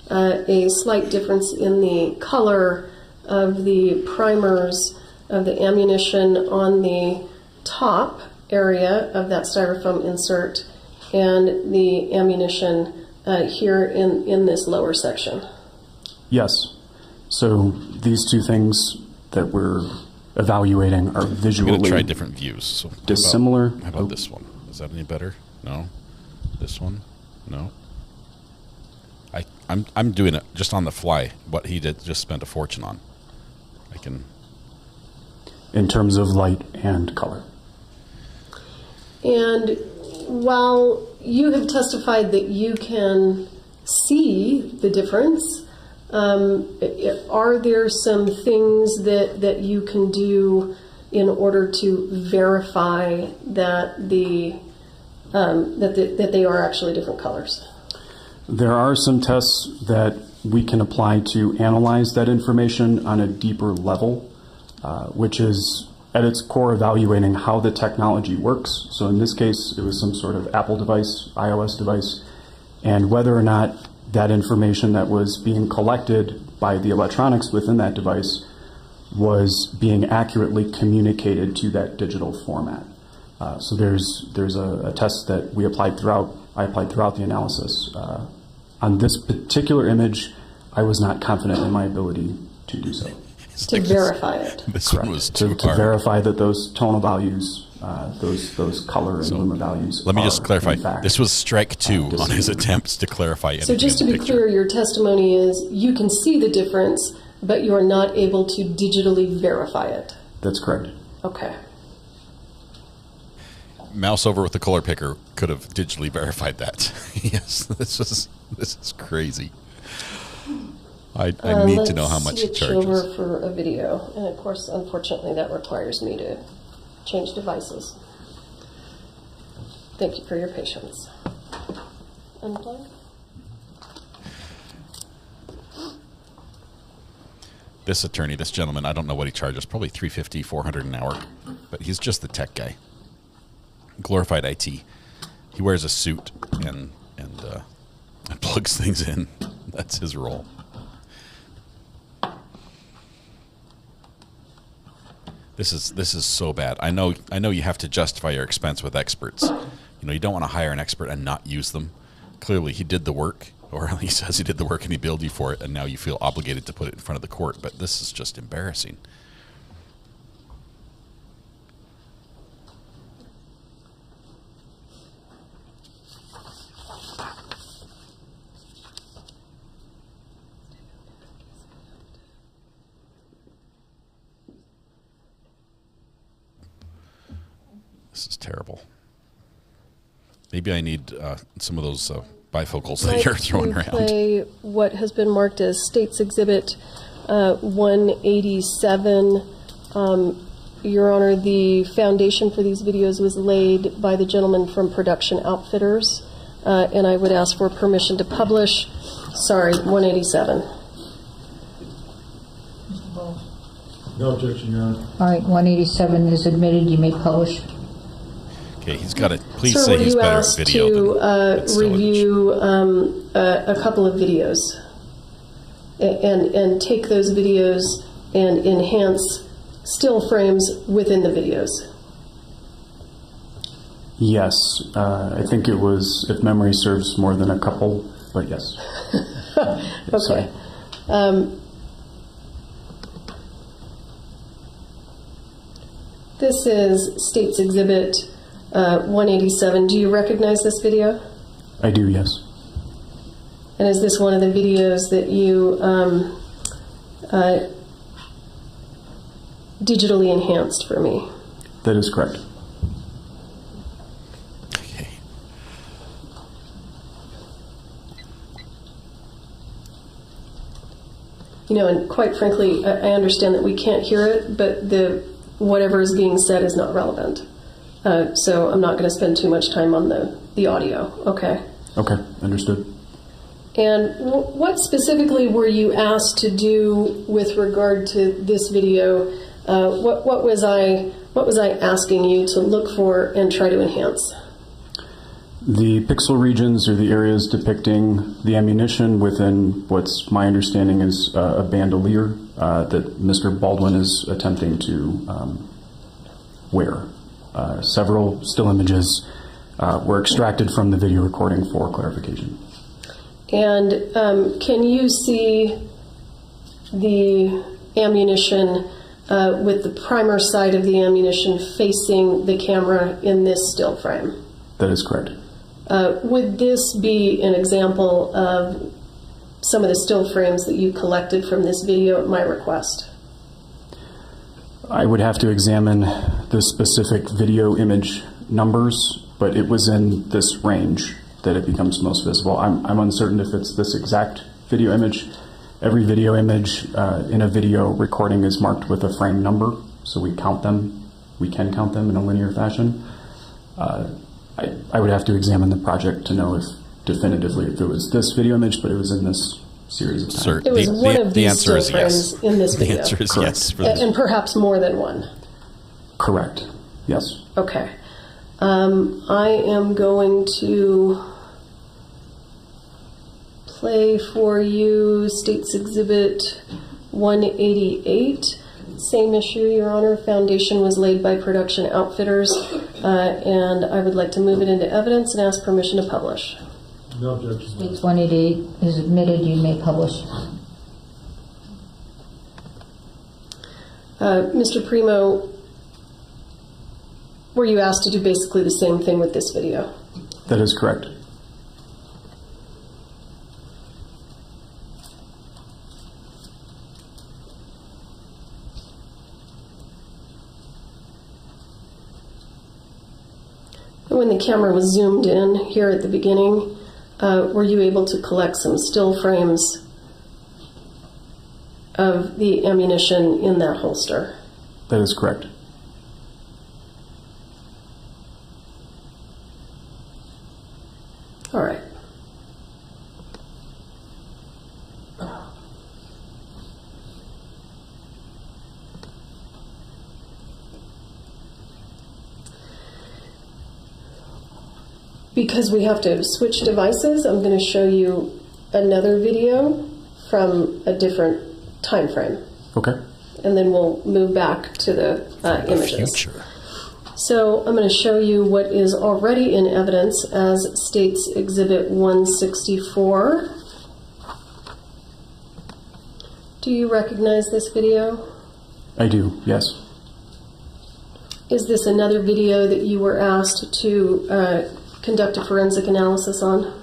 a slight difference in the color of the primers of the ammunition on the top area of that styrofoam insert and the ammunition here in this lower section? Yes. So these two things that we're evaluating are visually I'm going to try different views. So dissimilar. How about this one? Is that any better? No. This one? No. I'm doing it just on the fly. What he did just spent a fortune on. I can. In terms of light and color. And while you have testified that you can see the difference, are there some things that you can do in order to verify that that they are actually different colors? There are some tests that we can apply to analyze that information on a deeper level, which is at its core evaluating how the technology works. So in this case, it was some sort of Apple device, iOS device, and whether or not that information that was being collected by the electronics within that device was being accurately communicated to that digital format. So there's a test that I applied throughout the analysis. On this particular image, I was not confident in my ability to do so. To verify it. This one was too hard. To verify that those tonal values, those color and luma values. Let me just clarify. Fact, this was strike 2 on his attempts to clarify anything. So just to be clear, your testimony is you can see the difference, but you are not able to digitally verify it. That's correct. Okay. Mouse over with the color picker could have digitally verified that. Yes, this is crazy. I need to know how much it charges. Let's switch over for a video, and of course, unfortunately, that requires me to change devices. Thank you for your patience. Unplug. This attorney, this gentleman, I don't know what he charges, probably $350, $400 an hour, but he's just the tech guy. Glorified IT. He wears a suit and plugs things in. That's his role. This is so bad. I know you have to justify your expense with experts. You know, you don't want to hire an expert and not use them. Clearly, he did the work, or he says he did the work and he billed you for it, and now you feel obligated to put it in front of the court. But this is just embarrassing. This is terrible. Maybe I need some of those bifocals that you're throwing around. Play what has been marked as States Exhibit 187. Your Honor, the foundation for these videos was laid by the gentleman from Production Outfitters, and I would ask for permission to publish. Sorry, 187. No objection, Your Honor. All right, 187 is admitted. You may publish. Okay, he's got to please Sir, say he's better at asked video. to review a couple of videos and take those videos and enhance still frames within the videos. Yes, I think it was, if memory serves, more than a couple, but yes. Okay. This is States Exhibit 187. Do you recognize this video? I do, yes. And is this one of the videos that you digitally enhanced for me? That is correct. You know, and quite frankly, I understand that we can't hear it, but whatever is being said is not relevant. So I'm not going to spend too much time on the audio. Okay. Okay, understood. And what specifically were you asked to do with regard to this video? What was I asking you to look for and try to enhance? The pixel regions are the areas depicting the ammunition within what's my understanding is a bandolier that Mr. Baldwin is attempting to wear. Several still images were extracted from the video recording for clarification. And can you see the ammunition with the primer side of the ammunition facing the camera in this still frame? That is correct. Would this be an example of some of the still frames that you collected from this video at my request? I would have to examine the specific video image numbers, but it was in this range that it becomes most visible. I'm uncertain if it's this exact video image. Every video image in a video recording is marked with a frame number, so we count them. We can count them in a linear fashion. I would have to examine the project to know if definitively if it was this video image, but it was in this series of time. Sir, it was one of these still frames in this video. The answer is yes. And perhaps more than one. Correct. Yes. Okay. I am going to play for you State's Exhibit 188. Same issue, Your Honor. Foundation was laid by Production Outfitters, and I would like to move it into evidence and ask permission to publish. No objection. States 188 is admitted. You may publish. Mr. Primo, were you asked to do basically the same thing with this video? That is correct. When the camera was zoomed in here at the beginning, were you able to collect some still frames of the ammunition in that holster? That is correct. All right. Because we have to switch devices, I'm going to show you another video from a different time frame. Okay. And then we'll move back to the images. Future. So I'm going to show you what is already in evidence as State's Exhibit 164. Do you recognize this video? I do, yes. Is this another video that you were asked to conduct a forensic analysis on?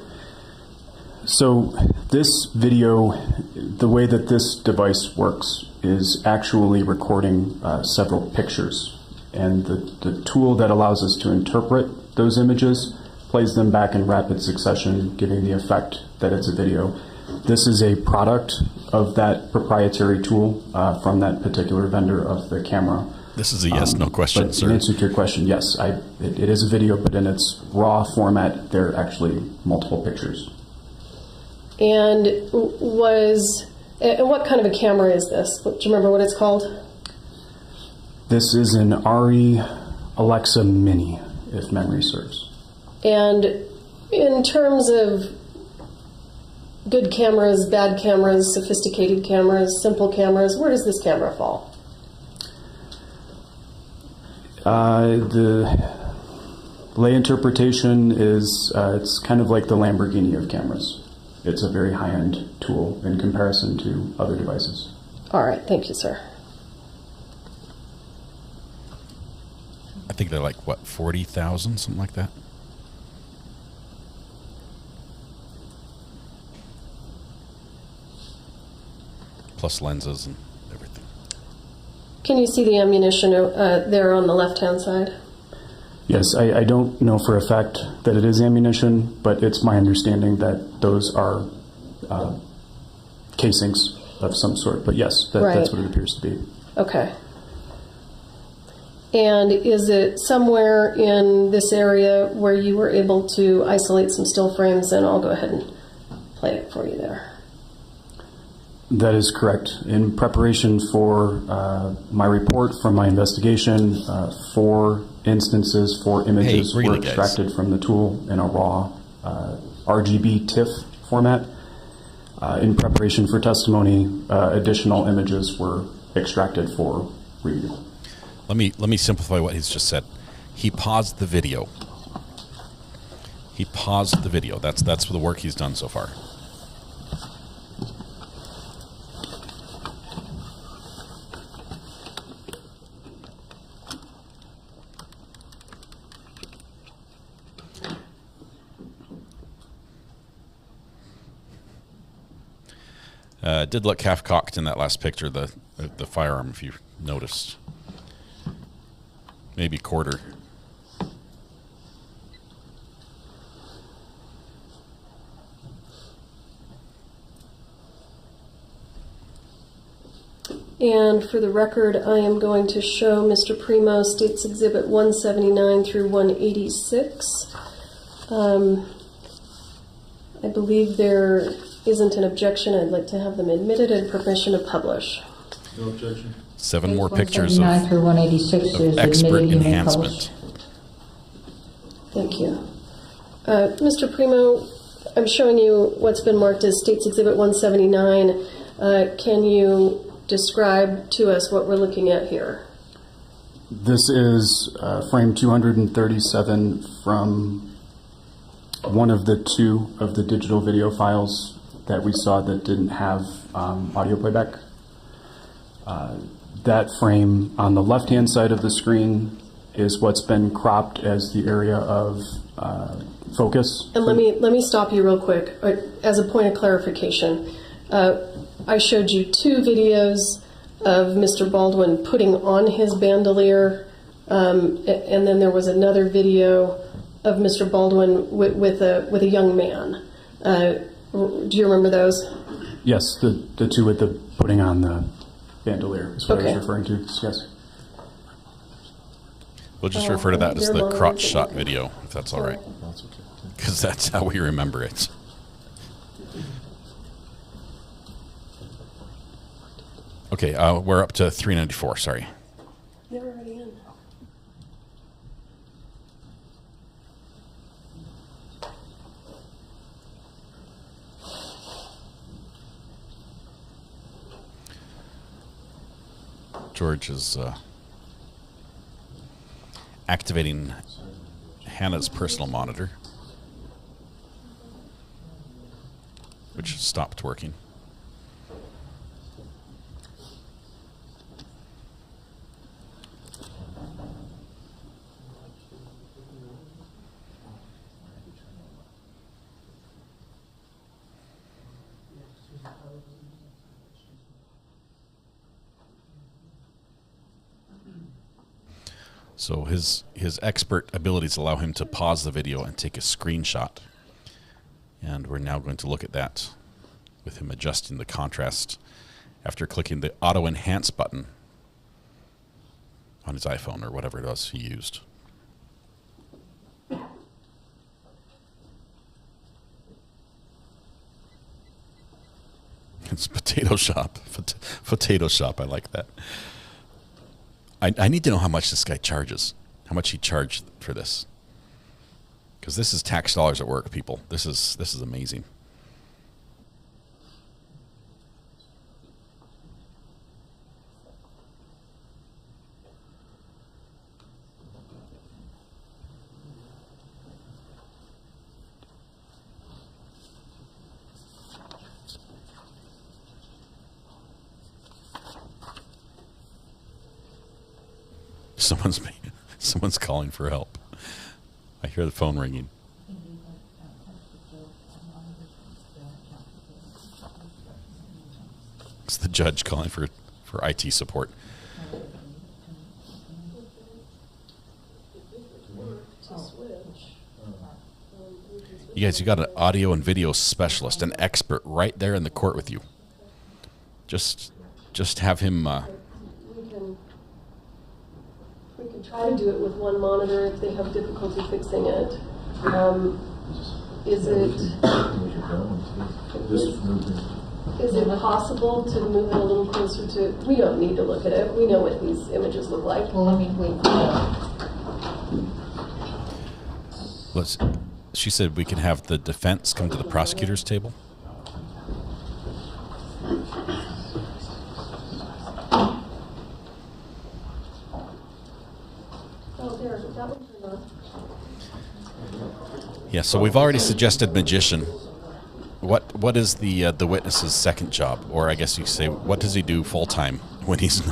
So this video, the way that this device works is actually recording several pictures. And the tool that allows us to interpret those images plays them back in rapid succession, giving the effect that it's a video. This is a product of that proprietary tool from that particular vendor of the camera. This is a yes/no question, but sir. In answer to your question, yes, it is a video, but in its raw format, there are actually multiple pictures. And what kind of a camera is this? Do you remember what it's called? This is an RE Alexa Mini, if memory serves. And in terms of good cameras, bad cameras, sophisticated cameras, simple cameras, where does this camera fall? The lay interpretation is it's kind of like the Lamborghini of cameras. It's a very high-end tool in comparison to other devices. All right, thank you, sir. I think they're like, what, 40,000, something like that? Plus lenses and everything. Can you see the ammunition there on the left-hand side? Yes, I don't know for a fact that it is ammunition, but it's my understanding that those are casings of some sort. But yes, that's what it appears to be. Okay. And is it somewhere in this area where you were able to isolate some still frames? And I'll go ahead and play it for you there. That is correct. In preparation for my report from my investigation, 4 instances, 4 images were extracted from the tool in a raw RGB TIFF format. In preparation for testimony, additional images were extracted for review. Let me simplify what he's just said. He paused the video. He paused the video. That's the work he's done so far. Did look half-cocked in that last picture, the firearm, if you noticed. Maybe quarter. And for the record, I am going to show Mr. Primo States Exhibit 179 through 186. I believe there isn't an objection. I'd like to have them admitted and permission to publish. No objection. 7 more pictures of expert enhancement. Thank you. Mr. Primo, I'm showing you what's been marked as States Exhibit 179. Can you describe to us what we're looking at here? This is frame 237 from one of the 2 of the digital video files that we saw that didn't have audio playback. That frame on the left-hand side of the screen is what's been cropped as the area of focus. And let me stop you real quick. As a point of clarification, I showed you 2 videos of Mr. Baldwin putting on his bandolier, and then there was another video of Mr. Baldwin with a young man. Do you remember those? Yes, the 2 with the putting on the bandolier is what I was referring to. Yes. We'll just refer to that as the crotch shot video, if that's all right. Because that's how we remember it. Okay, we're up to 394, sorry. They're already in. George is activating Hannah's personal monitor, which stopped working. So his expert abilities allow him to pause the video and take a screenshot. And we're now going to look at that with him adjusting the contrast after clicking the auto enhance button on his iPhone or whatever it was he used. It's potato shop. Potato shop, I like that. I need to know how much this guy charges, how much he charged for this. Because this is tax dollars at work, people. This is amazing. Someone's calling for help. I hear the phone ringing. It's the judge calling for IT support. You guys, you got an audio and video specialist, an expert right there in the court with you. Just have him. We can try to do it with one monitor if they have difficulty fixing it. Is it possible to move it a little closer to? We don't need to look at it. We know what these images look like. Well, let me wait. She said we can have the defense come to the prosecutor's table. Yeah, so we've already suggested magician. What is the witness's second job, or I guess you say, what does he do full time when he's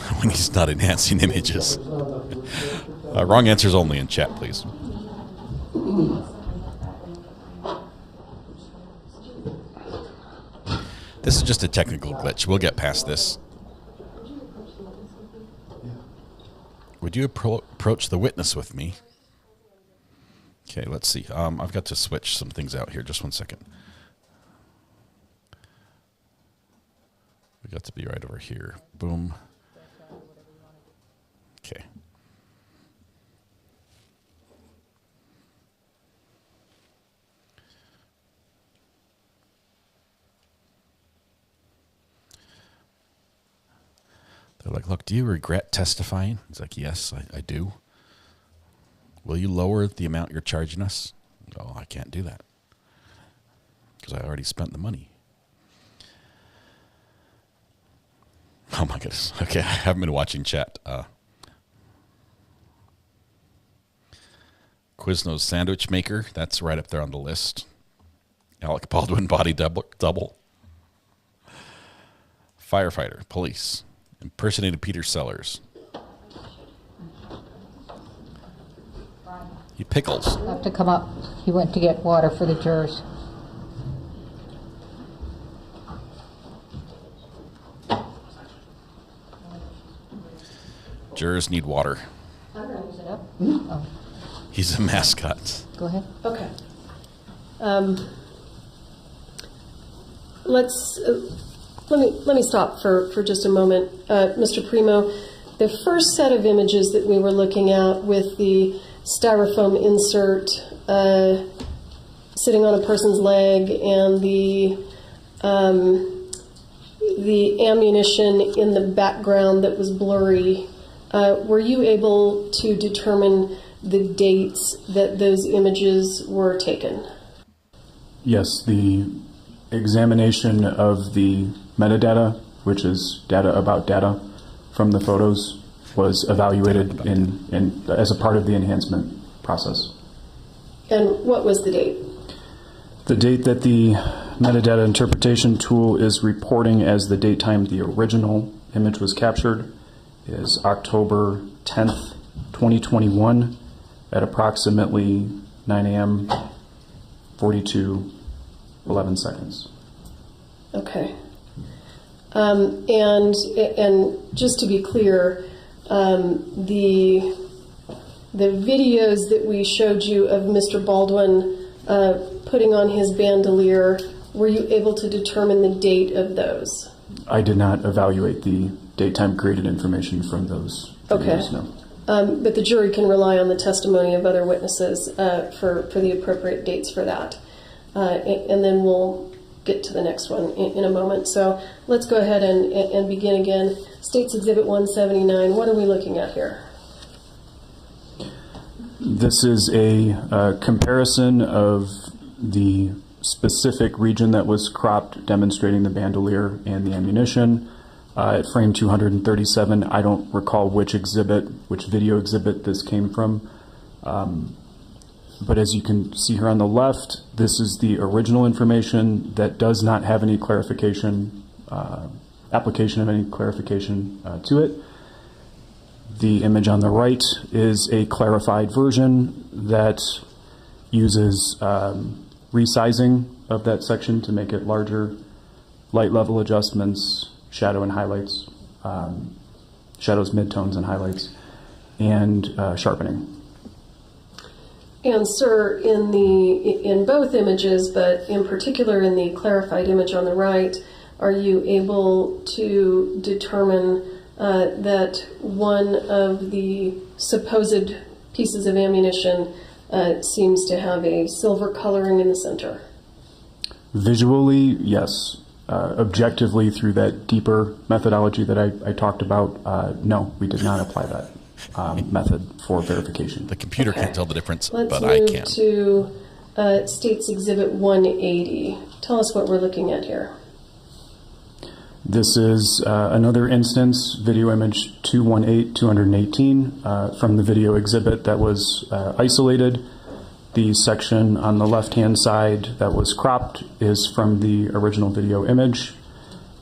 not enhancing images? Wrong answers only in chat, please. This is just a technical glitch. We'll get past this. Would you approach the witness with me? Okay, let's see. I've got to switch some things out here. Just one second. We got to be right over here. Boom. Okay. They're like, look, do you regret testifying? He's like, yes, I do. Will you lower the amount you're charging us? Oh, I can't do that because I already spent the money. Oh my goodness. Okay, I haven't been watching chat. Quiznos sandwich maker, that's right up there on the list. Alec Baldwin body double. Firefighter, police. Impersonated Peter Sellers. Pickles. Have to come up. He went to get water for the jurors. Jurors need water. Is it up? Oh. He's a mascot. Go ahead. Okay. Let me stop for just a moment, Mr. Primo. The first set of images that we were looking at with the styrofoam insert sitting on a person's leg and the ammunition in the background that was blurry, were you able to determine the dates that those images were taken? Yes, the examination of the metadata, which is data about data from the photos, was evaluated in as a part of the enhancement process. And what was the date? The date that the metadata interpretation tool is reporting as the date time the original image was captured is October 10th, 2021 at approximately 9 a.m. 42:11 seconds. Okay. And just to be clear, the videos that we showed you of Mr. Baldwin putting on his bandolier, were you able to determine the date of those? I did not evaluate the date-time created information from those videos, okay. No. But the jury can rely on the testimony of other witnesses for the appropriate dates for that. And then we'll get to the next one in a moment. So let's go ahead and begin again. States Exhibit 179, what are we looking at here? This is a comparison of the specific region that was cropped, demonstrating the bandolier and the ammunition. At frame 237, I don't recall which video exhibit this came from. But as you can see here on the left, this is the original information that does not have any clarification, application of any clarification to it. The image on the right is a clarified version that uses resizing of that section to make it larger, light level adjustments, shadow and highlights, shadows, midtones, and highlights, and sharpening. And sir, in both images, but in particular in the clarified image on the right, are you able to determine that one of the supposed pieces of ammunition seems to have a silver coloring in the center? Visually, yes. Objectively, through that deeper methodology that I talked about, no, we did not apply that method for verification. The computer can't tell the difference, Let's but I move can. to State's Exhibit 180. Tell us what we're looking at here. This is another instance, video image 218 from the video exhibit that was isolated. The section on the left-hand side that was cropped is from the original video image.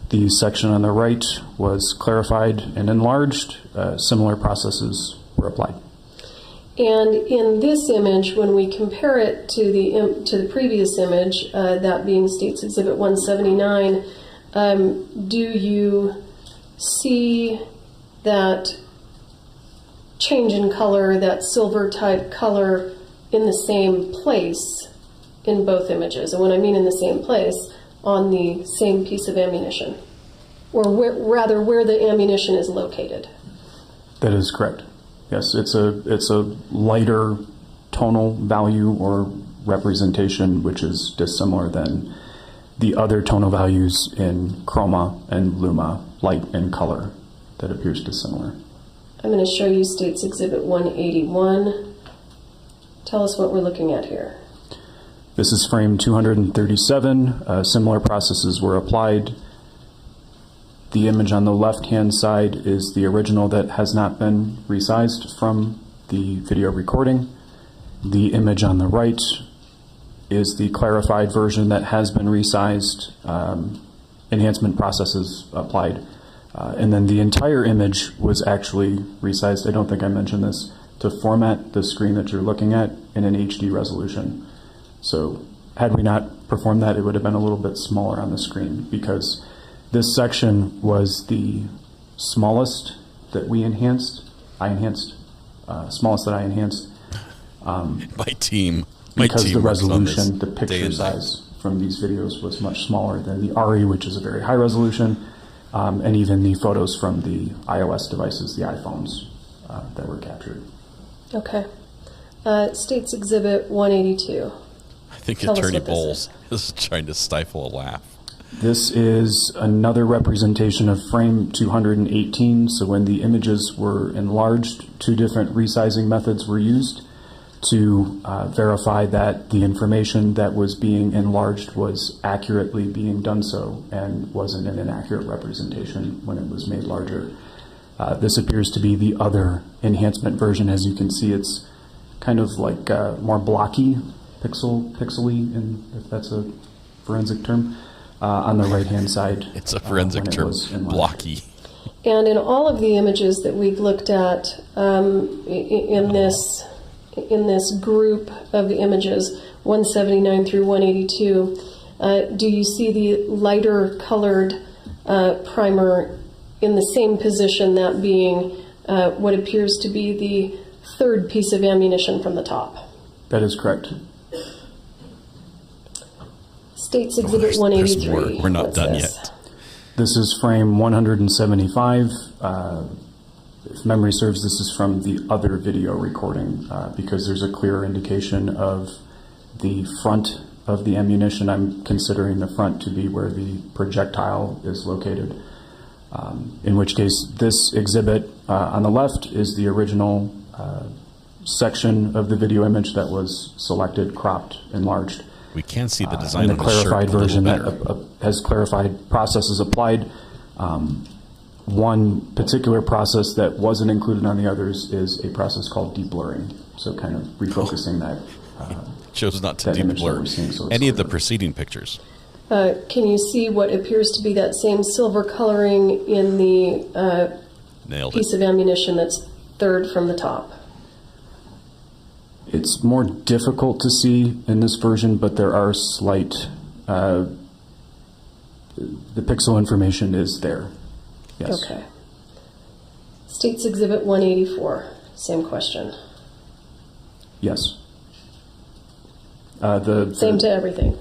The section on the right was clarified and enlarged. Similar processes were applied. And in this image, when we compare it to the previous image, that being State's Exhibit 179, do you see that change in color, that silver type color, in the same place in both images? And when I mean in the same place, on the same piece of ammunition, or rather where the ammunition is located? That is correct. Yes, it's a lighter tonal value or representation, which is dissimilar than the other tonal values in chroma and luma, light and color, that appears dissimilar. I'm going to show you State's Exhibit 181. Tell us what we're looking at here. This is frame 237. Similar processes were applied. The image on the left-hand side is the original that has not been resized from the video recording. The image on the right is the clarified version that has been resized, enhancement processes applied. And then the entire image was actually resized, I don't think I mentioned this, to format the screen that you're looking at in an HD resolution. So had we not performed that, it would have been a little bit smaller on the screen, because this section was the smallest that we enhanced. Smallest that I enhanced. My team Because the works on this resolution, the day picture and night. size from these videos was much smaller than the RE, which is a very high resolution, and even the photos from the iOS devices, the iPhones, that were captured. Okay. State's Exhibit 182. I think Tell us Attorney what this Bowles is trying to stifle a laugh. This is another representation of frame 218. So when the images were enlarged, two different resizing methods were used to verify that the information that was being enlarged was accurately being done so and wasn't an inaccurate representation when it was made larger. This appears to be the other enhancement version. As you can see, it's kind of like more blocky, pixely, if that's a forensic term, on the right-hand side. It's a forensic term, blocky. And in all of the images that we've looked at in this group of images, 179 through 182, do you see the lighter colored primer in the same position, that being what appears to be the third piece of ammunition from the top? That is correct. State's Exhibit 183. We're not What's done this? yet. This is frame 175. If memory serves, this is from the other video recording because there's a clear indication of the front of the ammunition. I'm considering the front to be where the projectile is located. In which case, this exhibit on the left is the original section of the video image that was selected, cropped, enlarged. We can see the design and the of the shirt clarified a little version better. that has clarified processes applied. One particular process that wasn't included on the others is a process called deblurring. So kind of refocusing that. Chose not to that image that deblur we're seeing, so it's any of the preceding pictures. Can you see what appears to be that same silver coloring in the Nailed piece it. of ammunition that's third from the top. It's more difficult to see in this version, but there are slight, the pixel information is there. Yes. Okay. State's Exhibit 184, same question. Yes. Same to everything.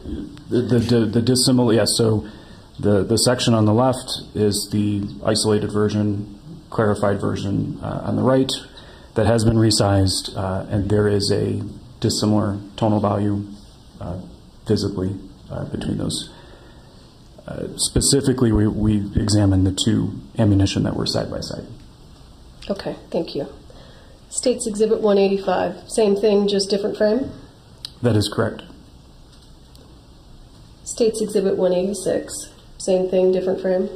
The dissimilar, yes. So the section on the left is the isolated version, clarified version on the right that has been resized, and there is a dissimilar tonal value visibly between those. Specifically, we examined the two ammunition that were side by side. Okay, thank you. State's Exhibit 185, same thing, just different frame? That is correct. State's Exhibit 186, same thing, different frame?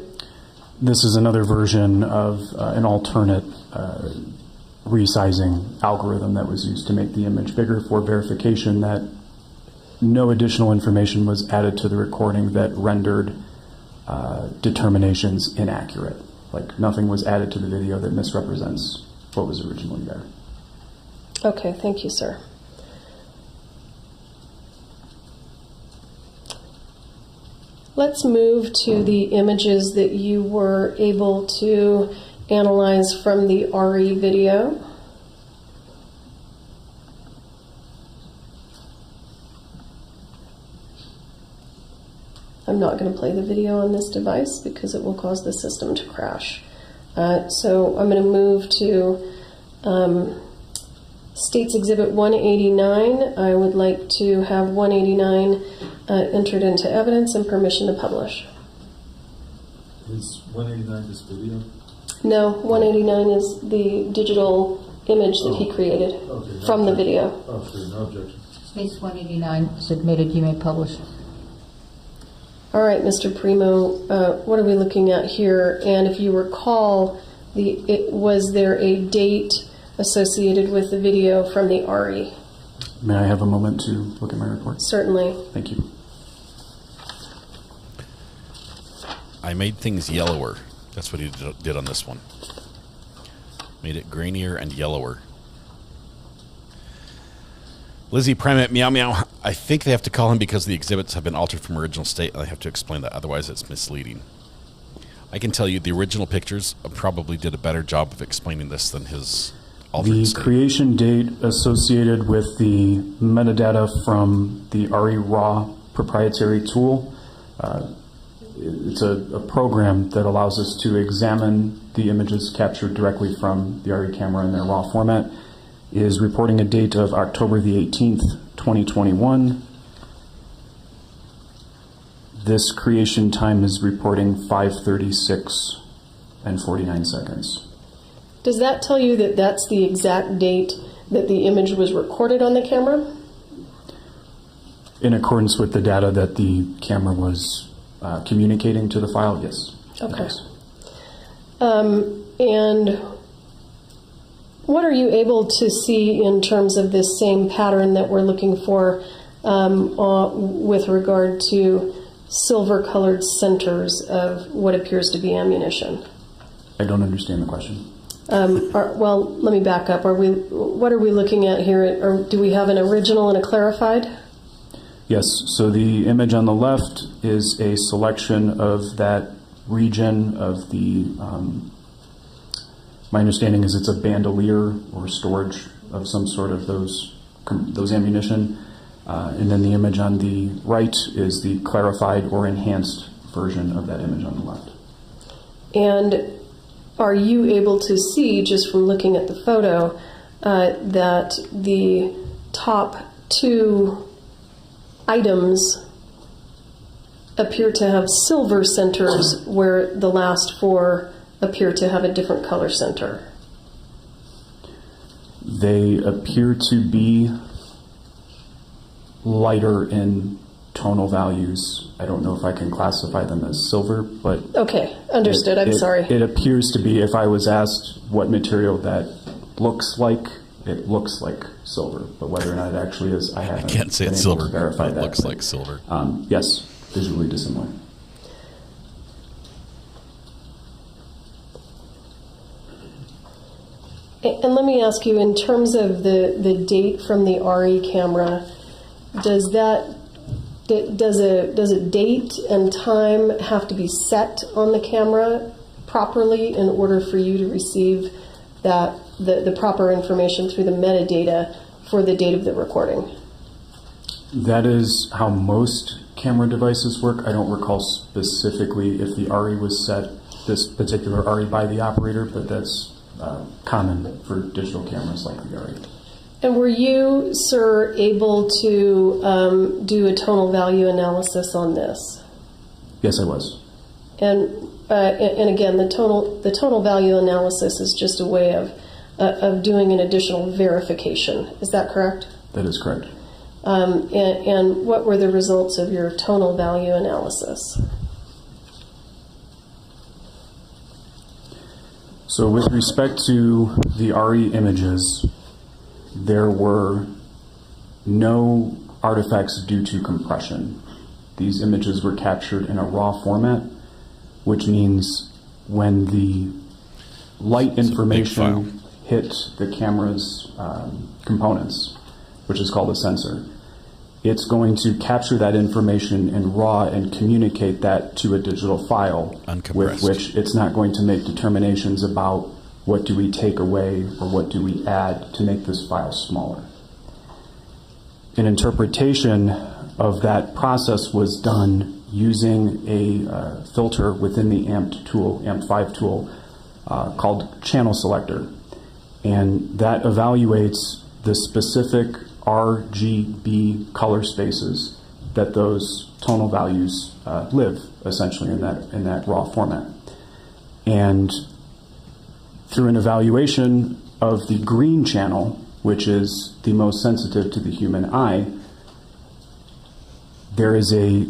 This is another version of an alternate resizing algorithm that was used to make the image bigger for verification that no additional information was added to the recording that rendered determinations inaccurate. Like nothing was added to the video that misrepresents what was originally there. Okay, thank you, sir. Let's move to the images that you were able to analyze from the RE video. I'm not going to play the video on this device because it will cause the system to crash. So I'm going to move to State's Exhibit 189. I would like to have 189 entered into evidence and permission to publish. Is 189 this video? No, 189 is the digital image that he created from the video. Okay, no objection. Case 189 is admitted. You may publish. All right, Mr. Primo, what are we looking at here? And if you recall, was there a date associated with the video from the RE? May I have a moment to look at my report? Certainly. Thank you. I made things yellower. That's what he did on this one. Made it grainier and yellower. Lizzie Primate Meow Meow. I think they have to call him because the exhibits have been altered from original state. I have to explain that, otherwise it's misleading. I can tell you the original pictures probably did a better job of explaining this than his altered state. The creation date associated with the metadata from the RE Raw proprietary tool, it's a program that allows us to examine the images captured directly from the RE camera in their raw format, is reporting a date of October the 18th, 2021. This creation time is reporting 5:36 and 49 seconds. Does that tell you that that's the exact date that the image was recorded on the camera? In accordance with the data that the camera was communicating to the file, yes. Okay. And what are you able to see in terms of this same pattern that we're looking for with regard to silver-colored centers of what appears to be ammunition? I don't understand the question. Well, let me back up. What are we looking at here? Or do we have an original and a clarified? Yes, so the image on the left is a selection of that region of the, my understanding is it's a bandolier or storage of some sort of those ammunition. And then the image on the right is the clarified or enhanced version of that image on the left. And are you able to see, just from looking at the photo, that the top two items appear to have silver centers where the last four appear to have a different color center? They appear to be lighter in tonal values. I don't know if I can classify them as silver, but... Okay, understood. I'm sorry. It appears to be, if I was asked what material that looks like, it looks like silver, but whether or not it actually is, I can't say it's silver, verify but it that. looks like silver. Yes, visually dissimilar. And let me ask you, in terms of the date from the RE camera, does a date and time have to be set on the camera properly in order for you to receive the proper information through the metadata for the date of the recording? That is how most camera devices work. I don't recall specifically if the RE was set, this particular RE, by the operator, but that's common for digital cameras like the RE. And were you, sir, able to do a tonal value analysis on this? Yes, I was. And again, the tonal value analysis is just a way of doing an additional verification. Is that correct? That is correct. And what were the results of your tonal value analysis? So with respect to the RE images, there were no artifacts due to compression. These images were captured in a raw format, which means when the light information hit the camera's components, which is called a sensor, it's going to capture that information in raw and communicate that to a digital file, with which it's not going to make determinations about what do we take away or what do we add to make this file smaller. An interpretation of that process was done using a filter within the AMP5 tool called channel selector, and that evaluates the specific RGB color spaces that those tonal values live essentially in that raw format. And through an evaluation of the green channel, which is the most sensitive to the human eye, there is a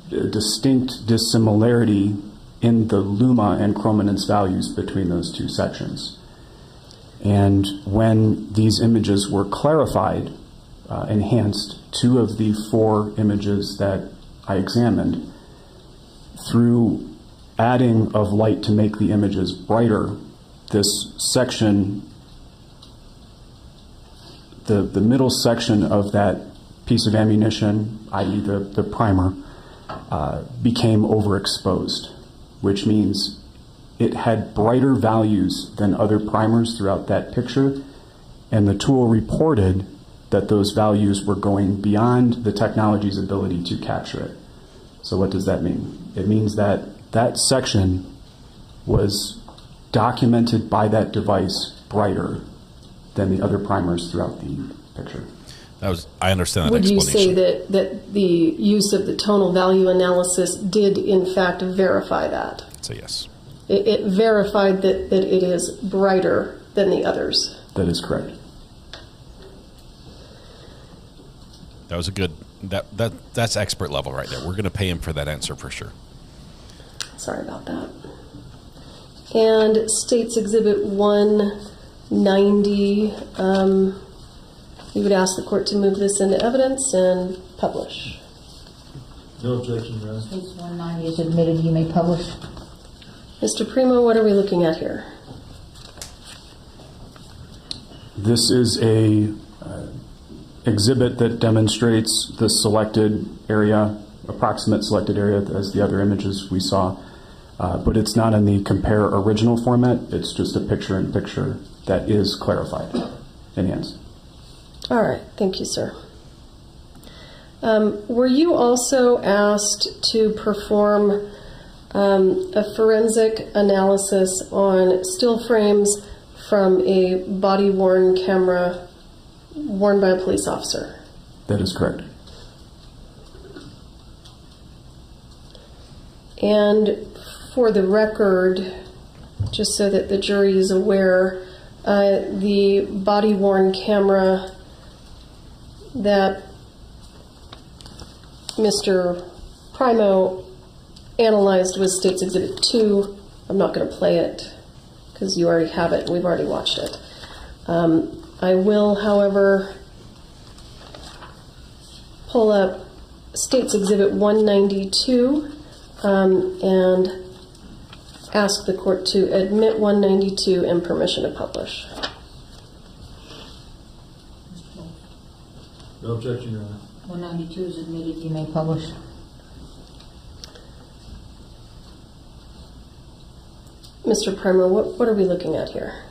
distinct dissimilarity in the luma and chrominance values between those two sections. And when these images were clarified, enhanced, 2 of the 4 images that I examined, through adding of light to make the images brighter, this section, the middle section of that piece of ammunition, i.e. the primer, became overexposed, which means it had brighter values than other primers throughout that picture, and the tool reported that those values were going beyond the technology's ability to capture it. So what does that mean? It means that that section was documented by that device brighter than the other primers throughout the picture. I understand that Would you explanation. say that the use of the tonal value analysis did in fact verify that? I'd say yes. It verified that it is brighter than the others. That is correct. That was a good, that's expert level right there. We're going to pay him for that answer for sure. Sorry about that. And States Exhibit 190, we would ask the court to move this into evidence and publish. No objection, Your Honor. Case 190 is admitted. You may publish. Mr. Primo, what are we looking at here? This is a exhibit that demonstrates the selected area, approximate selected area, as the other images we saw, but it's not in the compare original format. It's just a picture-in-picture that is clarified, enhanced. All right, thank you, sir. Were you also asked to perform a forensic analysis on still frames from a body-worn camera worn by a police officer? That is correct. And for the record, just so that the jury is aware, the body-worn camera that Mr. Primo analyzed was States Exhibit 2. I'm not going to play it because you already have it and we've already watched it. I will, however, pull up States Exhibit 192 and ask the court to admit 192 and permission to publish. No objection, Your Honor. 192 is admitted. You may publish. Mr. Primer, what are we looking at here?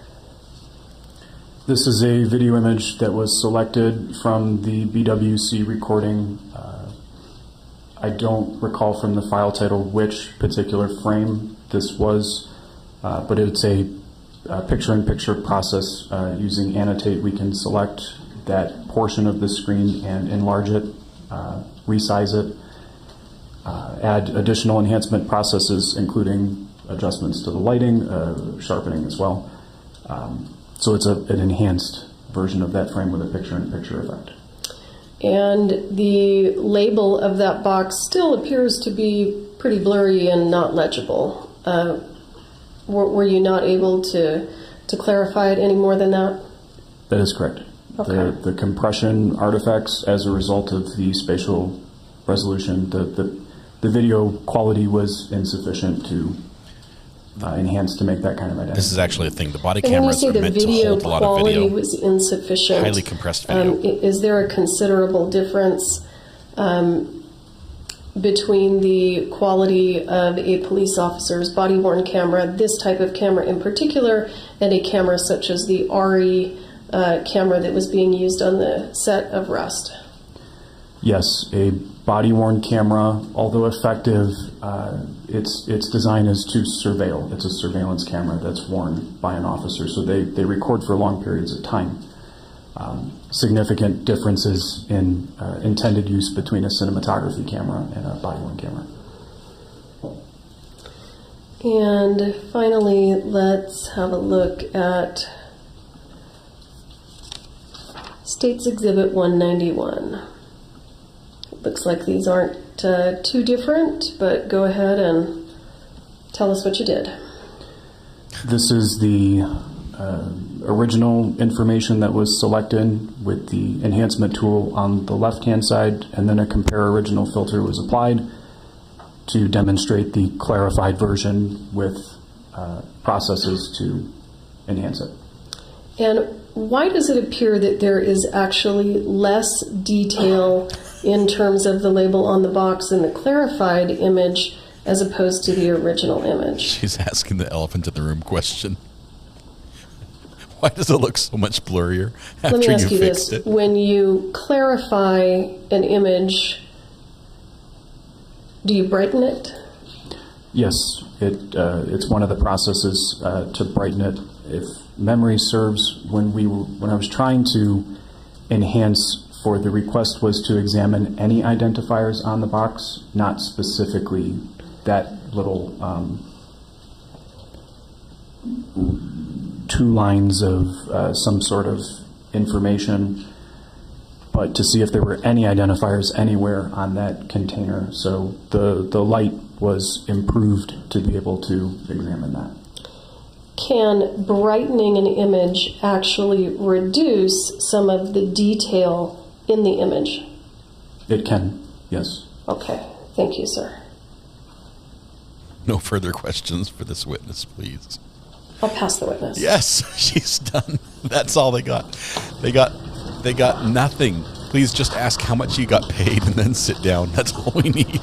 This is a video image that was selected from the BWC recording. I don't recall from the file title which particular frame this was, but it's a picture-in-picture process. Using Annotate, we can select that portion of the screen and enlarge it, resize it, add additional enhancement processes, including adjustments to the lighting, sharpening as well. So it's an enhanced version of that frame with a picture-in-picture effect. And the label of that box still appears to be pretty blurry and not legible. Were you not able to clarify it any more than that? That is correct. Okay. The compression artifacts as a result of the spatial resolution, the video quality was insufficient to enhance to make that kind of identity. This is actually a thing. The body And when you cameras say are the meant to video hold a lot of quality video. was insufficient, Highly compressed video. Is there a considerable difference between the quality of a police officer's body-worn camera, this type of camera in particular, and a camera such as the RE camera that was being used on the set of Rust? Yes, a body-worn camera, although effective, its design is to surveil. It's a surveillance camera that's worn by an officer, so they record for long periods of time. Significant differences in intended use between a cinematography camera and a body-worn camera. And finally, let's have a look at State's Exhibit 191. Looks like these aren't too different, but go ahead and tell us what you did. This is the original information that was selected with the enhancement tool on the left-hand side, and then a compare original filter was applied to demonstrate the clarified version with processes to enhance it. And why does it appear that there is actually less detail in terms of the label on the box in the clarified image as opposed to the original image? She's asking the elephant in the room question. Why does it look so much blurrier after Let me ask you fixed this. it? When you clarify an image, do you brighten it? Yes, it's one of the processes to brighten it. If memory serves, when I was trying to enhance for the request was to examine any identifiers on the box, not specifically that little 2 lines of some sort of information, but to see if there were any identifiers anywhere on that container. So the light was improved to be able to examine that. Can brightening an image actually reduce some of the detail in the image? It can, yes. Okay, thank you, sir. No further questions for this witness, please. I'll pass the witness. Yes, she's done. That's all they got. They got nothing. Please just ask how much you got paid and then sit down. That's all we need.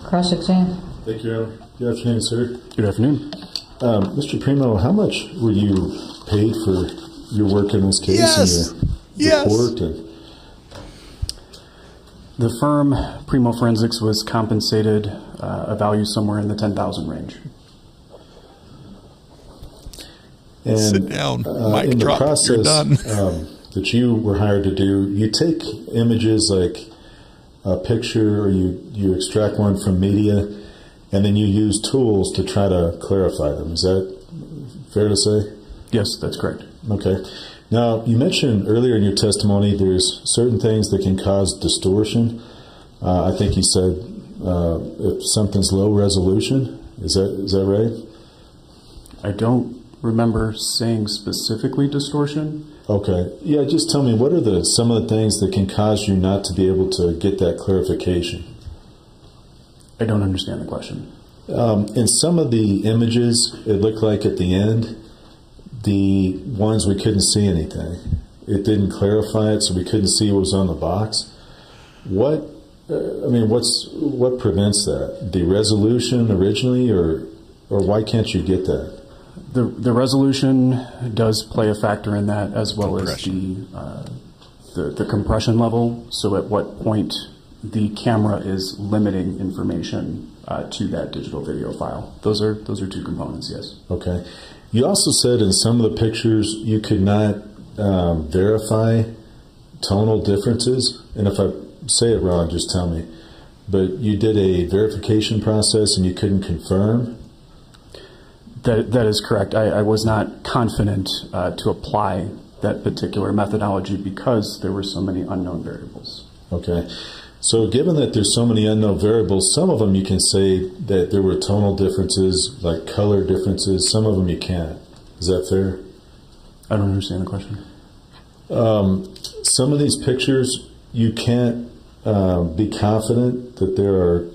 Cross-exam. Thank you, Your Honor. Good afternoon, sir. Good afternoon. Mr. Primo, how much were you paid for your work in this case? Yes. And your report? And The firm, Primo Forensics, was compensated a value somewhere in the 10,000 range. And, sit down. Mic in drop. the process You're done. that you were hired to do, you take images like a picture, or you extract one from media, and then you use tools to try to clarify them. Is that fair to say? Yes, that's correct. Okay. Now, you mentioned earlier in your testimony there's certain things that can cause distortion. I think you said if something's low resolution. Is that right? I don't remember saying specifically distortion. Okay. Yeah, just tell me, what are some of the things that can cause you not to be able to get that clarification? I don't understand the question. In some of the images, it looked like at the end, the ones we couldn't see anything. It didn't clarify it, so we couldn't see what was on the box. What prevents that? The resolution originally, or why can't you get that? The resolution does play a factor in that, as well as the compression level. So at what point the camera is limiting information to that digital video file. Those are two components, yes. Okay. You also said in some of the pictures you could not verify tonal differences, and if I say it wrong, just tell me. But you did a verification process and you couldn't confirm? That is correct. I was not confident to apply that particular methodology because there were so many unknown variables. Okay. So given that there's so many unknown variables, some of them you can say that there were tonal differences, like color differences. Some of them you can't. Is that fair? I don't understand the question. Some of these pictures, you can't be confident that there are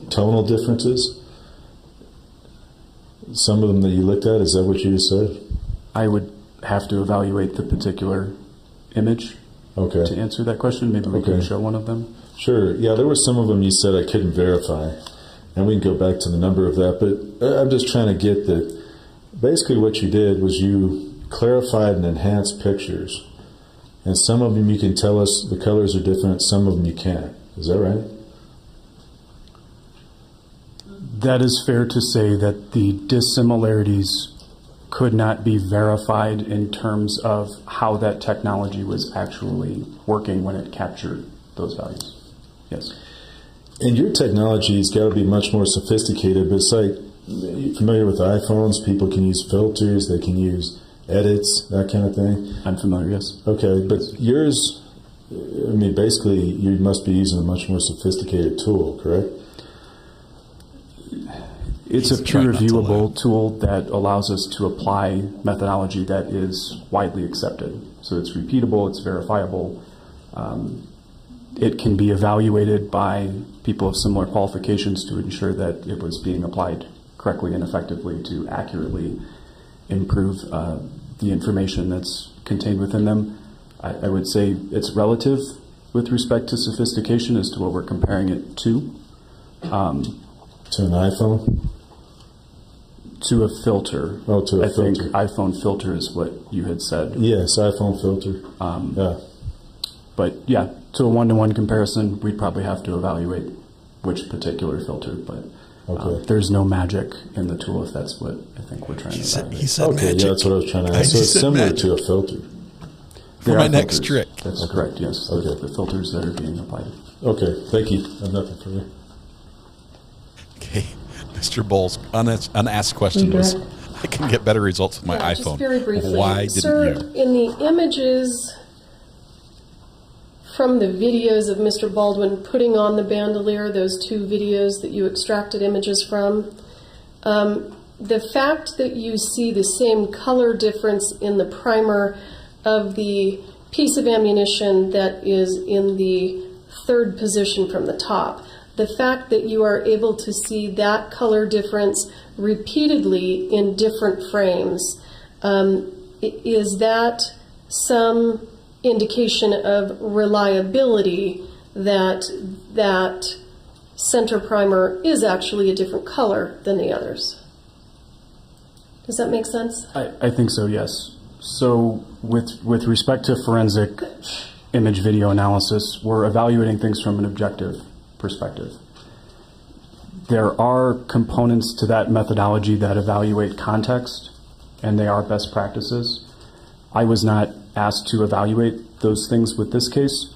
tonal differences. Some of them that you looked at, is that what you just said? I would have to evaluate the particular image to answer that question. Maybe we can show one of them. Sure. Yeah, there were some of them you said I couldn't verify, and we can go back to the number of that, but I'm just trying to get that basically what you did was you clarified and enhanced pictures, and some of them you can tell us the colors are different, some of them you can't. Is that right? That is fair to say that the dissimilarities could not be verified in terms of how that technology was actually working when it captured those values. Yes. And your technology's got to be much more sophisticated, but it's like, you're familiar with iPhones, people can use filters, they can use edits, that kind of thing? I'm familiar, yes. Okay, but yours, I mean, basically, you must be using a much more sophisticated tool, correct? It's a peer reviewable tool that allows us to apply methodology that is widely accepted. So it's repeatable, it's verifiable. It can be evaluated by people of similar qualifications to ensure that it was being applied correctly and effectively to accurately improve the information that's contained within them. I would say it's relative with respect to sophistication as to what we're comparing it to. To an iPhone? To a filter. Oh, to a filter. I think iPhone filter is what you had said. Yes, iPhone filter. Yeah. But yeah, to a one-to-one comparison, we'd probably have to evaluate which particular filter, but there's no magic in the tool if that's what I think we're trying to evaluate. He said magic. Yeah, that's what I was trying to ask. So it's similar to a filter. For my next trick. That's correct, yes. The filters that are being applied. Okay, thank you. I have nothing further. Okay. Mr. Bowles' unasked question was, I can get better results with my iPhone. Just very briefly. Why didn't Sir, you? in the images from the videos of Mr. Baldwin putting on the bandolier, those two videos that you extracted images from, the fact that you see the same color difference in the primer of the piece of ammunition that is in the third position from the top, the fact that you are able to see that color difference repeatedly in different frames, is that some indication of reliability that that center primer is actually a different color than the others? Does that make sense? I think so, yes. So with respect to forensic image video analysis, we're evaluating things from an objective perspective. There are components to that methodology that evaluate context, and they are best practices. I was not asked to evaluate those things with this case.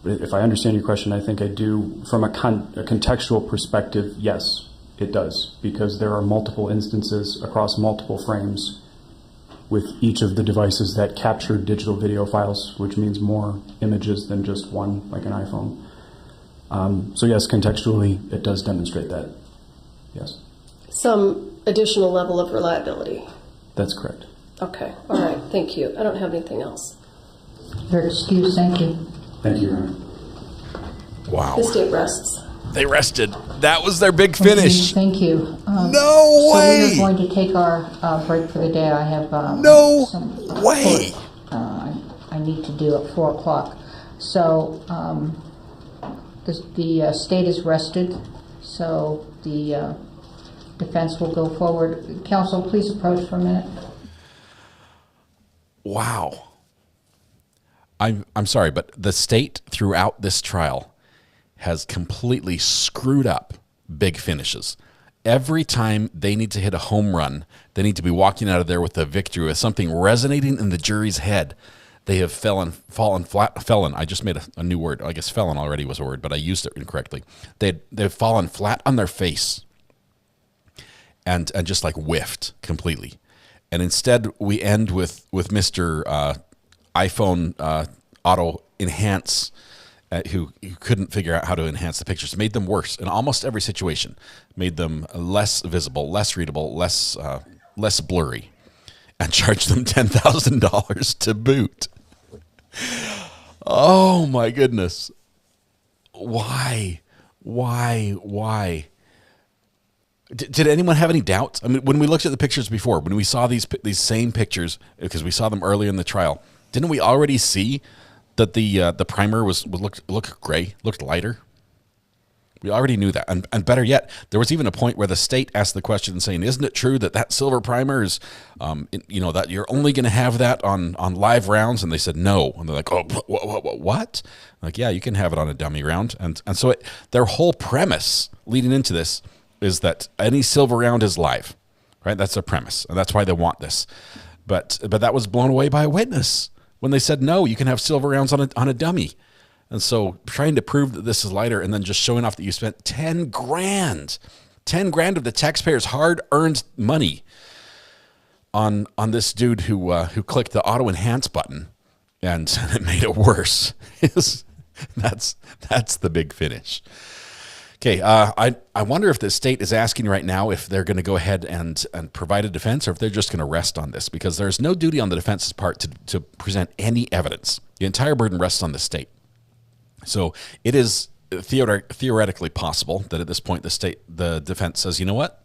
If I understand your question, I think I do. From a contextual perspective, yes, it does, because there are multiple instances across multiple frames with each of the devices that capture digital video files, which means more images than just one, like an iPhone. So yes, contextually, it does demonstrate that, yes. Some additional level of reliability. That's correct. Okay, all right, thank you. I don't have anything else. Your excuse, thank you. Thank you, Your Honor. Wow. The state rests. They rested. That was their big finish. Thank you. No way! So we are going to take our break for the day. I have no way. I need to do at 4 o'clock. So the state is rested. So the defense will go forward. Counsel, please approach for a minute. Wow. I'm sorry, but the state throughout this trial has completely screwed up big finishes. Every time they need to hit a home run, they need to be walking out of there with a victory, with something resonating in the jury's head. They have fallen flat. Felon. I just made a new word. I guess felon already was a word, but I used it incorrectly. They've fallen flat on their face and just like whiffed completely. And instead, we end with Mr. iPhone auto enhance, who couldn't figure out how to enhance the pictures, made them worse in almost every situation, made them less visible, less readable, less blurry, and charged them $10,000 to boot. Oh my goodness. Why? Did anyone have any doubts? I mean, when we looked at the pictures before, when we saw these same pictures, because we saw them earlier in the trial, didn't we already see that the primer looked gray, looked lighter? We already knew that. And better yet, there was even a point where the state asked the question saying, isn't it true that silver primer is, that you're only going to have that on live rounds? And they said no. And they're like, oh, what? Like, yeah, you can have it on a dummy round. And so their whole premise leading into this is that any silver round is live, right? That's their premise. And that's why they want this. But that was blown away by a witness when they said, no, you can have silver rounds on a dummy. And so trying to prove that this is lighter and then just showing off that you spent $10,000 of the taxpayers' hard-earned money on this dude who clicked the auto enhance button and it made it worse. That's the big finish. Okay, I wonder if the state is asking right now if they're going to go ahead and provide a defense, or if they're just going to rest on this, because there's no duty on the defense's part to present any evidence. The entire burden rests on the state. So it is theoretically possible that at this point the defense says, you know what?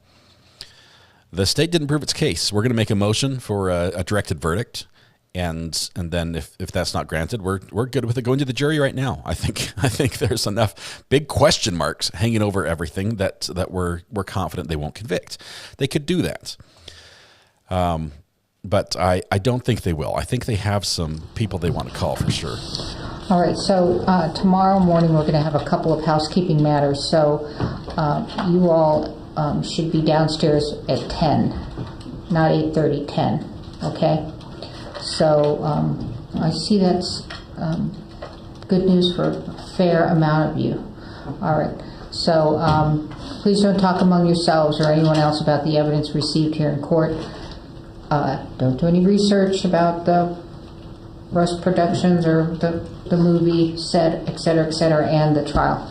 The state didn't prove its case. We're going to make a motion for a directed verdict, and then if that's not granted, we're good with it going to the jury right now. I think there's enough big question marks hanging over everything that we're confident they won't convict. They could do that. But I don't think they will. I think they have some people they want to call for sure. All right, so tomorrow morning we're going to have a couple of housekeeping matters. So you all should be downstairs at 10, not 8:30, 10, okay? So I see that's good news for a fair amount of you. All right, so please don't talk among yourselves or anyone else about the evidence received here in court. Don't do any research about the Rust Productions or the movie set, et cetera, and the trial.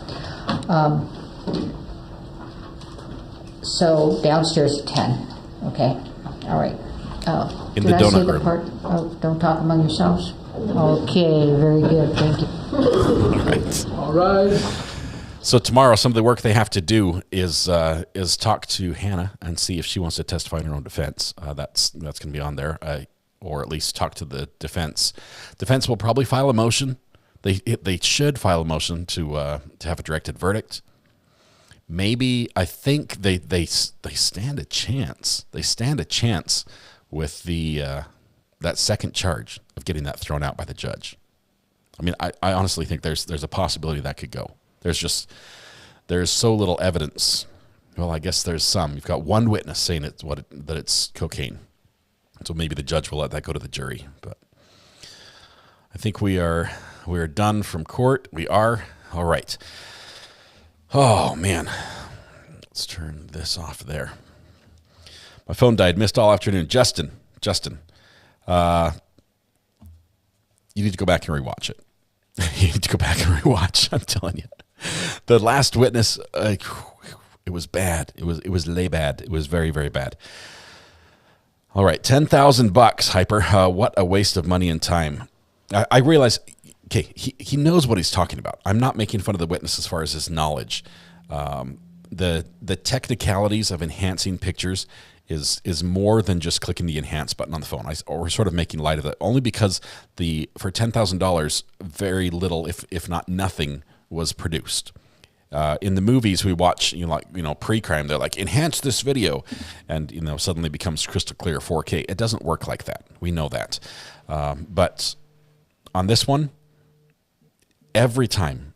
So downstairs at 10, okay? All right. In the donut room. Don't talk among yourselves? Okay, very good, thank you. All right. So tomorrow, some of the work they have to do is talk to Hannah and see if she wants to testify in her own defense. That's going to be on there, or at least talk to the defense. Defense will probably file a motion. They should file a motion to have a directed verdict. Maybe, I think they stand a chance. They stand a chance with that second charge of getting that thrown out by the judge. I mean, I honestly think there's a possibility that could go. There's so little evidence. Well, I guess there's some. You've got one witness saying that it's cocaine. So maybe the judge will let that go to the jury. But I think we are done from court. We are. All right. Oh, man. Let's turn this off there. My phone died. Missed all afternoon. Justin, you need to go back and rewatch it. You need to go back and rewatch. I'm telling you. The last witness, it was bad. It was lay bad. It was very, very bad. All right, $10,000, Hyper. What a waste of money and time. I realize, okay, he knows what he's talking about. I'm not making fun of the witness as far as his knowledge. The technicalities of enhancing pictures is more than just clicking the enhance button on the phone. We're sort of making light of that only because for $10,000, very little, if not nothing, was produced. In the movies we watch, pre-crime, they're like, enhance this video, and suddenly becomes crystal clear 4K. It doesn't work like that. We know that. But on this one, every time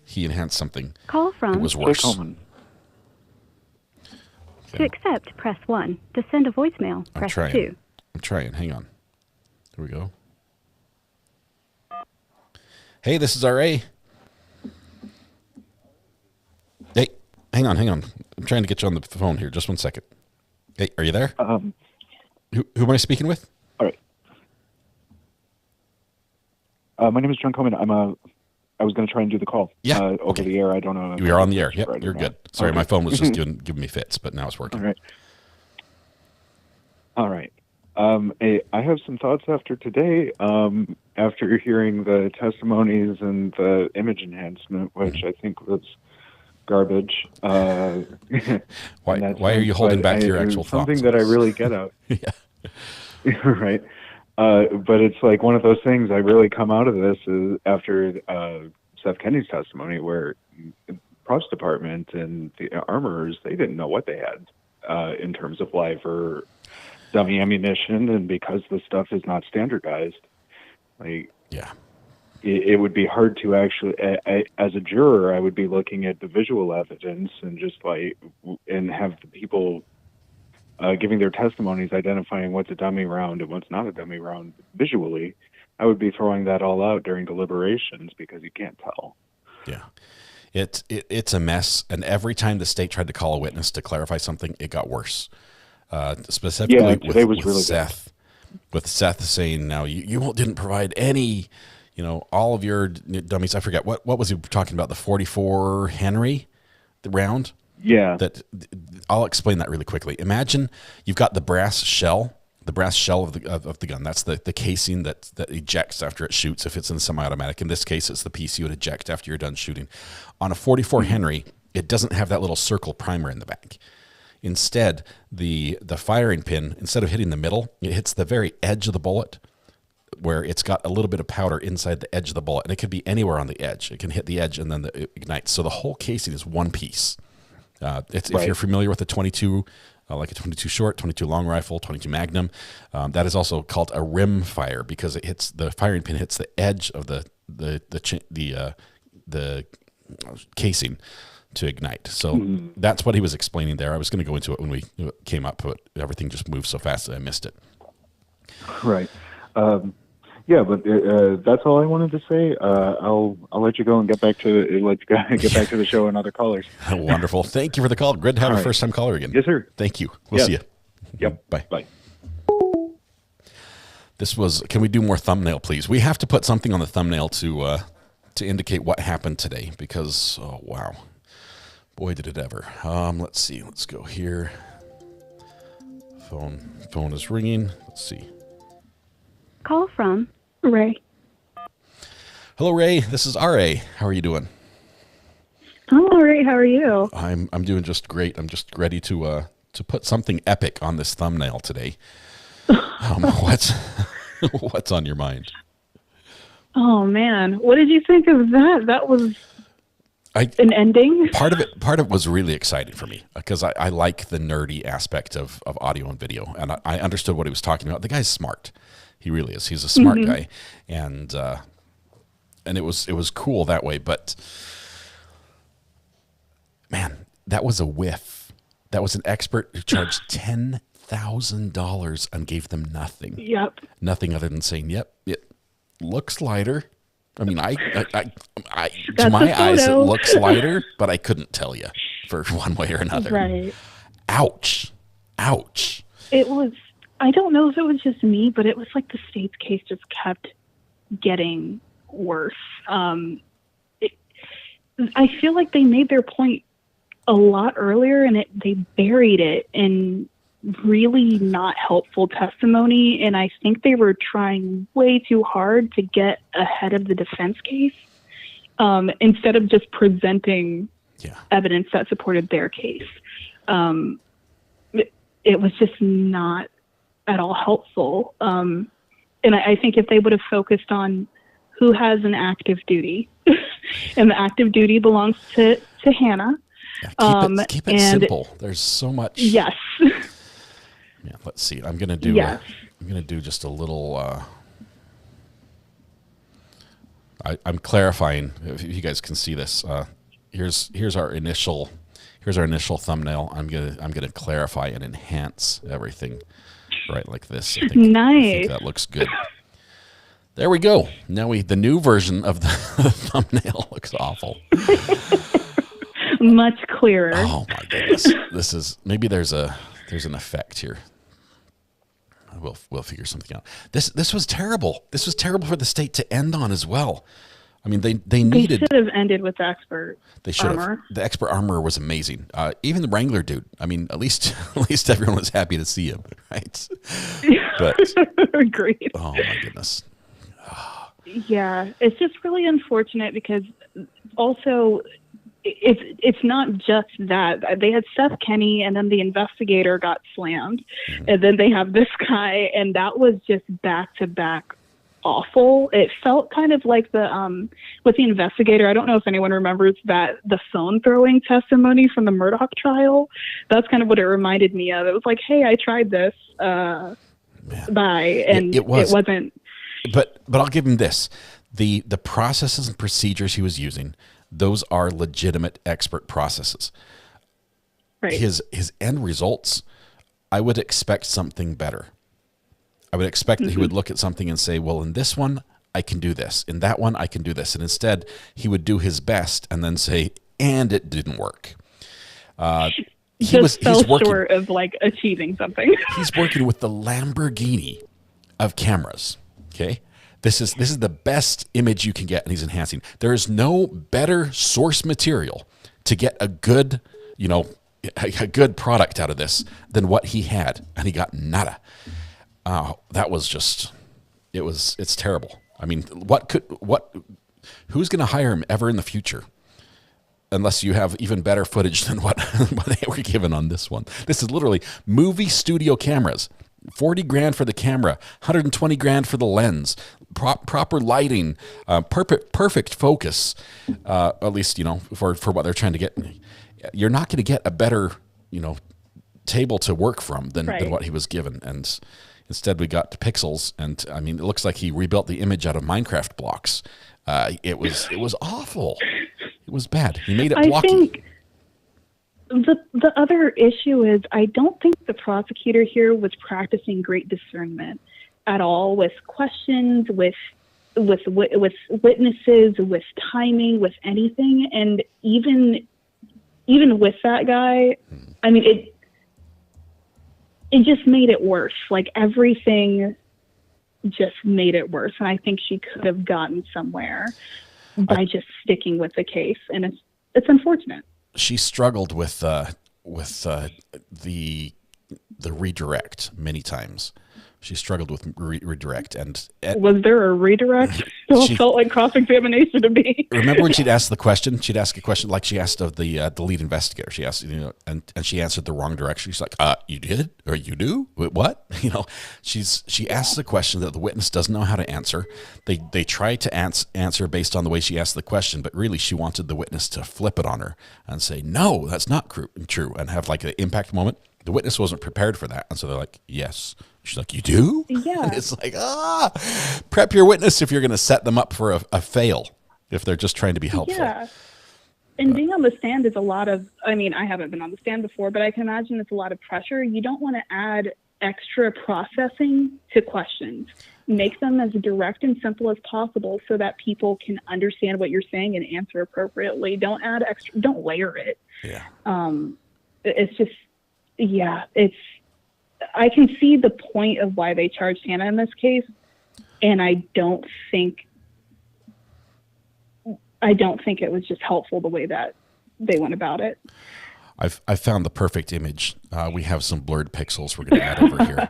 he enhanced something, it was worse. To accept, press 1. To send a voicemail, press 2. I'm trying. Hang on. Here we go. Hey, this is RA. Hey, hang on. I'm trying to get you on the phone here. Just one second. Hey, are you there? Who am I speaking with? All right. My name is John Coleman. I was going to try and do the call. Yeah. Over the air. I don't know. You are on the air. Yep, you're good. Sorry, my phone was just giving me fits, but now it's working. All right. I have some thoughts after today, after hearing the testimonies and the image enhancement, which I think was garbage. Why are you holding back your actual thoughts? Something that I really get out. Yeah. Right. But it's like one of those things I really come out of this is after Seth Kenny's testimony, where the props department and the armorers, they didn't know what they had in terms of live or dummy ammunition, and because the stuff is not standardized, it would be hard to actually, as a juror, I would be looking at the visual evidence and just and have the people giving their testimonies, identifying what's a dummy round and what's not a dummy round visually. I would be throwing that all out during deliberations because you can't tell. Yeah. It's a mess, and every time the state tried to call a witness to clarify something, it got worse. Specifically with Seth. With Seth saying, now you didn't provide any, all of your dummies. I forget what was he talking about? The 44 Henry, the round. Yeah. I'll explain that really quickly. Imagine you've got the brass shell of the gun. That's the casing that ejects after it shoots. If it's in semi-automatic, in this case, it's the piece you would eject after you're done shooting. On a 44 Henry, it doesn't have that little circle primer in the back. Instead, the firing pin, instead of hitting the middle, it hits the very edge of the bullet, where it's got a little bit of powder inside the edge of the bullet, and it could be anywhere on the edge. It can hit the edge and then it ignites. So the whole casing is one piece. If you're familiar with a 22, like a 22 short, 22 long rifle, 22 Magnum, that is also called a rim fire because the firing pin hits the edge of the casing to ignite. So that's what he was explaining there. I was going to go into it when we came up, but everything just moved so fast that I missed it. Right. Yeah, but that's all I wanted to say. I'll let you go and get back to the show and other callers. Wonderful. Thank you for the call. Good to have a first-time caller again. Yes, sir. Thank you. We'll see you. Yep. Bye. Bye. Can we do more thumbnail, please? We have to put something on the thumbnail to indicate what happened today because, oh, wow. Boy, did it ever. Let's see. Let's go here. Phone is ringing. Let's see. Call from Ray. Hello, Ray. This is RA. How are you doing? I'm all right. How are you? I'm doing just great. I'm just ready to put something epic on this thumbnail today. What's on your mind? Oh man, what did you think of that? That was an ending. Part of it was really exciting for me because I like the nerdy aspect of audio and video, and I understood what he was talking about. The guy's smart. He really is. He's a smart guy, and it was cool that way. But man, that was a whiff. That was an expert who charged $10,000 and gave them nothing. Yep. Nothing other than saying, "Yep, it looks lighter." I mean, I to my eyes it looks lighter, but I couldn't tell you for one way or another. Right. Ouch. It was. I don't know if it was just me, but it was like the state's case just kept getting worse. I feel like they made their point a lot earlier, and they buried it in really not helpful testimony. And I think they were trying way too hard to get ahead of the defense case instead of just presenting evidence that supported their case. It was just not at all helpful. And I think if they would have focused on who has an active duty, and the active duty belongs to Hannah. Yeah, keep it simple. There's so much. Yes. Yeah, let's see. I'm gonna do. Yes. I'm gonna do just a little. I'm clarifying. If you guys can see this, here's our initial thumbnail. I'm gonna clarify and enhance everything, right, like this. I think that looks good. There we go. Now the new version of the thumbnail looks awful. Much clearer. Oh my goodness. This is, maybe there's an effect here. We'll figure something out. This was terrible. This was terrible for the state to end on as well. I mean, they needed. They should have ended with the expert armor. The expert armor was amazing. Even the Wrangler dude. I mean, at least everyone was happy to see him, right? But agreed. Oh my goodness. Yeah, it's just really unfortunate because also it's not just that. They had Seth Kenny, and then the investigator got slammed, and then they have this guy, and that was just back to back awful. It felt kind of like the with the investigator. I don't know if anyone remembers that the phone throwing testimony from the Murdaugh trial. That's kind of what it reminded me of. It was like, hey, I tried this, bye, and it wasn't. But I'll give him this: the processes and procedures he was using, those are legitimate expert processes. Right. His end results, I would expect something better. I would expect that he would look at something and say, well, in this one, I can do this. In that one, I can do this. And instead, he would do his best and then say, and it didn't work. He's short of like achieving something. He's working with the Lamborghini of cameras. Okay, this is the best image you can get, and he's enhancing. There is no better source material to get a good, a good product out of this than what he had, and he got nada. That was just, it's terrible. I mean, who's going to hire him ever in the future? Unless you have even better footage than what they were given on this one. This is literally movie studio cameras. 40 grand for the camera, 120 grand for the lens, proper lighting, perfect focus, at least, for what they're trying to get. You're not going to get a better, table to work from than what he was given. And instead we got to Pickles, and I mean, it looks like he rebuilt the image out of Minecraft blocks. It was awful. It was bad. He made it blocky. I think the other issue is I don't think the prosecutor here was practicing great discernment at all with questions, with witnesses, with timing, with anything. And even with that guy, I mean, it just made it worse. Like everything just made it worse. And I think she could have gotten somewhere by just sticking with the case. And it's unfortunate. She struggled with the redirect many times. She struggled with redirect, and was there a redirect? Still felt like cross-examination to me. Remember when she'd ask the question? She'd ask a question like she asked of the lead investigator. She asked, and she answered the wrong direction. She's like, "You did, or you do? What?" She asks a question that the witness doesn't know how to answer. They try to answer based on the way she asked the question, but really she wanted the witness to flip it on her and say, "No, that's not true," and have like an impact moment. The witness wasn't prepared for that, and so they're like, "Yes." She's like, "You do?" Yeah. And it's like, prep your witness if you're going to set them up for a fail, if they're just trying to be helpful. Yeah. And being on the stand is a lot of, I mean, I haven't been on the stand before, but I can imagine it's a lot of pressure. You don't want to add extra processing to questions. Make them as direct and simple as possible so that people can understand what you're saying and answer appropriately. Don't add extra, don't layer it. Yeah. It's just, I can see the point of why they charged Hannah in this case, and I don't think it was just helpful the way that they went about it. I found the perfect image. We have some blurred pixels we're going to add over here.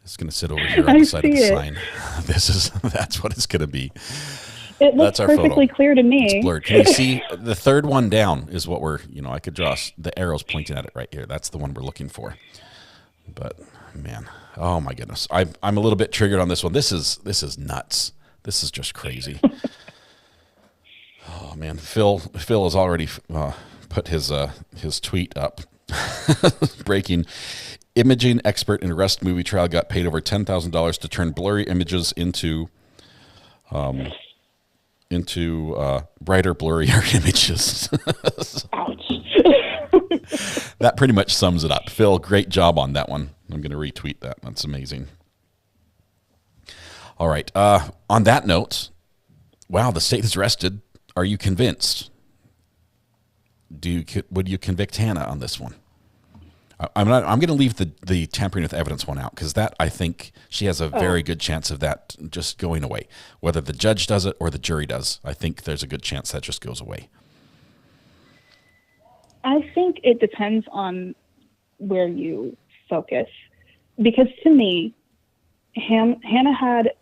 It's going to sit over here on the side of the sign. That's what it's going to be. It looks perfectly clear to me. It's blurred. Can you see the third one down is what we're, I could draw the arrows pointing at it right here. That's the one we're looking for. But man, oh my goodness. I'm a little bit triggered on this one. This is nuts. This is just crazy. Oh man, Phil has already put his tweet up. Breaking. Imaging expert in arrest movie trial got paid over $10,000 to turn blurry images into brighter, blurrier images. Ouch. That pretty much sums it up. Phil, great job on that one. I'm going to retweet that. That's amazing. All right. On that note, wow, the state has arrested. Are you convinced? Would you convict Hannah on this one? I'm going to leave the tampering with evidence one out because that I think she has a very good chance of that just going away. Whether the judge does it or the jury does, I think there's a good chance that just goes away. I think it depends on where you focus, because to me, Hannah had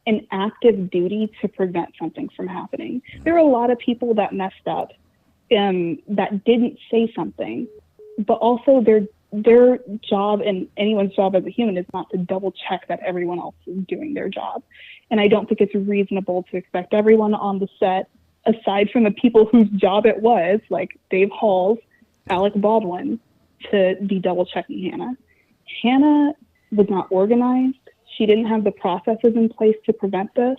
an active duty to prevent something from happening. There are a lot of people that messed up, that didn't say something. But also their job and anyone's job as a human is not to double check that everyone else is doing their job. And I don't think it's reasonable to expect everyone on the set, aside from the people whose job it was, like Dave Halls, Alec Baldwin, to be double checking Hannah. Hannah was not organized. She didn't have the processes in place to prevent this.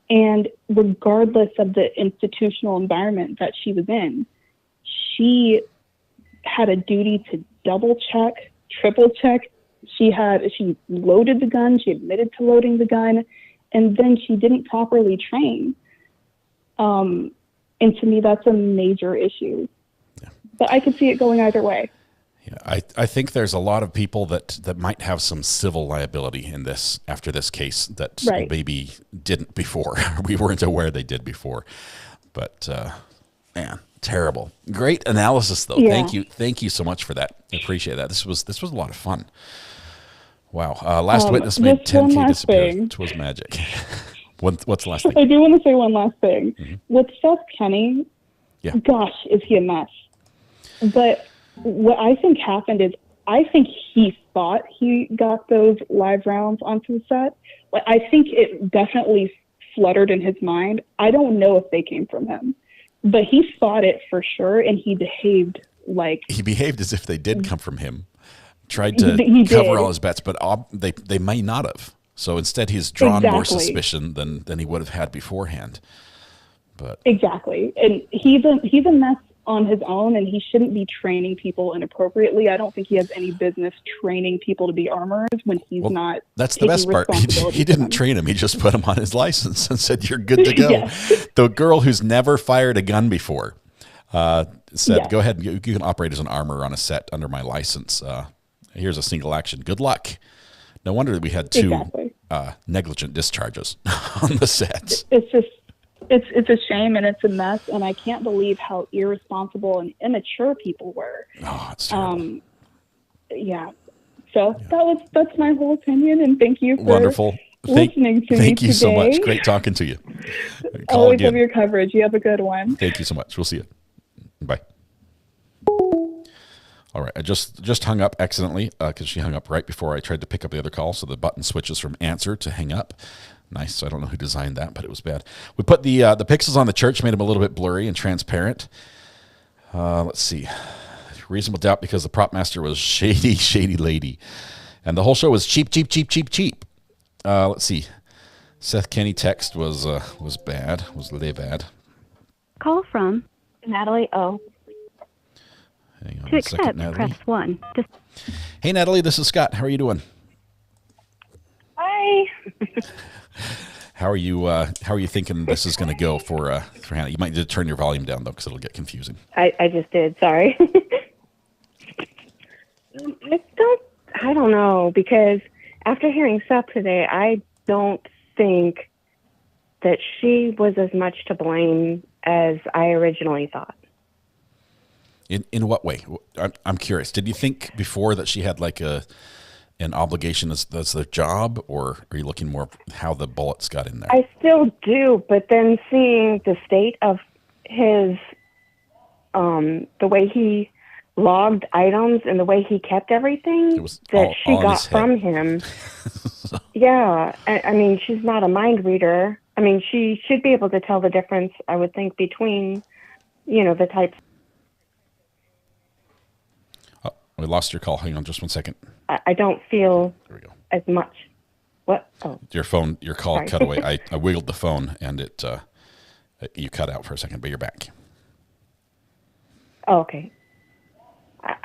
And regardless of the institutional environment that she was in, she had a duty to double check, triple check. She loaded the gun. She admitted to loading the gun, and then she didn't properly train. And to me, that's a major issue. Yeah. But I could see it going either way. Yeah, I think there's a lot of people that might have some civil liability in this after this case that maybe didn't before. We weren't aware they did before. But man, terrible. Great analysis though. Yeah. Thank you so much for that. I appreciate that. This was a lot of fun. Wow. Last witness made 10K disappear. It was magic. What's the last thing? I do want to say one last thing. Mm-hmm. With Seth Kenney, gosh, is he a mess. But what I think happened is I think he thought he got those live rounds onto the set. I think it definitely fluttered in his mind. I don't know if they came from him. But he thought it for sure, and he behaved as if they did come from him. Tried to cover all his bets, but they may not have. So instead, he's drawn more suspicion than he would have had beforehand. But exactly, and he's a mess on his own, and he shouldn't be training people inappropriately. I don't think he has any business training people to be armorers when he's not. That's the best part. He didn't train him. He just put him on his license and said, "You're good to go." Yes. The girl who's never fired a gun before said, "Go ahead. You can operate as an armorer on a set under my license. Here's a single action. Good luck." No wonder we had two negligent discharges on the set. It's a shame, and it's a mess, and I can't believe how irresponsible and immature people were. Oh, it's terrible. So that's my whole opinion, and thank you for wonderful listening to me Thank you today. so much. Great talking to you. Always love your coverage. You have a good one. Thank you so much. We'll see you. Bye. All right, I just hung up accidentally because she hung up right before I tried to pick up the other call, so the button switches from answer to hang up. Nice. I don't know who designed that, but it was bad. We put the pixels on the church, made them a little bit blurry and transparent. Let's see. Reasonable doubt because the prop master was shady lady. And the whole show was cheap. Let's see. Seth Kenney text was bad. Was really bad. Call from Natalie O. Hang on to a accept, second, Natalie. press 1. Hey, Natalie, this is Scott. How are you doing? Hi. How are you thinking this is going to go for Hannah? You might need to turn your volume down, though, because it'll get confusing. I just did. Sorry. I don't know, because after hearing Seth today, I don't think that she was as much to blame as I originally thought. In what way? I'm curious. Did you think before that she had like a an obligation as their job, or are you looking more how the bullets got in there? I still do, but then seeing the state of his, the way he logged items and the way he kept everything that she got from him. Yeah, I mean, she's not a mind reader. I mean, she should be able to tell the difference, I would think, between, the types. Oh, we lost your call. Hang on just 1 second. I don't feel as much. What? Oh, your call sorry. cut away. I wiggled the phone and it you cut out for a second, but you're back. Oh, okay.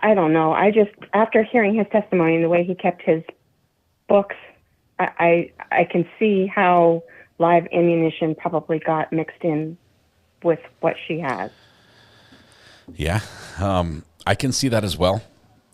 I don't know. I just, after hearing his testimony and the way he kept his books, I can see how live ammunition probably got mixed in with what she has. Yeah, I can see that as well.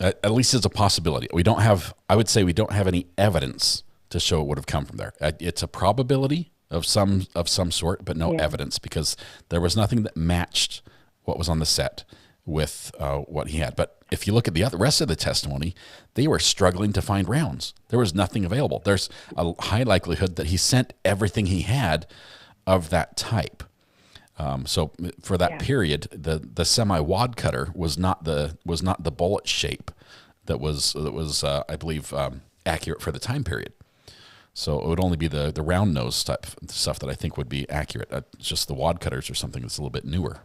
At least as a possibility. I would say we don't have any evidence to show it would have come from there. It's a probability of some sort, but no evidence, because there was nothing that matched what was on the set with what he had. But if you look at the rest of the testimony, they were struggling to find rounds. There was nothing available. There's a high likelihood that he sent everything he had of that type. So for that period, the semi-wad cutter was not the bullet shape that was I believe accurate for the time period. So it would only be the round nose type stuff that I think would be accurate. Just the wad cutters or something that's a little bit newer,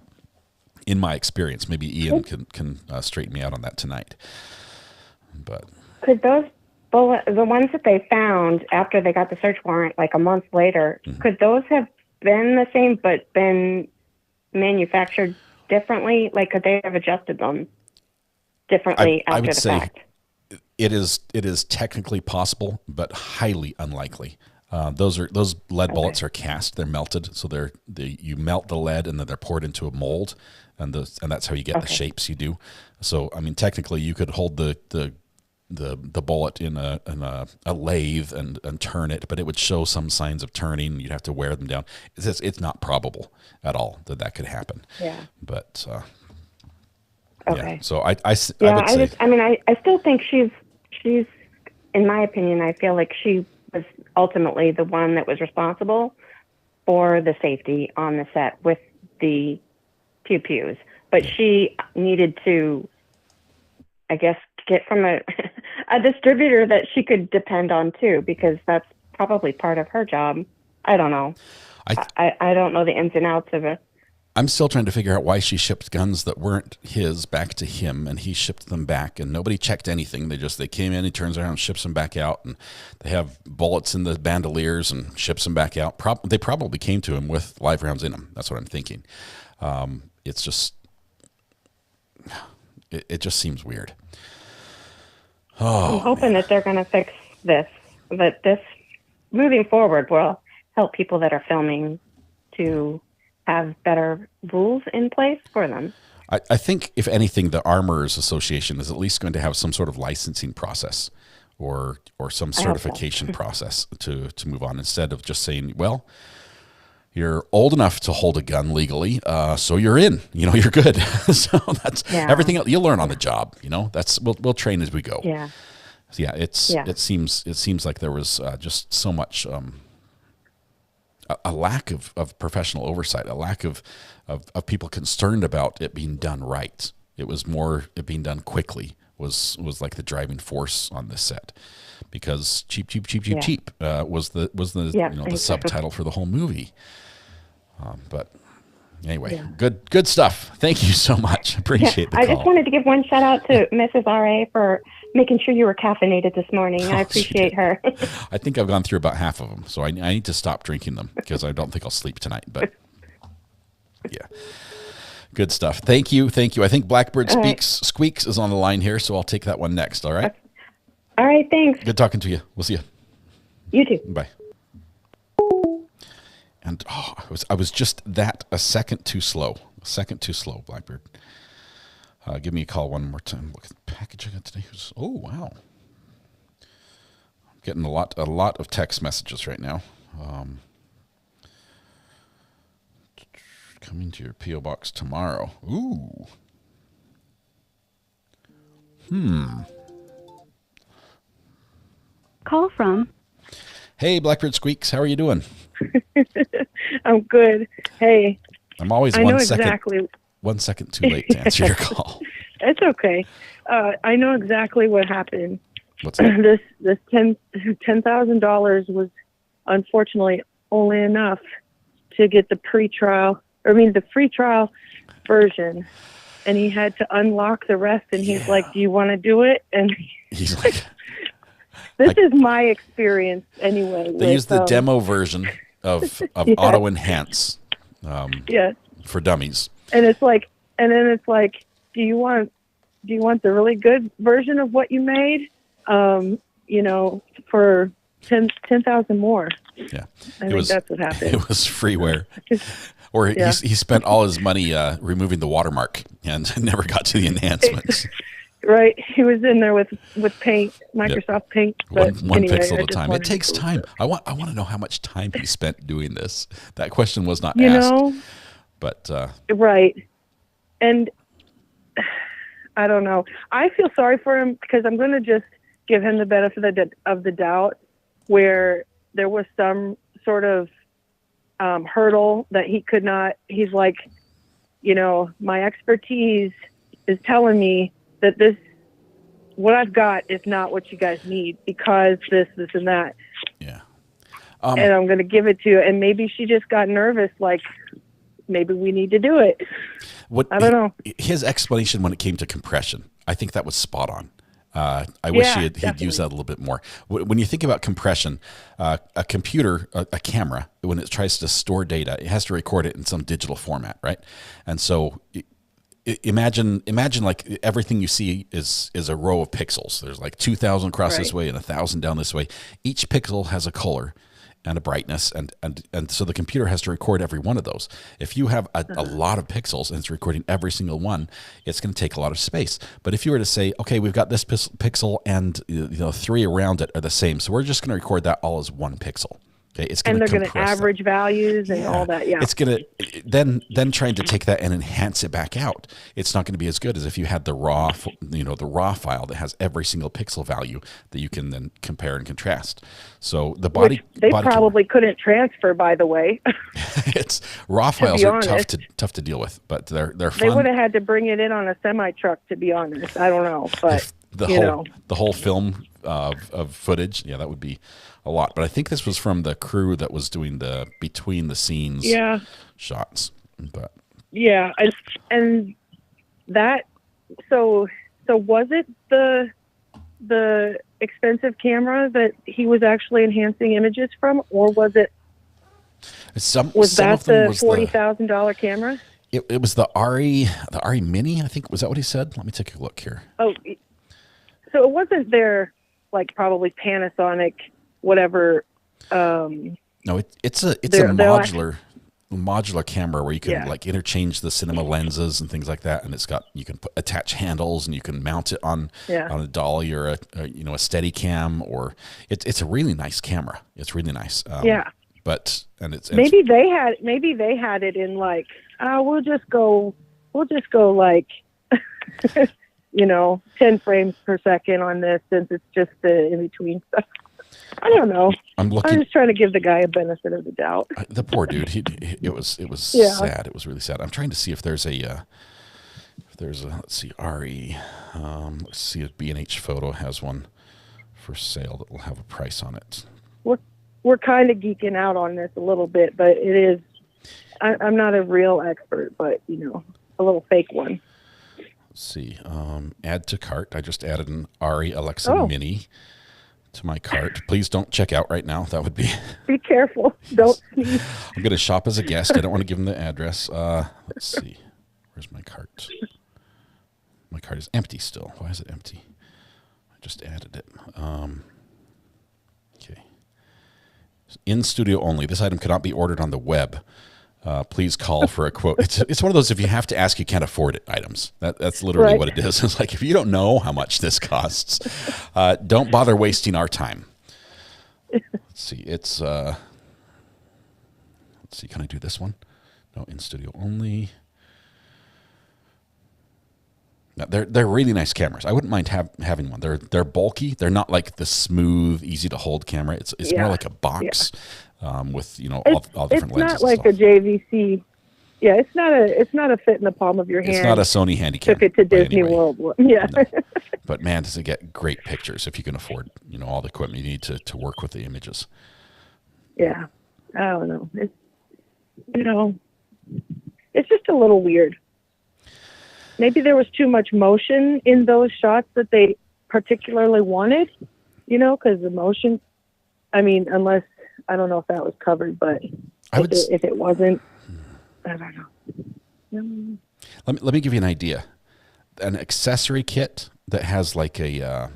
in my experience. Maybe Ian can straighten me out on that tonight. But could those the ones that they found after they got the search warrant, like a month later, could those have been the same but been manufactured differently? Like, could they have adjusted them differently after I would the say fact? It is technically possible, but highly unlikely. Those lead bullets are cast; they're melted, so you melt the lead and then they're poured into a mold, and that's how you get the shapes you do. So I mean, technically, you could hold the bullet in a lathe and turn it, but it would show some signs of turning. You'd have to wear them down. It's not probable at all that could happen. Yeah. But okay. Yeah. So I would say. I still think she's, in my opinion, I feel like she was ultimately the one that was responsible for the safety on the set with the pew-pews. But she needed to, I guess, get from a distributor that she could depend on too, because that's probably part of her job. I don't know. I don't know the ins and outs of it. I'm still trying to figure out why she shipped guns that weren't his back to him, and he shipped them back, and nobody checked anything. They came in, he turns around and ships them back out, and they have bullets in the bandoliers and ships them back out. They probably came to him with live rounds in them. That's what I'm thinking. It's just, it just seems weird. Oh, I'm hoping that they're going to fix this, that this moving forward will help people that are filming to have better rules in place for them. I think, if anything, the Armorers Association is at least going to have some sort of licensing process or some certification process to move on, instead of just saying, well, you're old enough to hold a gun legally, so you're in. You're good. So that's everything else you'll learn on the job. That's we'll train as we go. Yeah. So it seems like there was just so much a lack of professional oversight, a lack of people concerned about it being done right. It was more it being done quickly was like the driving force on this set, because cheap was the subtitle for the whole movie. But anyway, good stuff. Thank you so much. Appreciate the call. I just wanted to give one shout out to Mrs. R.A. for making sure you were caffeinated this morning. I appreciate her. I think I've gone through about half of them, so I need to stop drinking them, because I don't think I'll sleep tonight. But yeah, good stuff. Thank you. I think Blackbird Squeaks is on the line here, so I'll take that one next. All right. All right. Thanks. Good talking to you. We'll see you. You too. Bye. And I was just a second too slow. Blackbird. Give me a call one more time. Look at the package I got today. Oh wow, I'm getting a lot of text messages right now. Coming to your P.O. box tomorrow. Ooh. call from. Hey, Blackbird Squeaks, how are you doing? I'm good. Hey. I'm always I know 1 second too late to answer your call. It's okay. I know exactly what happened. What's that? This $10,000 was unfortunately only enough to get the free trial version, and he had to unlock the rest. And he's like, "Do you want to do it?" And he's like, "This is my experience anyway." They used the demo version of Auto Enhance. For dummies. And it's like, do you want the really good version of what you made? For 10,000 more. Yeah. I think that's what happened. It was freeware. Or he spent all his money removing the watermark and never got to the enhancements. Right. He was in there with paint, Microsoft Paint. But one anyway, pixel at a time. It takes time. I want to know how much time he spent doing this. That question was not you asked. Know, but right. And I don't know. I feel sorry for him because I'm going to just give him the benefit of the doubt where there was some sort of hurdle that he could not. He's like, my expertise is telling me that what I've got is not what you guys need because this, and that. Yeah. And I'm going to give it to you. And maybe she just got nervous, like, maybe we need to do it. I don't know. His explanation when it came to compression, I think that was spot on. I wish he'd use that a little bit more. When you think about compression, a computer, a camera, when it tries to store data, it has to record it in some digital format, right? And so imagine like everything you see is a row of pixels. There's like 2,000 across this way and 1,000 down this way. Each pixel has a color and a brightness, and so the computer has to record every one of those. If you have a lot of pixels and it's recording every single one, it's going to take a lot of space. But if you were to say, okay, we've got this pixel and 3 around it are the same, so we're just going to record that all as 1 pixel. Okay, it's going to and they're going to average values and all that. Yeah, it's going to then trying to take that and enhance it back out. It's not going to be as good as if you had the raw file that has every single pixel value that you can then compare and contrast. So the body probably couldn't transfer. By the way, it's raw files are tough to deal with, but they're fun. They would have had to bring it in on a semi truck. To be honest, I don't know, but the whole film of footage, that would be a lot. But I think this was from the crew that was doing the between the scenes shots. But and that so was it the expensive camera that he was actually enhancing images from, or was it that the $40,000 camera? It was the RE Mini, I think. Was that what he said? Let me take a look here. Oh, so it wasn't their probably Panasonic whatever. No, it's a modular camera where you can interchange the cinema lenses and things like that, and you can attach handles and you can mount it on a dolly or a Steadicam, or it's a really nice camera. It's really nice. But maybe they had it in like we'll just go like 10 frames per second on this, since it's just the in between stuff. I don't know. I'm just trying to give the guy a benefit of the doubt. The poor dude. It was sad. It was really sad. I'm trying to see if there's a let's see, RE. Let's see if B&H Photo has one for sale that will have a price on it. We're kind of geeking out on this a little bit, but it is. I'm not a real expert, but a little fake one. Let's see. Add to cart. I just added an RE Alexa Mini to my cart. Please don't check out right now. That would be... Be careful. Don't sneeze. I'm going to shop as a guest. I don't want to give them the address. Let's see. Where's my cart? My cart is empty still. Why is it empty? I just added it. Okay. In studio only. This item cannot be ordered on the web. Please call for a quote. It's one of those, if you have to ask, you can't afford it items. That's literally what it is. It's like, if you don't know how much this costs, don't bother wasting our time. Let's see. Let's see. Can I do this one? No, in studio only. They're really nice cameras. I wouldn't mind having one. They're bulky. They're not like the smooth, easy to hold camera. It's more like a box with all different lenses. It's not like a JVC. Yeah, it's not a fit in the palm of your hand. It's not a Sony Handycam. Took it to Disney World. Yeah. No. But man, does it get great pictures if you can afford all the equipment you need to work with the images. Yeah, I don't know. It's just a little weird. Maybe there was too much motion in those shots that they particularly wanted, because the motion, unless, I don't know if that was covered, but if it wasn't, I don't know. Let me give you an idea. An accessory kit that has like a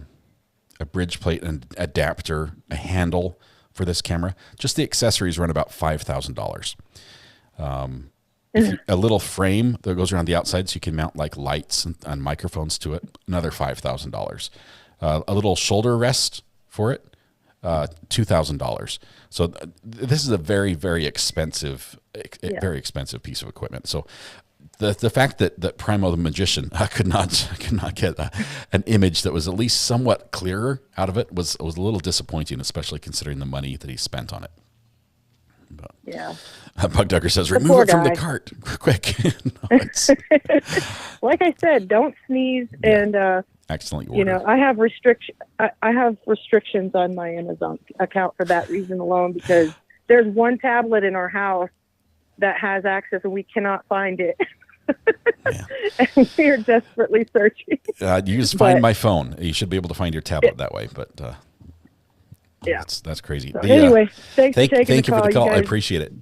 bridge plate, an adapter, a handle for this camera, just the accessories run about $5,000. A little frame that goes around the outside so you can mount like lights and microphones to it, another $5,000. A little shoulder rest for it, $2,000. So this is a very, very expensive, very expensive piece of equipment. So the fact that Primo the Magician could not get an image that was at least somewhat clearer out of it was a little disappointing, especially considering the money that he spent on it. But, yeah. Bug Dugger says, remove it from the cart, quick. Like I said, don't sneeze, and excellent order. I have restrictions on my Amazon account for that reason alone, because there's one tablet in our house that has access, and we cannot find it. And we are desperately searching. You just find my phone. You should be able to find your tablet that way, but. That's crazy. So anyway, thank you for the call. I appreciate it.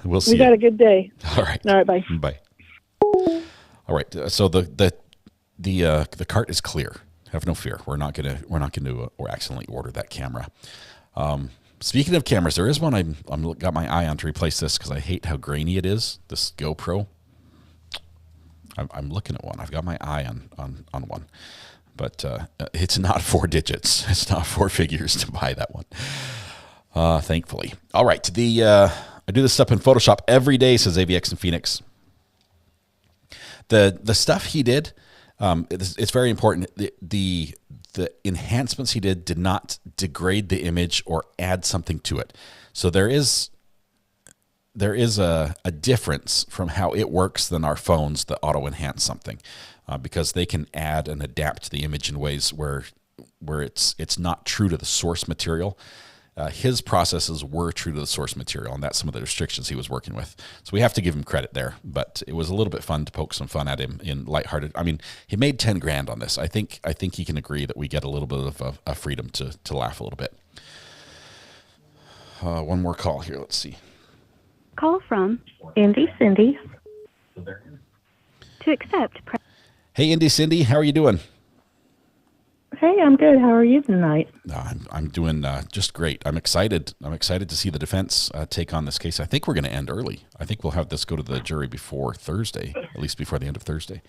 We'll see. We got a good day. All right. Bye. Bye. All right. So the cart is clear. Have no fear. We're not gonna or accidentally order that camera. Speaking of cameras, there is one I'm got my eye on to replace this because I hate how grainy it is. This GoPro. I'm looking at one. I've got my eye on one. But it's not 4 digits. It's not 4 figures to buy that one, thankfully. All right. I do this stuff in Photoshop every day, says AVX in Phoenix. The stuff he did, it's very important. The enhancements he did not degrade the image or add something to it. So there is a difference from how it works than our phones that auto-enhance something. Because they can add and adapt the image in ways where it's not true to the source material. His processes were true to the source material, and that's some of the restrictions he was working with. So we have to give him credit there. But it was a little bit fun to poke some fun at him in lighthearted. He made $10,000 on this. I think he can agree that we get a little bit of a freedom to laugh a little bit. One more call here. Let's see. Call from Indy Cindy. To accept. Hey, Indy Cindy, how are you doing? Hey, I'm good. How are you tonight? I'm doing just great. I'm excited. I'm excited to see the defense take on this case. I think we're going to end early. I think we'll have this go to the jury before Thursday, at least before the end of Thursday.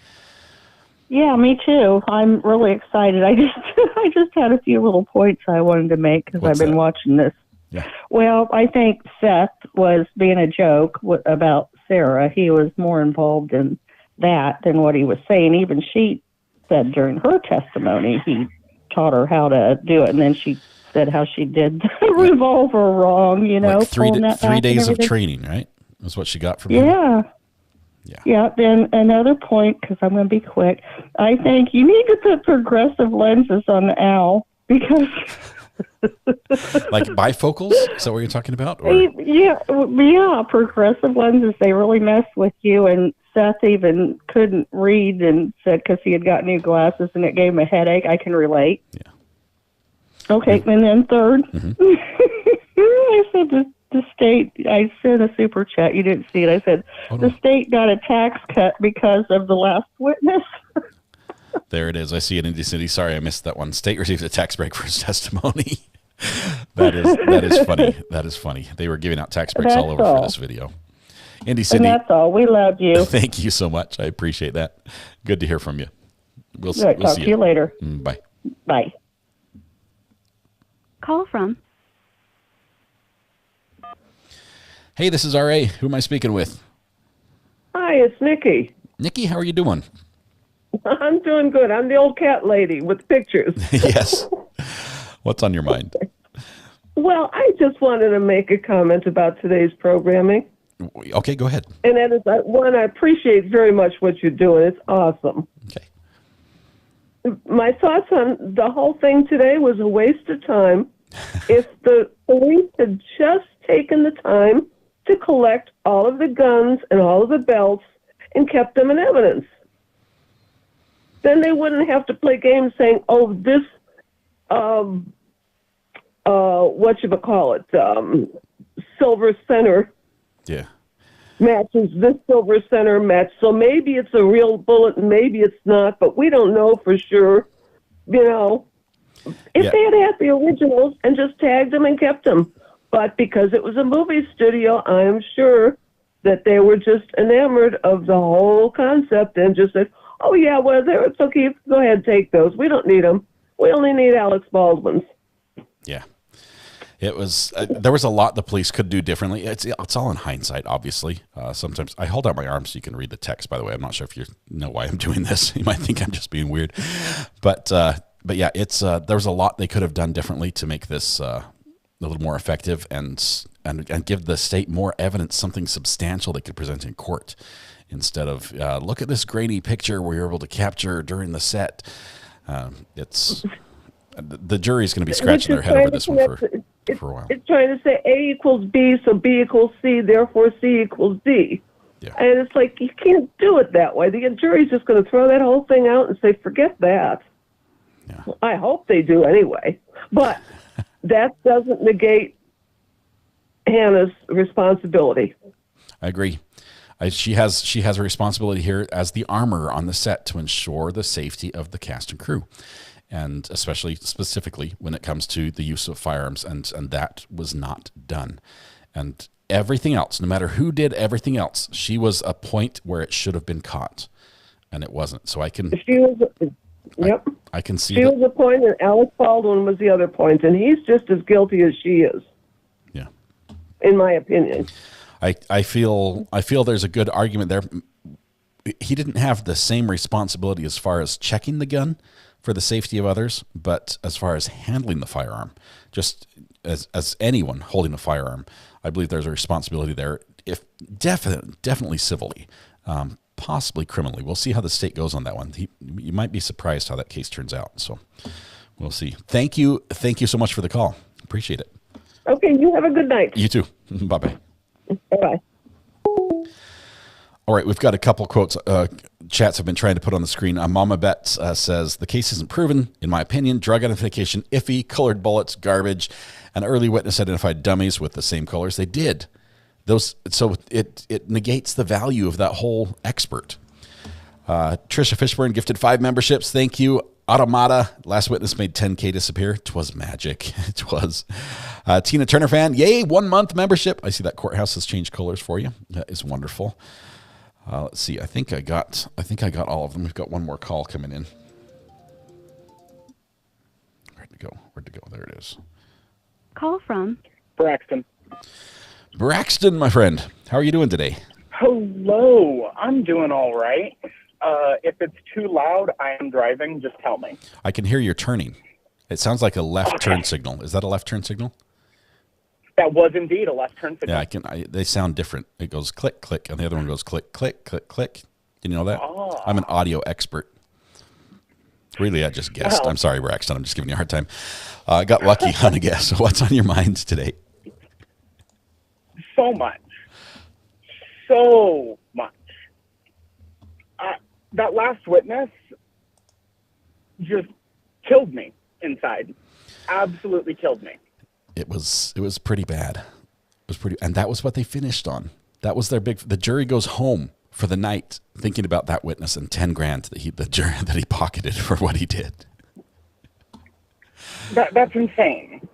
Yeah, me too. I'm really excited. I just had a few little points I wanted to make because I've been watching this. Yeah. Well, I think Seth was being a joke about Sarah. He was more involved in that than what he was saying. Even she said during her testimony he taught her how to do it, and then she said how she did the revolver wrong, like 3 days of training, right? That's what she got from him. Yeah. Then another point, because I'm going to be quick, I think you need to put progressive lenses on the owl, because like bifocals? Is that what you're talking about? Or? Yeah, progressive lenses, they really mess with you. And Seth even couldn't read and said because he had got new glasses and it gave him a headache. I can relate. Yeah. Okay, and then third, I said the state, I sent a super chat, you didn't see it. I said, the state got a tax cut because of the last witness. There it is. I see it in Indy City. Sorry, I missed that one. State received a tax break for his testimony. That is funny. That is funny. They were giving out tax breaks all over for this video. Indy City. And that's all. We love you. Thank you so much. I appreciate that. Good to hear from you. We'll talk see you later. Bye. Bye. Call from. Hey, this is RA. Who am I speaking with? Hi, it's Nikki. Nikki, how are you doing? I'm doing good. I'm the old cat lady with pictures. Yes. What's on your mind? Well, I just wanted to make a comment about today's programming. Okay, go ahead. And that is, one, I appreciate very much what you're doing. It's awesome. Okay. My thoughts on the whole thing today was a waste of time. If the police had just taken the time to collect all of the guns and all of the belts and kept them in evidence, then they wouldn't have to play games saying, oh, this, silver center Yeah. matches this silver center match. So maybe it's a real bullet and maybe it's not, but we don't know for sure. You know, if they had the originals and just tagged them and kept them. But because it was a movie studio, I am sure that they were just enamored of the whole concept and just said, oh, yeah, well, there, it's okay. Go ahead and take those. We don't need them. We only need Alex Baldwin's. Yeah. It was, there was a lot the police could do differently. It's all in hindsight, obviously. Sometimes I hold out my arm so you can read the text, by the way. I'm not sure if you know why I'm doing this. You might think I'm just being weird. But yeah, it's, there was a lot they could have done differently to make this a little more effective and give the state more evidence, something substantial they could present in court instead of, look at this grainy picture we were able to capture during the set. It's, the jury's going to be scratching their head over this one for a while. It's trying to say A equals B, so B equals C, therefore C equals D. Yeah. And it's like, you can't do it that way. The jury's just going to throw that whole thing out and say, forget that. Yeah. Well, I hope they do anyway. But that doesn't negate Hannah's responsibility. I agree. She has a responsibility here as the armorer on the set to ensure the safety of the cast and crew. And especially specifically when it comes to the use of firearms, and that was not done. And everything else, no matter who did everything else, she was a point where it should have been caught, and it wasn't. So I can. She was. Yep. I can see. She was a point, and Alex Baldwin was the other point, and he's just as guilty as she is. Yeah. In my opinion. I feel there's a good argument there. He didn't have the same responsibility as far as checking the gun for the safety of others, but as far as handling the firearm, just as anyone holding a firearm, I believe there's a responsibility there, if definitely civilly, possibly criminally. We'll see how the state goes on that one. You might be surprised how that case turns out. So we'll see. Thank you so much for the call. Appreciate it. Okay, you have a good night. You too. Bye-bye. Bye-bye. All right, we've got a couple quotes. Chats have been trying to put on the screen. Mama Bet says, the case isn't proven. In my opinion, drug identification, iffy, colored bullets, garbage. An early witness identified dummies with the same colors. They did. So it negates the value of that whole expert. Trisha Fishburne gifted 5 memberships. Thank you. Automata, last witness made 10K disappear. 'Twas magic. It was. Tina Turner fan, yay, 1 month membership. I see that courthouse has changed colors for you. That is wonderful. Let's see. I think I got all of them. We've got one more call coming in. Where'd it go? There it is. Call from Braxton. Braxton, my friend. How are you doing today? Hello. I'm doing all right. If it's too loud, I am driving. Just tell me. I can hear you're turning. It sounds like a left turn signal. Is that a left turn signal? That was indeed a left turn signal. Yeah, they sound different. It goes click, click, and the other one goes click, click, click, click. Did you know that? Oh. I'm an audio expert. Really, I just guessed. Well. I'm sorry, Braxton. I'm just giving you a hard time. I got lucky on a guess. What's on your mind today? So much. So much. That last witness just killed me inside. Absolutely killed me. It was pretty bad. It was pretty, and that was what they finished on. That was their the jury goes home for the night thinking about that witness and $10,000 that he pocketed for what he did. That's insane.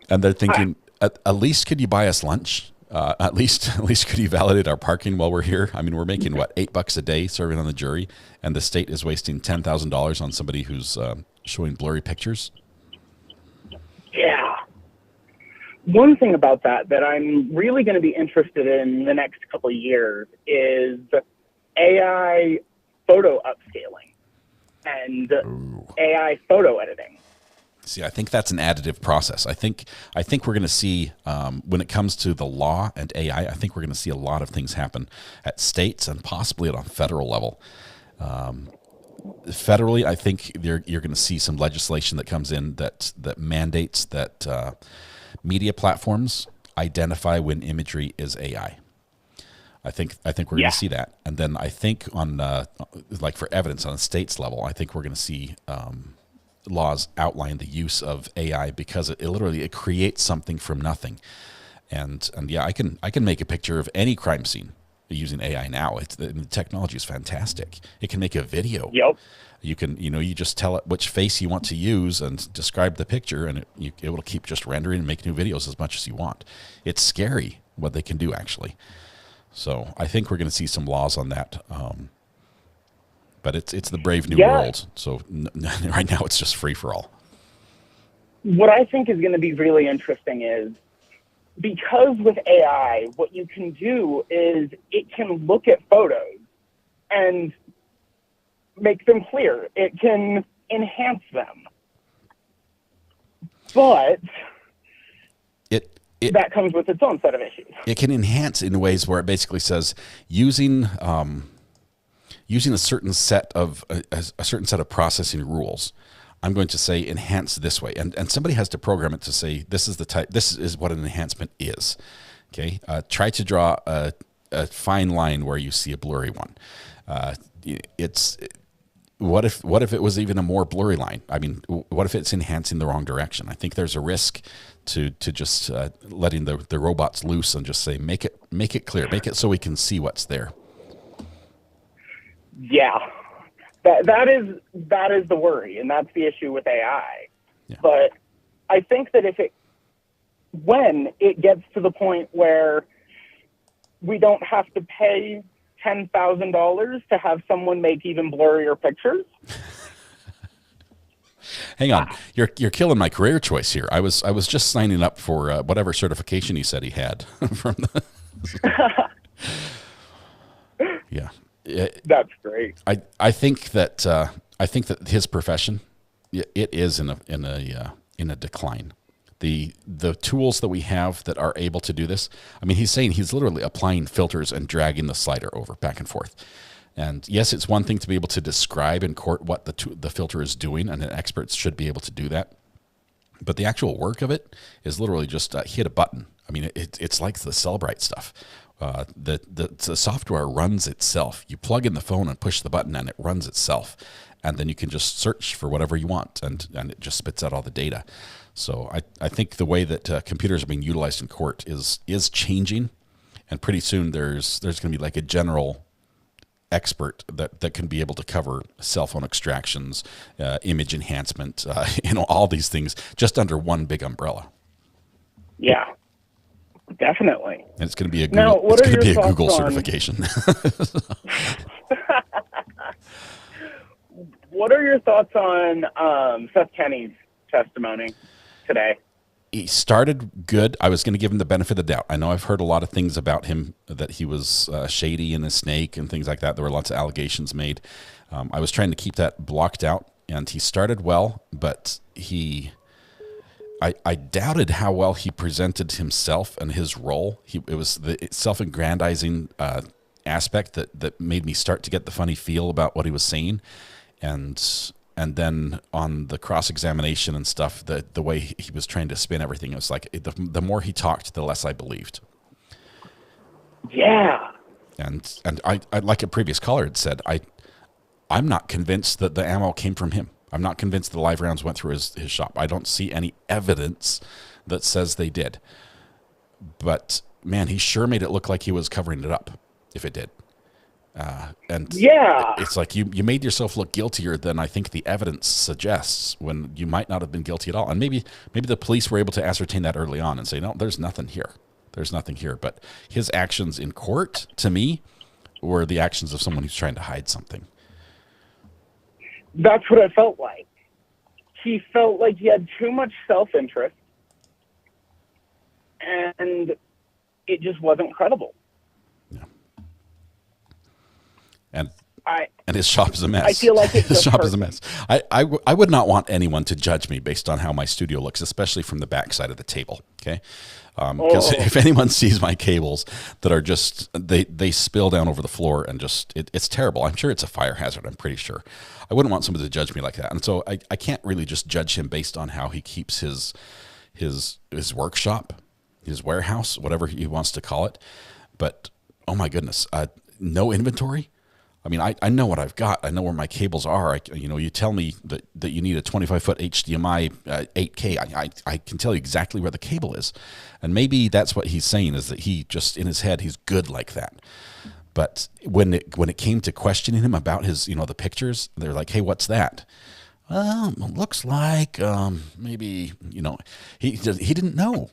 And they're thinking, at least could you buy us lunch? At least could you validate our parking while we're here? I mean, we're making what, $8 a day serving on the jury, and the state is wasting $10,000 on somebody who's showing blurry pictures. Yeah. One thing about that I'm really going to be interested in the next couple of years is AI photo upscaling and AI photo editing. See, I think that's an additive process. I think we're going to see when it comes to the law and AI. I think we're going to see a lot of things happen at states and possibly at a federal level. Federally, I think you're going to see some legislation that comes in that mandates that media platforms identify when imagery is AI. I think we're going to see that, and then I think on like for evidence on a state's level, I think we're going to see laws outline the use of AI because it literally creates something from nothing, and yeah, I can make a picture of any crime scene using AI now. The technology is fantastic. It can make a video. Yep. You can you just tell it which face you want to use and describe the picture, and it will keep just rendering and make new videos as much as you want. It's scary what they can do actually. So I think we're going to see some laws on that. But it's the brave new world. So right now it's just free for all. What I think is going to be really interesting is because with AI, what you can do is it can look at photos and make them clear. It can enhance them. But that comes with its own set of issues. It can enhance in ways where it basically says using a certain set of processing rules. I'm going to say enhance this way, and somebody has to program it to say this is the type. This is what an enhancement is. Okay, try to draw a fine line where you see a blurry one. What if it was even a more blurry line? I mean, what if it's enhancing the wrong direction? I think there's a risk to just letting the robots loose and just say make it clear, make it so we can see what's there. Yeah, that is the worry, and that's the issue with AI. Yeah. But I think that when it gets to the point where we don't have to pay $10,000 to have someone make even blurrier pictures. Hang on, you're killing my career choice here. I was just signing up for whatever certification he said he had from the. Yeah, that's great. I think that his profession, it is in a decline. The tools that we have that are able to do this. I mean, he's saying he's literally applying filters and dragging the slider over back and forth. And yes, it's one thing to be able to describe in court what the filter is doing, and experts should be able to do that. But the actual work of it is literally just hit a button. I mean, it's like the Cellbrite stuff. The software runs itself. You plug in the phone and push the button, and it runs itself. And then you can just search for whatever you want, and it just spits out all the data. So I think the way that computers are being utilized in court is changing, and pretty soon there's going to be like a general expert that can be able to cover cell phone extractions, image enhancement, all these things just under one big umbrella. Yeah, definitely. And it's going to be a Google certification. What are your thoughts on Seth Kenney's testimony today? He started good. I was going to give him the benefit of the doubt. I know I've heard a lot of things about him, that he was shady and a snake and things like that. There were lots of allegations made. I was trying to keep that blocked out, and he started well, but I doubted how well he presented himself and his role. It was the self-aggrandizing aspect that made me start to get the funny feel about what he was saying. And then on the cross-examination and stuff, the way he was trying to spin everything, it was like the more he talked, the less I believed. Yeah. And I like a previous caller had said, I'm not convinced that the ammo came from him. I'm not convinced the live rounds went through his shop. I don't see any evidence that says they did. But man, he sure made it look like he was covering it up if it did. And yeah, it's like you made yourself look guiltier than I think the evidence suggests, when you might not have been guilty at all. And maybe the police were able to ascertain that early on and say, no, there's nothing here. There's nothing here. But his actions in court, to me, were the actions of someone who's trying to hide something. That's what it felt like. He felt like he had too much self-interest, and it just wasn't credible. And And his shop is a mess. I feel like it's his just shop is a mess. I would not want anyone to judge me based on how my studio looks, especially from the back side of the table. Okay. Because if anyone sees my cables that are just, they spill down over the floor and just, it's terrible. I'm sure it's a fire hazard. I'm pretty sure. I wouldn't want somebody to judge me like that. And so I can't really just judge him based on how he keeps his workshop, his warehouse, whatever he wants to call it. But, oh my goodness, no inventory? I mean, I know what I've got. I know where my cables are. You tell me that you need a 25-foot HDMI 8K. I can tell you exactly where the cable is. And maybe that's what he's saying, is that he just, in his head, he's good like that. But when it came to questioning him about his, the pictures, they're like, hey, what's that? Well, it looks like maybe, he didn't know.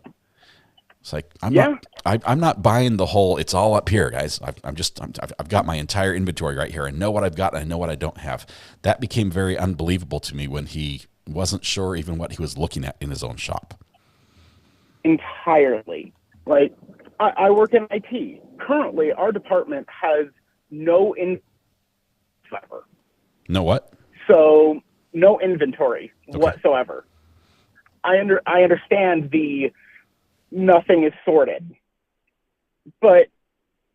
It's like, I'm not buying the whole, it's all up here, guys. I've got my entire inventory right here. I know what I've got. And I know what I don't have. That became very unbelievable to me when he wasn't sure even what he was looking at in his own shop. Entirely. Like, I work in IT. Currently, our department has no whatsoever. No what? So, no inventory whatsoever. I understand the nothing is sorted. But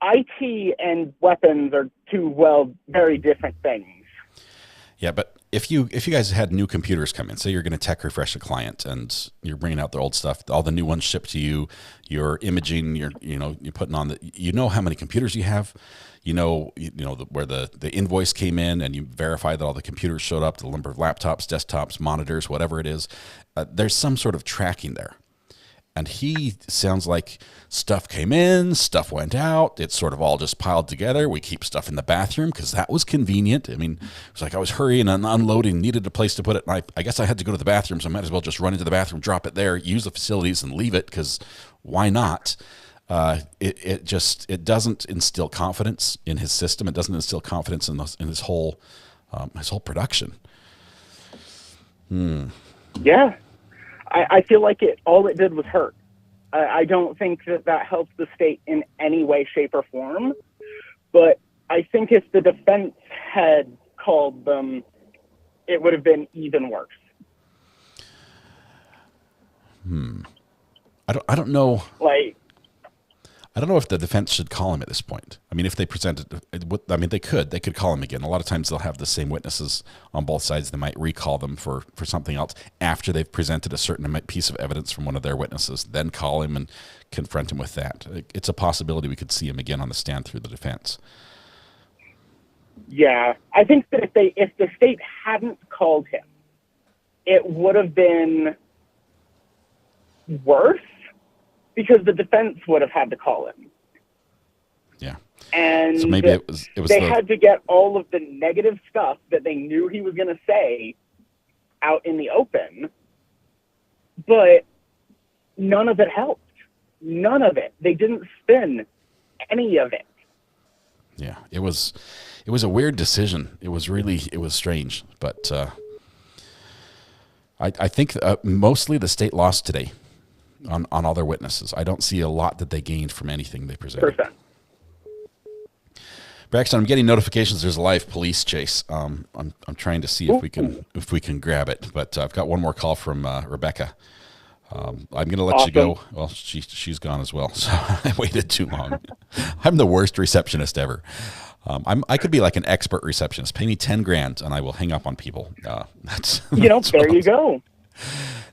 IT and weapons are two, very different things. Yeah, but if you guys had new computers come in, say you're going to tech refresh a client and you're bringing out the old stuff, all the new ones shipped to you, you're imaging, you're putting on how many computers you have, where the invoice came in, and you verify that all the computers showed up, the number of laptops, desktops, monitors, whatever it is. There's some sort of tracking there. And he sounds like stuff came in, stuff went out. It's sort of all just piled together. We keep stuff in the bathroom because that was convenient. I mean, it was like I was hurrying and unloading, needed a place to put it. And I guess I had to go to the bathroom, so I might as well just run into the bathroom, drop it there, use the facilities, and leave it, because why not? It doesn't instill confidence in his system. It doesn't instill confidence in his whole production. Yeah. I feel like all it did was hurt. I don't think that helps the state in any way, shape, or form. But I think if the defense had called them, it would have been even worse. I don't know. I don't know if the defense should call him at this point. I mean, if they presented, they could call him again. A lot of times they'll have the same witnesses on both sides. They might recall them for something else after they've presented a certain piece of evidence from one of their witnesses, then call him and confront him with that. It's a possibility we could see him again on the stand through the defense. Yeah, I think that if the state hadn't called him, it would have been worse, because the defense would have had to call him. Yeah. And so maybe it was they had to get all of the negative stuff that they knew he was going to say out in the open, but none of it helped. None of it. They didn't spin any of it. Yeah, it was a weird decision. It was strange, but I think mostly the state lost today on all their witnesses. I don't see a lot that they gained from anything they presented. Braxton, I'm getting notifications there's a live police chase. I'm trying to see if we can grab it, but I've got one more call from Rebecca. I'm going to let you go. Well, she's gone as well, so I waited too long. I'm the worst receptionist ever. I could be like an expert receptionist. Pay me $10,000 and I will hang up on people. There you go.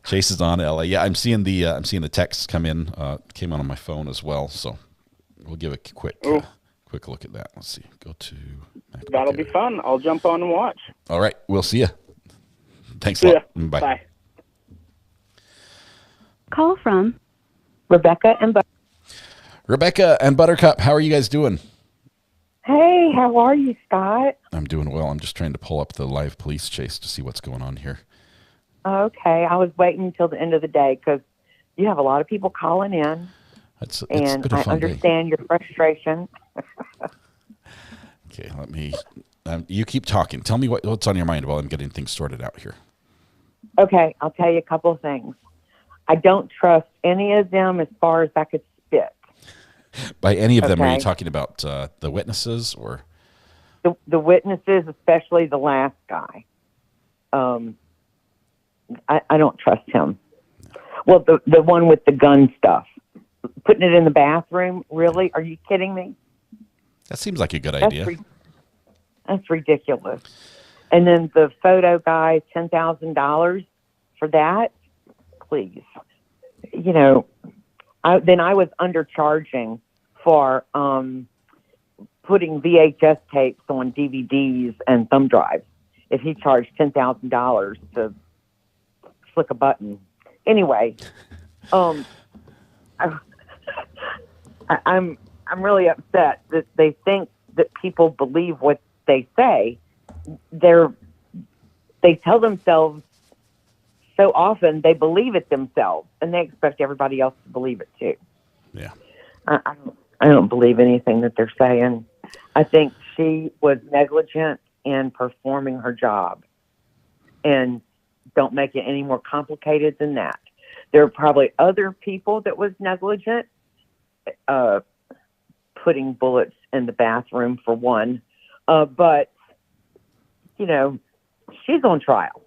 Chase is on LA. Yeah, I'm seeing the texts come in. Came on my phone as well, so we'll give a quick look at that. Let's see. Go to MacBook. That'll be fun. I'll jump on and watch. All right, we'll see you. Thanks a lot. Bye. Bye. Call from Rebecca and Buttercup. How are you guys doing? Hey, how are you, Scott? I'm doing well. I'm just trying to pull up the live police chase to see what's going on here. Okay, I was waiting until the end of the day because you have a lot of people calling in, and I understand your frustration. Okay, let me. You keep talking. Tell me what's on your mind while I'm getting things sorted out here. Okay, I'll tell you a couple of things. I don't trust any of them as far as I could spit. By any of them, are you talking about the witnesses or? the witnesses, especially the last guy, I don't trust him. Well, the one with the gun stuff, putting it in the bathroom. Really? Are you kidding me? That seems like a good idea. That's ridiculous. And then the photo guy, $10,000 for that. Please, I was undercharging for putting VHS tapes on DVDs and thumb drives. If he charged $10,000 to flick a button. Anyway, I'm really upset that they think that people believe what they say. They tell themselves so often they believe it themselves, and they expect everybody else to believe it too. Yeah, I don't believe anything that they're saying. I think she was negligent in performing her job, and don't make it any more complicated than that. There are probably other people that was negligent, putting bullets in the bathroom for one, but she's on trial.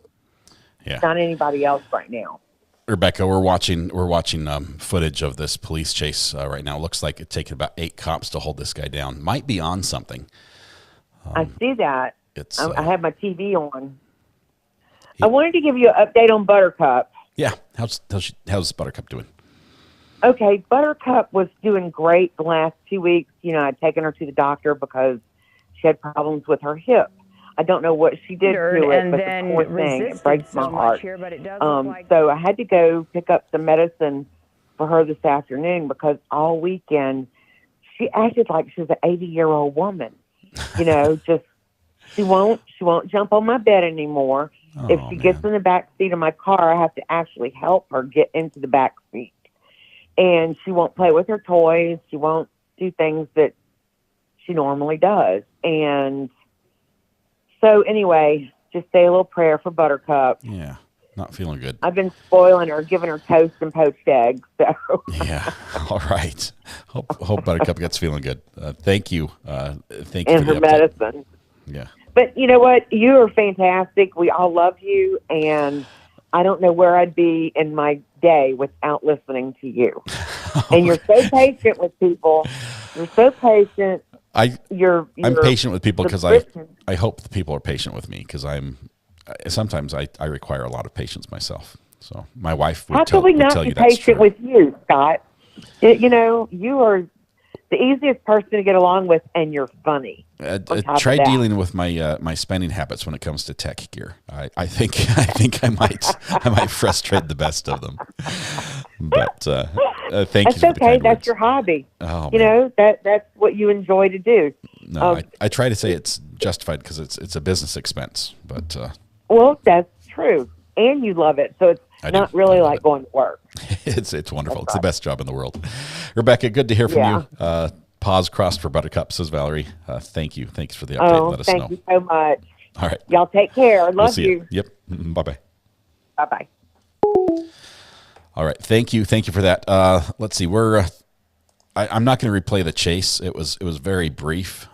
Yeah, not anybody else right now. Rebecca, we're watching footage of this police chase right now. It looks like it's taken about 8 cops to hold this guy down. Might be on something. I see that. I have my TV on. I wanted to give you an update on Buttercup. Yeah, how's Buttercup doing? Okay, Buttercup was doing great the last 2 weeks. I'd taken her to the doctor because she had problems with her hip. I don't know what she did to it, but the poor thing, it breaks my heart. Here, but it does so I had to go pick up some medicine for her this afternoon because all weekend she acted like she was an 80-year-old woman. Just she won't jump on my bed anymore. If she gets in the back seat of my car, I have to actually help her get into the back seat. And she won't play with her toys. She won't do things that she normally does. And so anyway, just say a little prayer for Buttercup. Yeah, not feeling good. I've been spoiling her, giving her toast and poached eggs. So. Yeah, all right. Hope Buttercup gets feeling good. Thank you. Thank you and for her the update. medicine. Yeah. But you know what? You are fantastic. We all love you, and I don't know where I'd be in my day without listening to you. And you're so patient with people. You're so patient. I'm patient with people because I hope the people are patient with me because sometimes I require a lot of patience myself. So my wife would tell you that's true. How can we not be patient with you, Scott? You are the easiest person to get along with, and you're funny. Try dealing with my spending habits when it comes to tech gear. I think I might frustrate the best of them. But thank you. That's okay. That's your hobby. Oh, that's what you enjoy to do. No, I try to say it's justified because it's a business expense. But well, that's true, and you love it, so it's not really like going to work. It's wonderful. It's the best job in the world. Rebecca, good to hear from you. Pause crossed for Buttercup, says Valerie. Thank you. Thanks for the update. Let us know. Thank you so much. All right. Y'all take care. Love you. you. Yep. Bye-bye. Bye-bye. All right. Thank you for that. Let's see. I'm not going to replay the chase. It was very brief.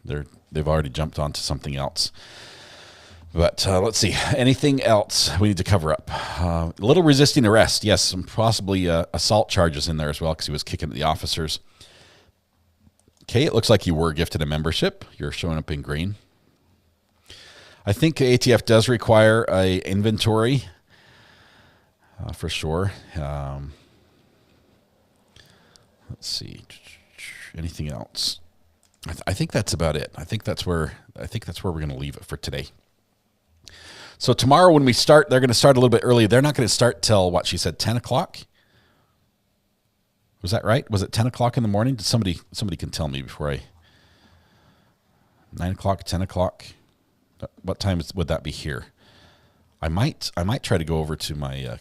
They've already jumped onto something else. But let's see. Anything else we need to cover up? A little resisting arrest. Yes, some possibly assault charges in there as well because he was kicking at the officers. Okay, it looks like you were gifted a membership. You're showing up in green. I think ATF does require a inventory for sure. Let's see. Anything else? I think that's about it. I think that's where we're going to leave it for today. So tomorrow when we start, they're going to start a little bit early. They're not going to start till, what she said, 10 o'clock? Was that right? Was it 10 o'clock in the morning? Did somebody can tell me before 9 o'clock, 10 o'clock? What time would that be here? I might try to go over to my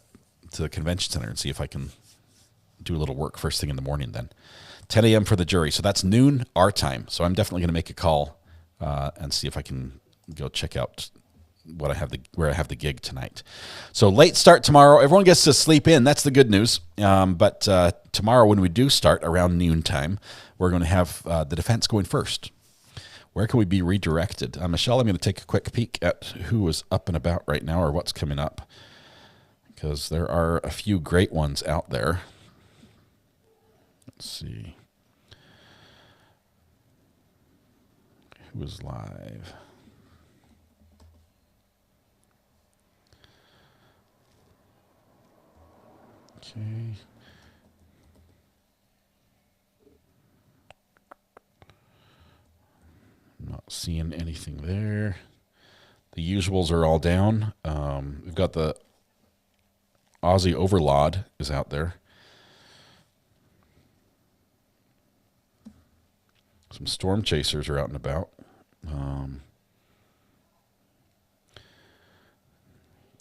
to the convention center and see if I can do a little work first thing in the morning then. 10 a.m. for the jury. So that's noon our time. So I'm definitely going to make a call and see if I can go check out where I have the gig tonight. So late start tomorrow. Everyone gets to sleep in. That's the good news. But tomorrow when we do start around noontime, we're going to have the defense going first. Where can we be redirected? Michelle, I'm going to take a quick peek at who is up and about right now or what's coming up, because there are a few great ones out there. Let's see. Who is live? Okay. Not seeing anything there. The usuals are all down. We've got the Aussie Overlord is out there. Some storm chasers are out and about.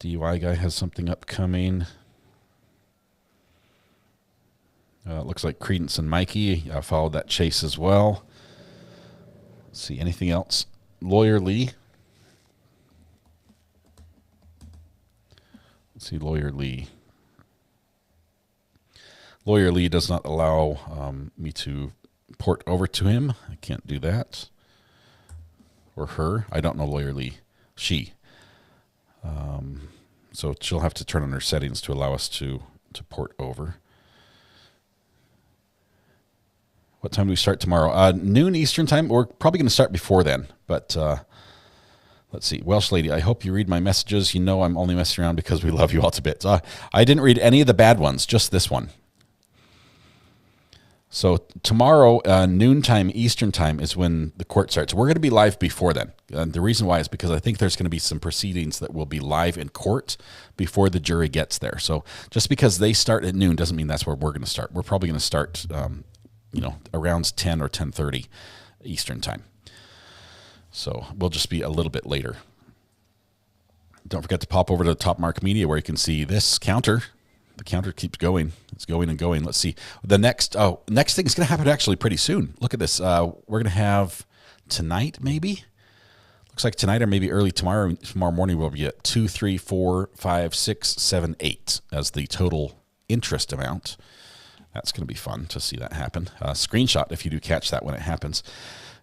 DUI guy has something upcoming. Looks like Credence and Mikey followed that chase as well. Let's see, anything else? Lawyer Lee. Let's see, Lawyer Lee. Lawyer Lee does not allow me to port over to him. I can't do that. Or her. I don't know Lawyer Lee. She. So she'll have to turn on her settings to allow us to port over. What time do we start tomorrow? Noon Eastern time. We're probably going to start before then. But let's see. Welsh lady, I hope you read my messages. You know I'm only messing around because we love you all to bits. I didn't read any of the bad ones, just this one. So tomorrow, noontime Eastern time is when the court starts. We're going to be live before then. The reason why is because I think there's going to be some proceedings that will be live in court before the jury gets there. So just because they start at noon doesn't mean that's where we're going to start. We're probably going to start, around 10 or 10:30 Eastern time. So we'll just be a little bit later. Don't forget to pop over to Top Mark Media where you can see this counter. The counter keeps going. It's going and going. Let's see. The next thing is going to happen actually pretty soon. Look at this. We're going to have tonight, maybe. Looks like tonight or maybe early tomorrow morning we'll be at 2, 3, 4, 5, 6, 7, 8 as the total interest amount. That's going to be fun to see that happen. Screenshot if you do catch that when it happens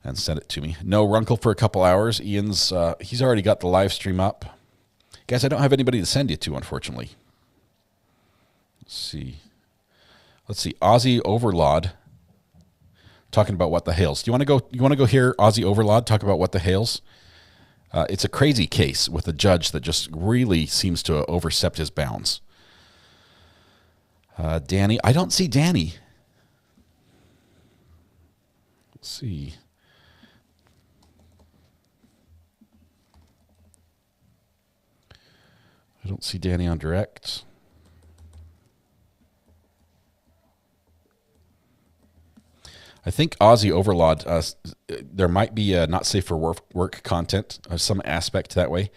and send it to me. No Runkle for a couple hours. Ian's, he's already got the live stream up. Guys, I don't have anybody to send you to, unfortunately. Let's see. Aussie Overlord talking about what the hails. Do you want to go hear Aussie Overlord talk about what the hails? It's a crazy case with a judge that just really seems to overstep his bounds. Danny, I don't see Danny. Let's see. I don't see Danny on direct. I think Aussie Overlord, there might be a not safe for work content, some aspect that way.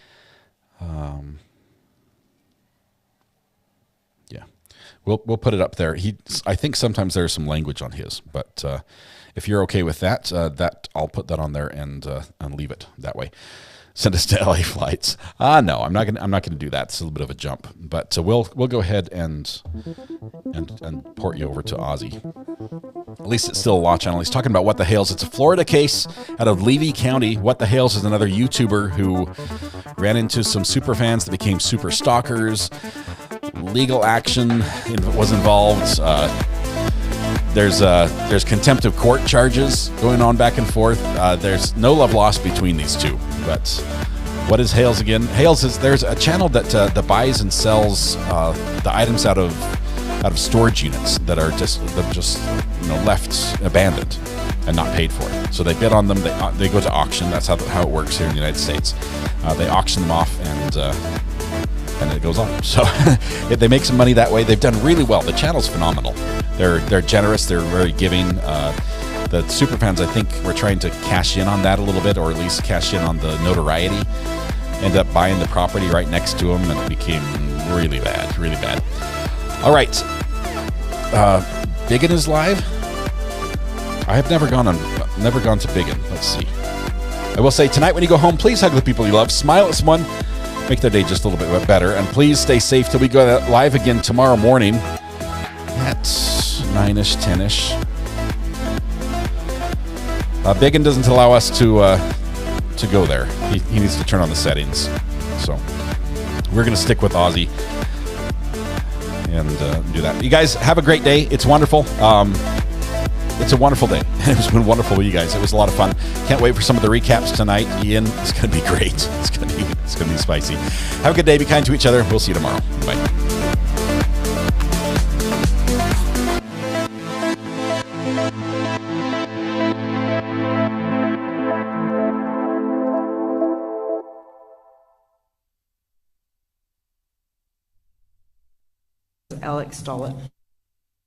Yeah, we'll put it up there. I think sometimes there's some language on his, but if you're okay with that, I'll put that on there and leave it that way. Send us to LA flights. No, I'm not gonna do that. It's a little bit of a jump, but we'll go ahead and port you over to Aussie. At least it's still a law channel. He's talking about What the Hails. It's a Florida case out of Levy County. What the Hails is another YouTuber who ran into some super fans that became super stalkers. Legal action was involved. There's contempt of court charges going on back and forth. There's no love lost between these two. But what is Hales again? Hales is there's a channel that buys and sells the items out of storage units that are just left abandoned and not paid for. So they bid on them. They go to auction. That's how it works here in the United States. They auction them off and it goes on. So they make some money that way. They've done really well. The channel's phenomenal. They're generous. They're very giving. The superfans, I think, were trying to cash in on that a little bit, or at least cash in on the notoriety. Ended up buying the property right next to them, and it became really bad, really bad. All right. Biggin is live. I have never gone to Biggin. Let's see. I will say tonight when you go home, please hug the people you love. Smile at someone. make their day just a little bit better. And please stay safe till we go live again tomorrow morning at 9-ish, 10-ish. Biggin doesn't allow us to go there. He needs to turn on the settings. So we're going to stick with Aussie and do that. You guys have a great day. It's wonderful. It's a wonderful day. It's been wonderful with you guys. It was a lot of fun. Can't wait for some of the recaps tonight. Ian, it's going to be great. It's going to be spicy. Have a good day. Be kind to each other. We'll see you tomorrow. Bye. Alex Stollett.